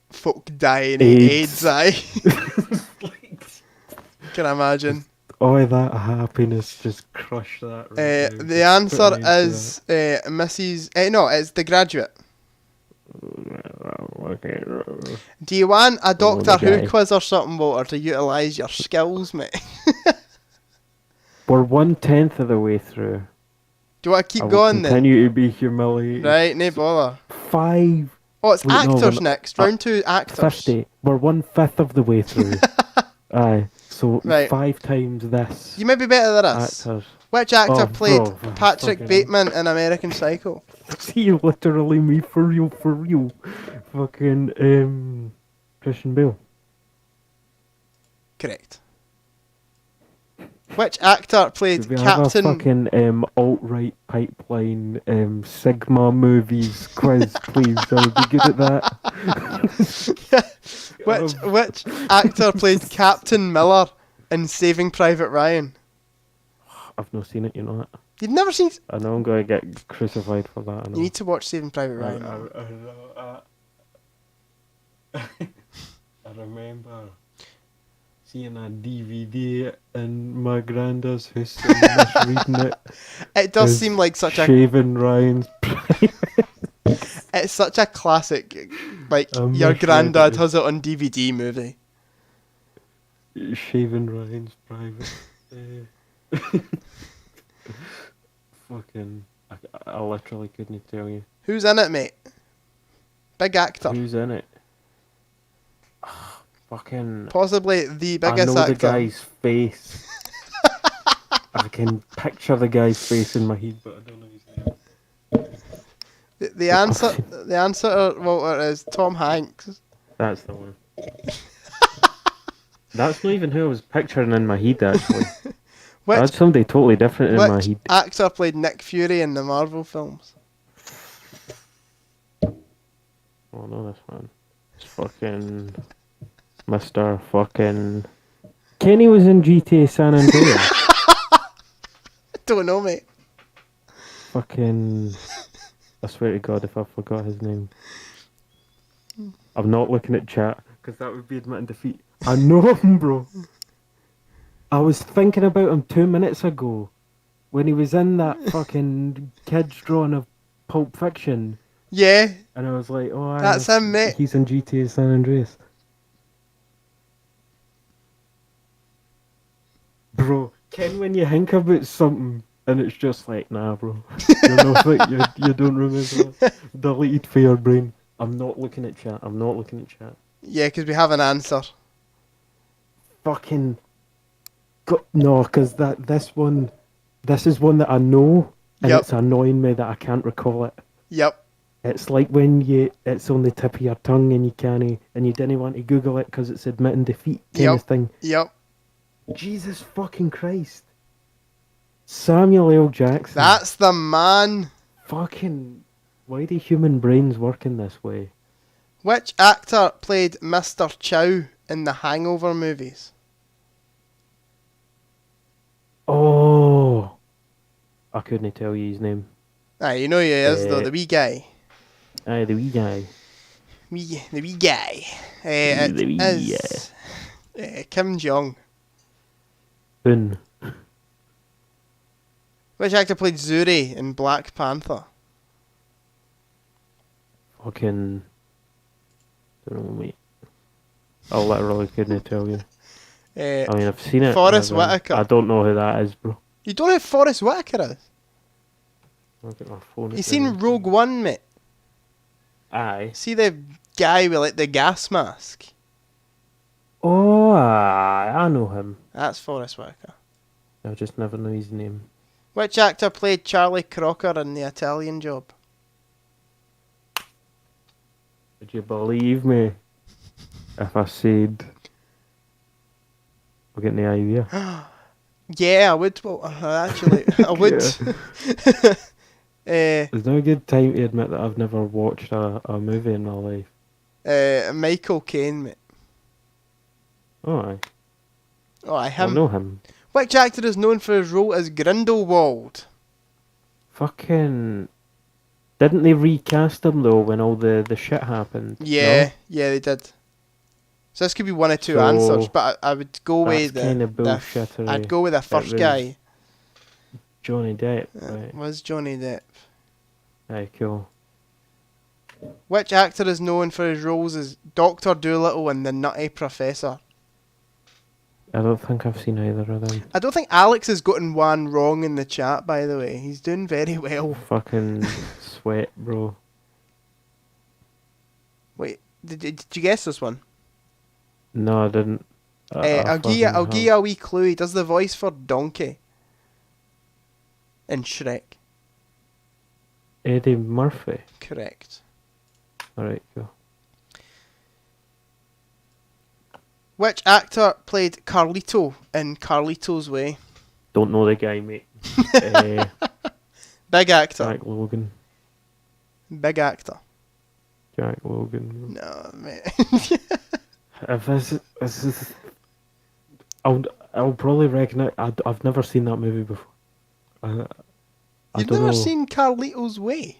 Folk dying of AIDS. AIDS, aye. Can imagine. All that happiness, just crush that. Right now. The Just put answer an end to is Mrs. No, it's The Graduate. Okay. Do you want a Doctor the Who guy. quiz or something, Walter, to utilise your skills, mate? We're 1/10 of the way through. Do you want to keep I will going then? continue to be humiliated. Right, no bother. 5 Oh, it's Wait, no, actors we're- next. Round 2, actors. 50. We're 1/5 of the way through. Aye. So Right. 5 times this. You may be better than us. Actors. Which actor Oh, played bro, Patrick fucking- Bateman in American Psycho? See, literally me for real. Fucking Christian Bale. Correct. Which actor played Do we have a Captain... fucking alt-right pipeline Sigma movies quiz, please? I would be good at that. Which actor played Captain Miller in Saving Private Ryan? I've not seen it, you know that. You've never seen... I know I'm going to get crucified for that. I know. You need to watch Saving Private I, Ryan. I remember seeing a DVD in my granddad's house and just reading it. It does Is seem like such a... Shaving Ryan's It's such a classic, like, I'm your not sure granddad it is. has it on DVD movie. Shaving Ryan's private. Fucking, I literally couldn't tell you. Who's in it, mate? Big actor. Who's in it? Fucking, Possibly the I biggest know actor. the guy's face. I can picture the guy's face in my head, but I don't know his name. The answer, Walter, is Tom Hanks. That's the one. That's not even who I was picturing in my head, actually. Which, That's somebody totally different in my which head. actor played Nick Fury in the Marvel films? Oh, no, this one. It's fucking Mr. fucking... Kenny was in GTA San Andreas. Don't know, mate. Fucking... I swear to God if I forgot his name. I'm not looking at chat, because that would be admitting defeat. I know him, bro. I was thinking about him 2 minutes ago, when he was in that fucking kids drawing of Pulp Fiction. Yeah, And I was like, oh, aye, That's him, mate. He's in GTA San Andreas. Bro, Ken, when you think about something and it's just like, nah, bro, you're not like, you don't remember. Deleted for your brain. I'm not looking at chat. yeah, because we have an answer. Fucking, no, because this is one that I know, and Yep. it's annoying me that I can't recall it. Yep. It's like when it's on the tip of your tongue and you can't, and you didn't want to Google it because it's admitting defeat kind of Yep. thing. Yep. Jesus fucking Christ. Samuel L. Jackson. That's the man. Fucking... Why do human brains work in this way? Which actor played Mr. Chow in the Hangover movies? Oh! I couldn't tell you his name. Ah, you know who he is, though, the wee guy. Aye, the wee guy. The wee guy. It The wee is Kim Jong. Boon. Which actor played Zuri in Black Panther? Fucking... Don't know, mate. I literally couldn't tell you. I mean, I've seen it. Forrest and Whitaker. I don't know who that is, bro. You don't know who Forrest Whitaker is? Look at my phone. You seen Rogue One, mate? Aye. See the guy with like the gas mask? Oh, aye, I know him. That's Forrest Whitaker. I just never know his name. Which actor played Charlie Crocker in The Italian Job? Would you believe me if I said... We're getting the idea. Yeah, I would. Well, actually, I would. There's no good time to admit that I've never watched a movie in my life. Michael Caine, mate. Oh, aye. Oh, I I him. know him. Which actor is known for his role as Grindelwald? Fucking... Didn't they recast him, though, when all the shit happened? Yeah, yeah, they did. So this could be one of two So, answers, but I would go with That's kind of the bullshittery. I'd go with the first was guy. Johnny Depp, It right. was Johnny Depp. Aye, cool. Which actor is known for his roles as Doctor Dolittle and the Nutty Professor? I don't think I've seen either of them. I don't think Alex has gotten one wrong in the chat, by the way. He's doing very well. Fucking sweat, bro. Wait, did you guess this one? No, I didn't. I'll give you a wee clue. He does the voice for Donkey in Shrek. Eddie Murphy. Correct. Alright, cool. Which actor played Carlito in Carlito's Way? Don't know the guy, mate. Big actor. Jack Logan. Big actor. Jack Logan. No, mate. If this is, I'll probably recognize. I've never seen that movie before. I You've don't never know. seen Carlito's Way?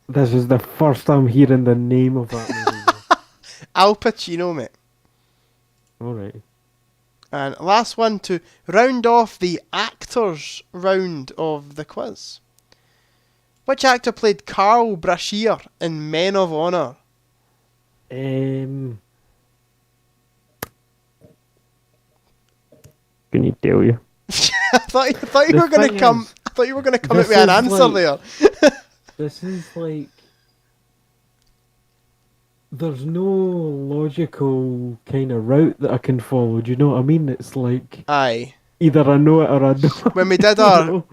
This is the first time hearing the name of that movie. Al Pacino, mate. Alright. And last one to round off the actors round of the quiz. Which actor played Carl Brashear in Men of Honor? Can you tell you? I thought you The were going to thing come. is, I thought you were going to come at this me an is answer like- there. This is like. There's no logical kind of route that I can follow. Do you know what I mean? It's like Aye. either I know it or I don't. When we did our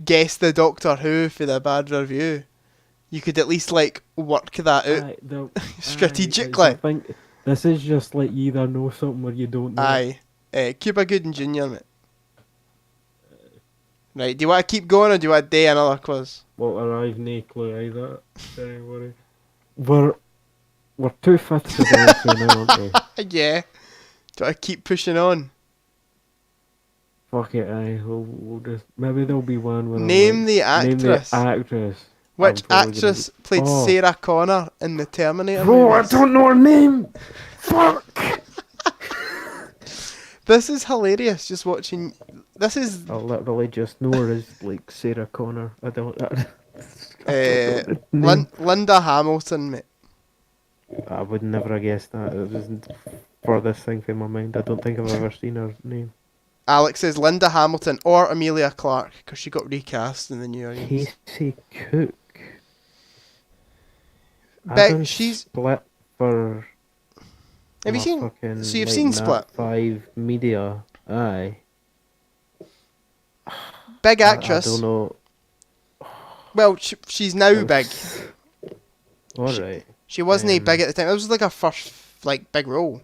guess the Doctor Who for the bad review, you could at least like work that out. strategically. I think this is just like you either know something or you don't know. Aye. Cuba Gooding Jr., mate. Right, do you want to keep going or do you want to do another quiz? Well, I've no clue either. Don't worry. We're 2/5 of the way through now, aren't we? Yeah. Do I keep pushing on? Fuck it, aye. We'll just maybe there'll be one where Name the actress. Name the actress. Which I'm probably actress played Oh. Sarah Connor in the Terminator Bro, I movies? don't know her name. Fuck. This is hilarious. Just watching. This is I literally just know her as like Sarah Connor. I don't know name. Linda Hamilton, mate. I would never have guessed that. It wasn't furthest thing from my mind. I don't think I've ever seen her name. Alex says Linda Hamilton or Amelia Clark because she got recast in the New Orleans. Casey Cook. But she's. Split for. Have you my seen? fucking, So you've like, seen Nat Split? 5 Media. Aye. Big I actress. don't know. Well, she's now big. Alright. She wasn't big at the time. It was like her first like big role.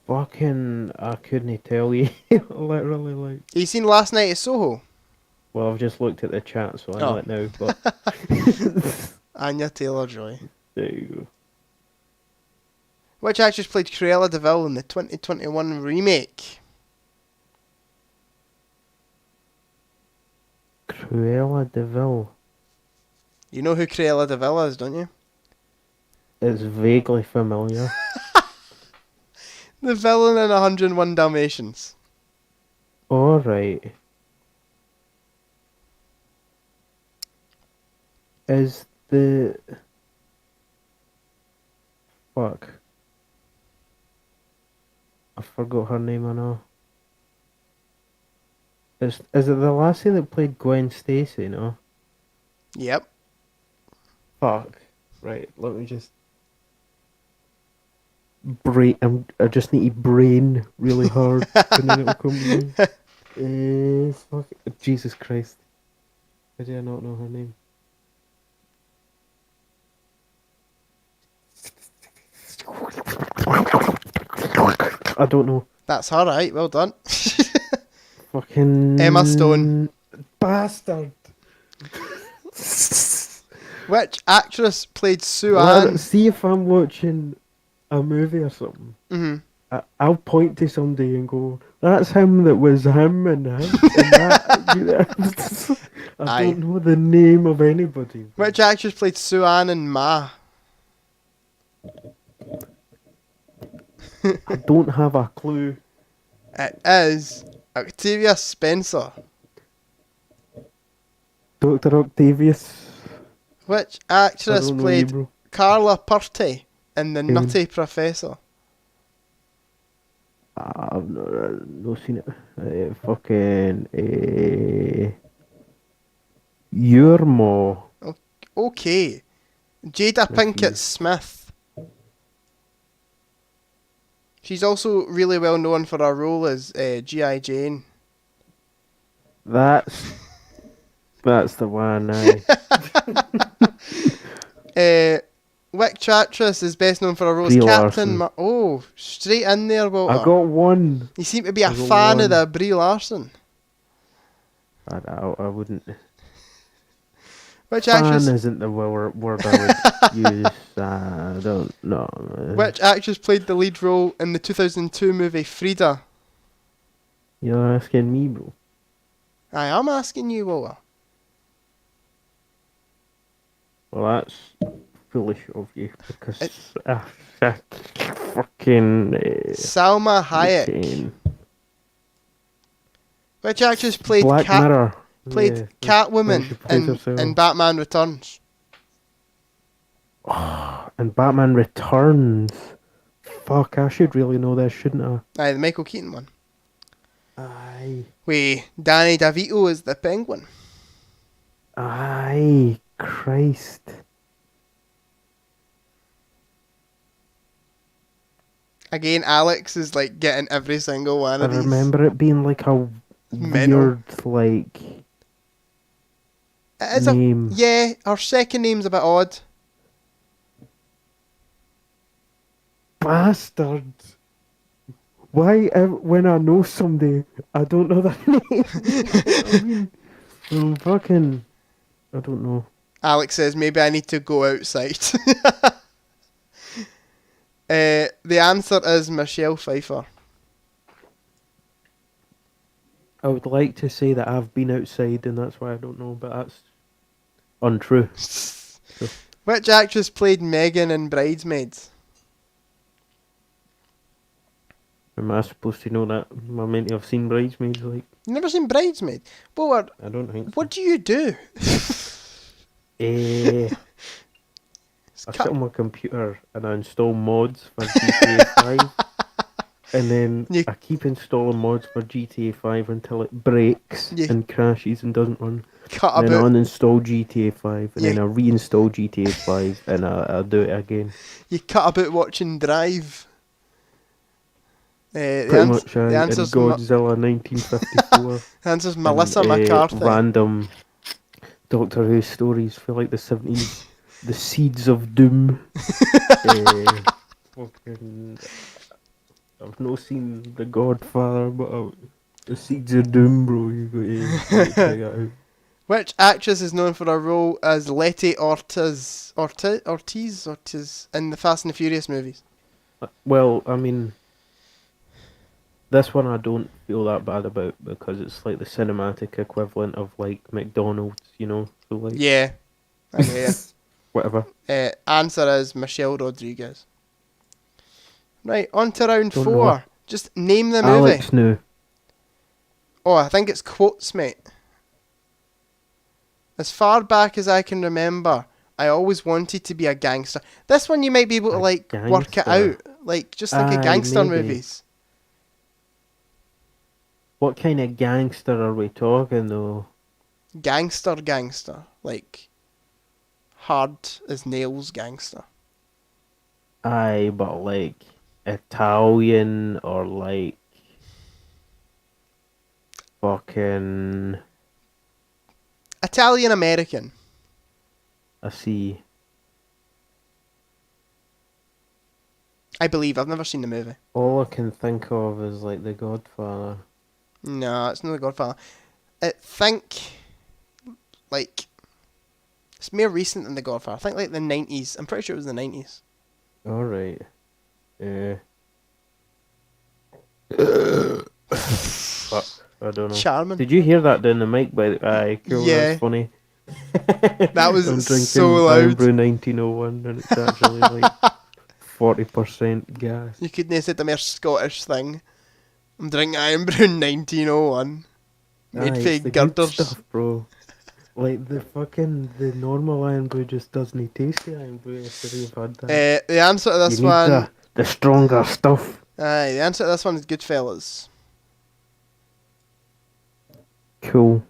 Fucking, I couldn't tell you. Literally, like. You seen Last Night at Soho? Well, I've just looked at the chat, so I know Oh. it now. But Anya Taylor-Joy. there you go. Which actress played Cruella de Vil in the 2021 remake? Cruella de Vil. You know who Cruella de Vil is, don't you? It's vaguely familiar. The villain in 101 Dalmatians. Alright. Is the... Fuck. I forgot her name, I know. Is it the lassie that played Gwen Stacy, no? Yep. Fuck. Right, let me just... I just need to brain really hard and then it'll come to me. Fuck. Jesus Christ. How do I not know her name? I don't know. That's her, right? Well done. Fucking... Emma Stone. Bastard. Which actress played Sue Ann? See if I'm watching a movie or something, Mm-hmm. I'll point to somebody and go, "That's him that was him and him and that." You know? I Aye. don't know the name of anybody. Which actress played Sue-Ann and Ma? I don't have a clue. It is Octavia Spencer. Dr. Octavius. Which I actress don't know played Hebrew. Carla Purty in The Kevin. Nutty Professor? I've not seen it. Fucking. Yurmo. Okay. Jada Let's Pinkett see. Smith. She's also really well known for her role as G.I. Jane. That's the one. Which actress is best known for her role as Brie Captain Larson. Straight in there, Walter. I got one. You seem to be a I got fan of one. the Brie Larson. I wouldn't. Which Fan actress? isn't the word I would use. I don't know. Which actress played the lead role in the 2002 movie Frida? You're asking me, bro. I am asking you, Walter. Well, that's foolish of you because It- fucking Salma Hayek. Jane. Which actress played Black Mirror. played Yeah, Catwoman she plays in herself. Batman Returns? And Batman Returns. Fuck, I should really know this, shouldn't I? Aye, the Michael Keaton one. Aye. Wait, Danny DeVito is the Penguin. Aye. Christ. Again, Alex is like getting every single one I of these. remember it being like a Mental. weird, like, It is name. yeah, her second name's a bit odd. Bastard. Why, when I know somebody, I don't know their name? I mean, fucking, I don't know. Alex says maybe I need to go outside. The answer is Michelle Pfeiffer. I would like to say that I've been outside and that's why I don't know, but that's untrue. Which actress played Megan in Bridesmaids? Am I supposed to know that? Am I meant to have seen Bridesmaids? Like, You never seen Bridesmaids? What? I don't think so. What do you do? I sit on my computer and I install mods for GTA 5. And then I keep installing mods for GTA 5 until it breaks and crashes and doesn't run. And then I uninstall GTA 5 and then I reinstall GTA 5 and I'll do it again. You cut about watching Drive. Pretty much, and Godzilla 1954. The answer's Melissa McCarthy. Random Doctor Who stories for like the 70s. The Seeds of Doom. Fucking, I've not seen The Godfather, but The Seeds of Doom, bro. You got to check that out. Which actress is known for her role as Letty Ortiz in the Fast and the Furious movies? Well, I mean, this one I don't feel that bad about because it's like the cinematic equivalent of like McDonald's, you know? So like, yeah. Okay, yeah. Whatever. Answer is Michelle Rodriguez. Right, on to round Don't 4. know. Just name the movie. Alex knew. Oh, I think it's quotes, mate. As far back as I can remember, I always wanted to be a gangster. This one you might be able to like work it out. Like just like a gangster maybe. movies. What kind of gangster are we talking though? Gangster. Like hard as nails gangster. Aye, but like Italian or like fucking Italian American. I see. I believe. I've never seen the movie. All I can think of is like The Godfather. No, it's not The Godfather. I think like it's more recent than The Godfather. I think like the 90s. I'm pretty sure it was the 90s. Alright. Fuck, I don't know. Charming. Did you hear that down the mic? Aye, cool. Yeah. That's funny. That was I'm drinking so loud. Iron Brew 1901, and it's actually like 40% gas. You couldn't have said the more Scottish thing. I'm drinking Iron Brew 1901. Made Aye, for it's the good girders. stuff, bro. Like the normal Iron Brew just doesn't taste the Iron Brew after you've had that. The answer to this you need one. the stronger stuff. Aye, the answer to this one is Goodfellas. Cool.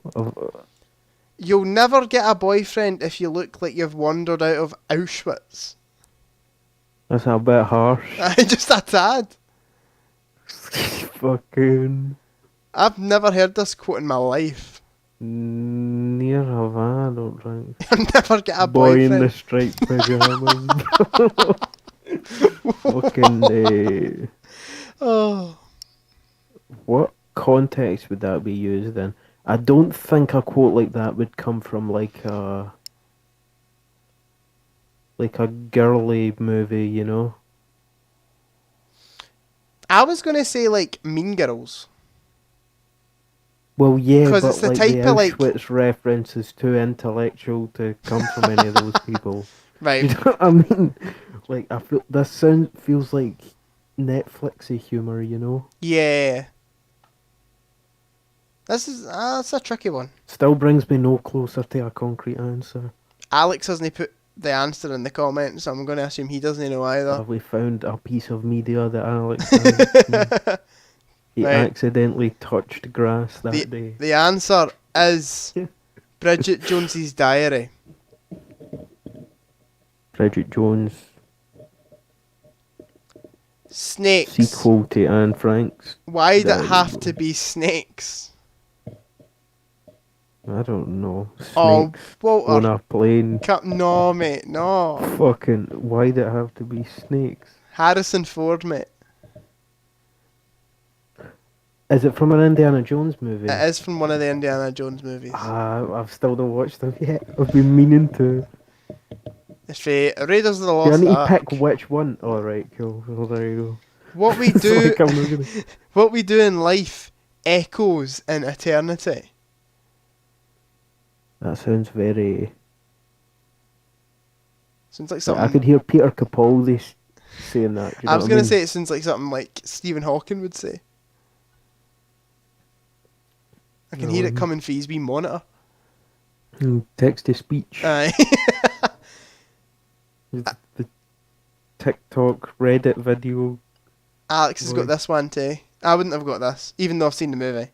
You'll never get a boyfriend if you look like you've wandered out of Auschwitz. That's a bit harsh. Aye, just a tad. Fucking. I've never heard this quote in my life. Near have I don't think. You'll never get a Boy boyfriend. in the striped pajamas. Fucking. Oh. What context would that be used in? I don't think a quote like that would come from like a girly movie, you know? I was going to say like Mean Girls. Well, yeah, 'Cause but it's the like type the of, like- Auschwitz reference is too intellectual to come from any of those people. Right. You know what I mean? Like I feel this feels like Netflixy humor, you know? Yeah. That's a tricky one. Still brings me no closer to a concrete answer. Alex hasn't put the answer in the comments, so I'm going to assume he doesn't know either. Have we found a piece of media that Alex has? He Right. accidentally touched grass that day. The answer is Bridget Jones's Diary. Bridget Jones Snakes. sequel to Anne Frank's. Why did it Diary. have to be snakes? I don't know. Snakes Oh, on Walter. a plane. No, mate, no. Fucking, why did it have to be snakes? Harrison Ford, mate. Is it from an Indiana Jones movie? It is from one of the Indiana Jones movies. I've still not watched them yet. I've been meaning to. It's for Raiders of the Do I Lost need to Ark. pick which one? Alright, cool. Well, there you What we go. do, It's like I'm not gonna... what we do in life echoes in eternity. That sounds very... Sounds like I something. could hear Peter Capaldi saying that. Do you know I was what gonna mean? say it sounds like something like Stephen Hawking would say. I can hear it coming through his wee monitor. Text to speech. Aye. The TikTok, Reddit video. Alex has got Voice. this one too. I wouldn't have got this, even though I've seen the movie.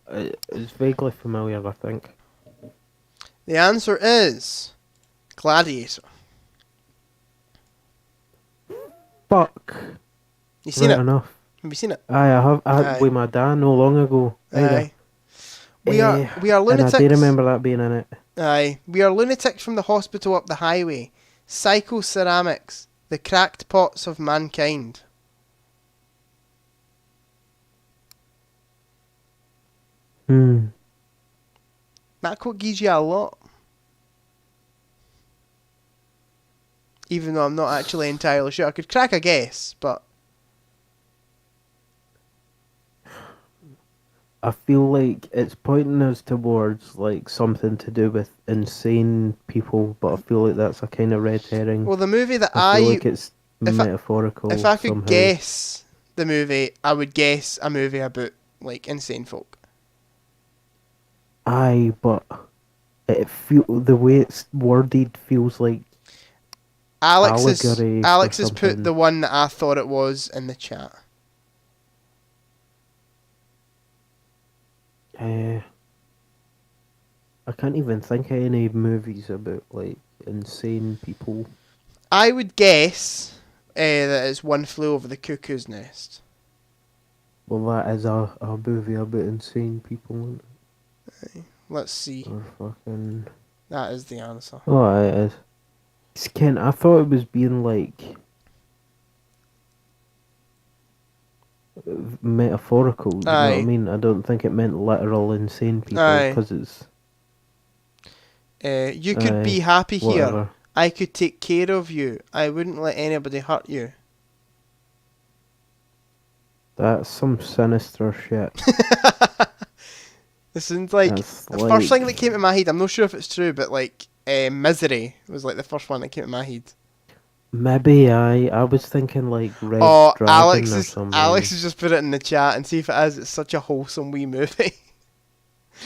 It's vaguely familiar, I think. The answer is Gladiator. Fuck. You seen Right it? enough. Have you seen it? Aye, I have. I Aye. had with my dad no long ago. either. Aye. We are And I lunatics. do remember that being in it. Aye. We are lunatics from the hospital up the highway. Psychoceramics, the cracked pots of mankind. That quote gives you a lot. Even though I'm not actually entirely sure. I could crack a guess, but I feel like it's pointing us towards like something to do with insane people, but I feel like that's a kind of red herring. well, the movie that I feel like it's if I- metaphorical. if I could somehow. guess the movie, I would guess a movie about like insane folk. Aye, but it feel the way it's worded feels like Alex Allegory or has put something. the one that I thought it was in the chat. I can't even think of any movies about like insane people. I would guess that it's One Flew Over the Cuckoo's Nest. Well, that is a movie about insane people, isn't it? Let's see. Or fucking... That is the answer. Oh, it is. It's Ken, I thought it was being like metaphorical. You know what I Aye. mean? I don't think it meant literal insane people Aye. because it's You could be happy here. Whatever. I could take care of you. I wouldn't let anybody hurt you. That's some sinister shit. This sounds like That's the first thing that came to my head. I'm not sure if it's true, but like Misery was like the first one that came to my head. Maybe I was thinking like Red Oh, Dragon or something. Alex has just put it in the chat and see if it is. It's such a wholesome wee movie.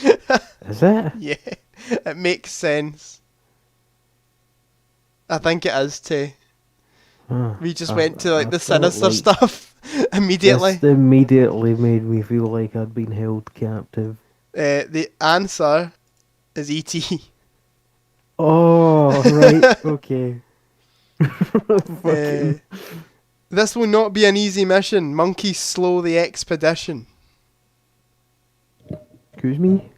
Is it? Yeah, it makes sense. I think it is too. We just went to like the sinister stuff immediately. This immediately made me feel like I'd been held captive. The answer is E.T. Oh, right, okay. Fucking- This will not be an easy mission. Monkeys slow the expedition. Excuse me?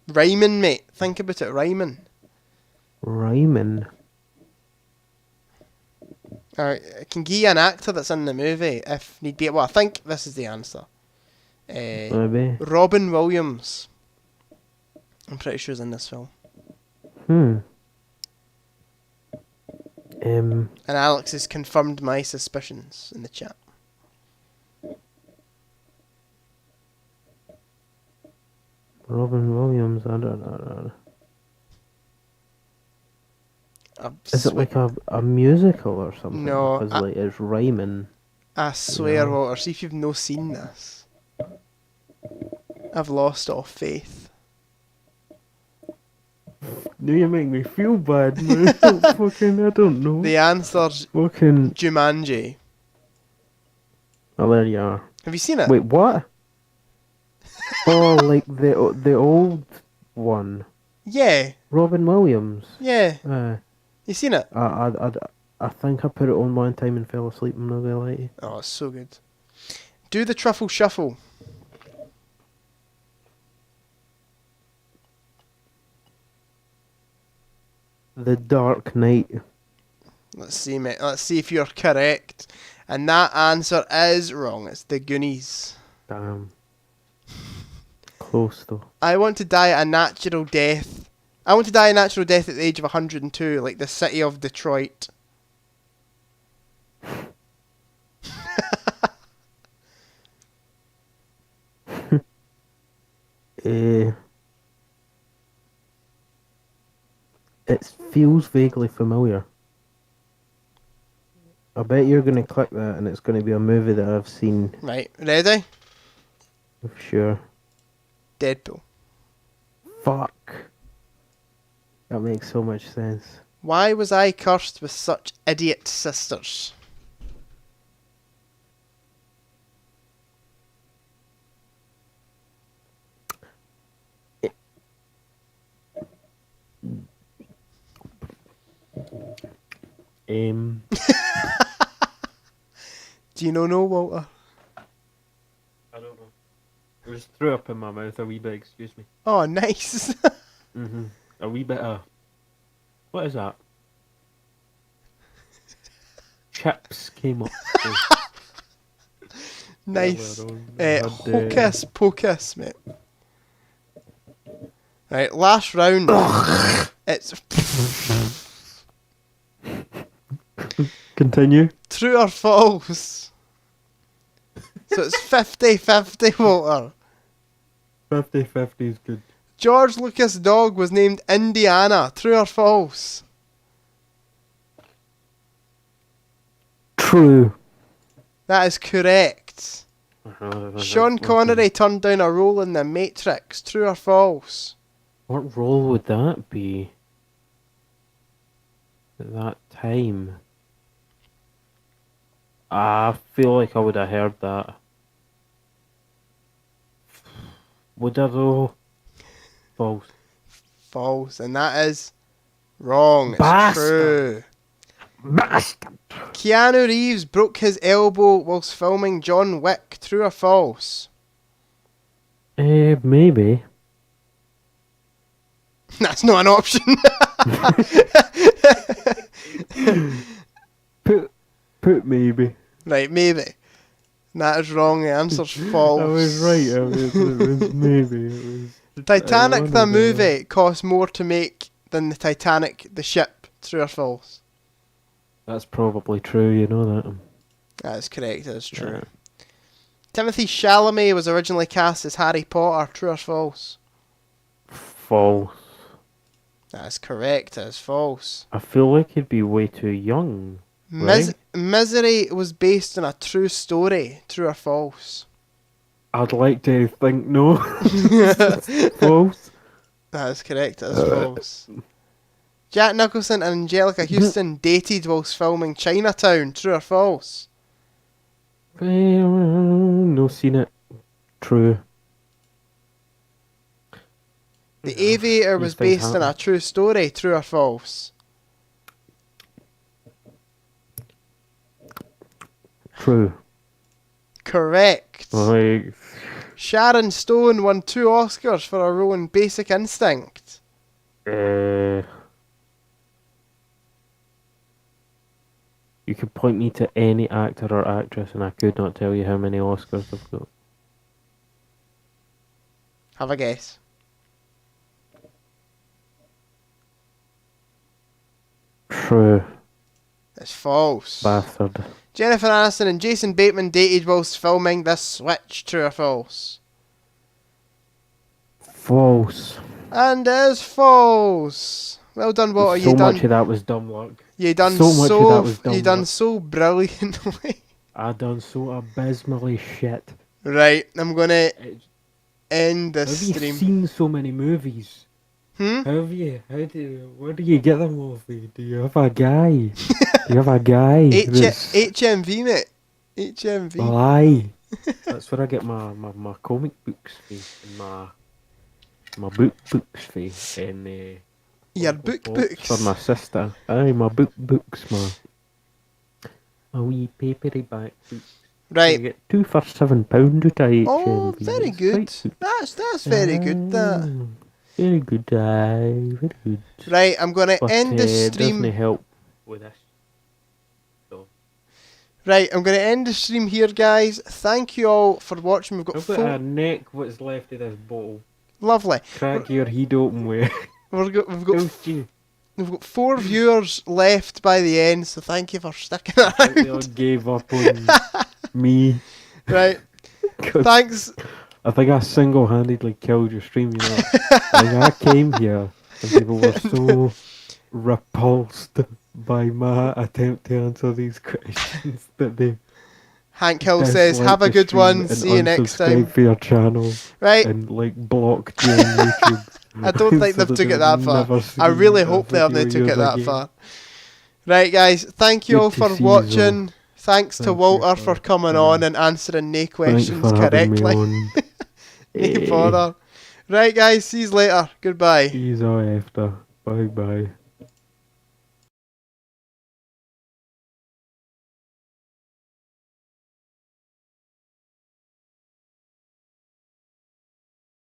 Rhyming, mate. Think about it, rhyming. Ryman. Alright, I can give you an actor that's in the movie if need be. Well, I think this is the answer. Maybe. Robin Williams. I'm pretty sure he's in this film. And Alex has confirmed my suspicions in the chat. Robin Williams, I don't know. Is it like a musical or something? No, Because like it's rhyming. I swear, No. Walter, see if you've no seen this. I've lost all faith. No, you make me feel bad, man. Fucking, I don't know. The answer's Fucking. Jumanji. Oh, there you are. Have you seen it? Wait, what? Oh, like the old one. Yeah, Robin Williams. yeah. You seen it? I think I put it on one time and fell asleep. I'm not gonna lie to you. Oh, it's so good. Do the truffle shuffle. The Dark Knight. Let's see, mate. Let's see if you're correct. And that answer is wrong. It's the Goonies. Damn. Close though. I want to die a natural death. I want to die a natural death at the age of 102, like the city of Detroit. It feels vaguely familiar. I bet you're gonna click that and it's gonna be a movie that I've seen Right, ready? for sure. Deadpool. Fuck. That makes so much sense. Why was I cursed with such idiot sisters? Do you know, Walter? I don't know. It was threw up in my mouth a wee bit, excuse me. Oh, nice. A wee bit of... What is that? Chips came up. Nice. Hocus pocus, mate. Right, last round. It's Continue. true or false. So it's 50-50, Walter. 50-50 is good. George Lucas' dog was named Indiana. True or false? True. That is correct. Sean Connery turned down a role in The Matrix. True or false? What role would that be? At that time? I feel like I would have heard that. Would I though? False. False. And that is wrong. It's Bastard. true. Keanu Reeves broke his elbow whilst filming John Wick. True or false? Maybe. That's not an option. Put maybe. Right, maybe. That is wrong. The answer's false. I was right. It was maybe. It was Titanic one the of movie cost more to make than the Titanic, the ship. True or false? That's probably true, you know that. That is correct. That is true. Yeah. Timothy Chalamet was originally cast as Harry Potter. True or false? False. That is correct. That is false. I feel like he'd be way too young. Right? Misery was based on a true story. True or false? I'd like to think no. False. That is correct. That is false. Jack Nicholson and Angelica Houston dated whilst filming Chinatown. True or false? No, seen it. True. The Aviator was based on a true story. True or false? True. Correct. Like, Sharon Stone won 2 Oscars for her role in Basic Instinct. you could point me to any actor or actress and I could not tell you how many Oscars they've got. Have a guess. True. It's false. Bastard. Jennifer Aniston and Jason Bateman dated whilst filming The Switch. True or false? False. And it is false. Well done, Walter. So much of that was dumb luck. You done so much of that was dumb you done luck. so brilliantly. I done so abysmally shit. Right, I'm gonna end Have this you stream. seen so many movies? Have you? Where do you get them off? Do you have a guy? Do you have a guy? HMV, mate. HMV. Oh, aye. That's where I get my comic books for, and my books for, and Your books. for my sister. Aye, my books, my wee paperback books. Right. You get 2 for £7 at HMV. Oh, very It's good. quite That's very good. That. Very good, very good. Right, I'm gonna But, end the it stream. doesn't help with this. Right, I'm gonna end the stream here, guys. Thank you all for watching. We've got I've 4. got a neck what's left of this bottle. Lovely. Crack your head open with. We've got 4 Don't you? viewers left by the end, so thank you for sticking They all around. gave up on me. Right. 'Cause Thanks. I think I single-handedly killed your stream, you know. Like, I came here and people were so repulsed by my attempt to answer these questions that they Hank Hill says, have a good one. See you next time. for your channel Right. and like blocked you on YouTube. I don't think So they've that took it they'll that far. never I see really a hope they haven't video took it that again. far. Right, guys. Thank you Good all to for see you, watching. Thanks to Thank you Walter for for coming on and answering no Thanks questions for having me correctly. on. No bother. Right, guys. See you later. Goodbye. See you all after. Bye bye.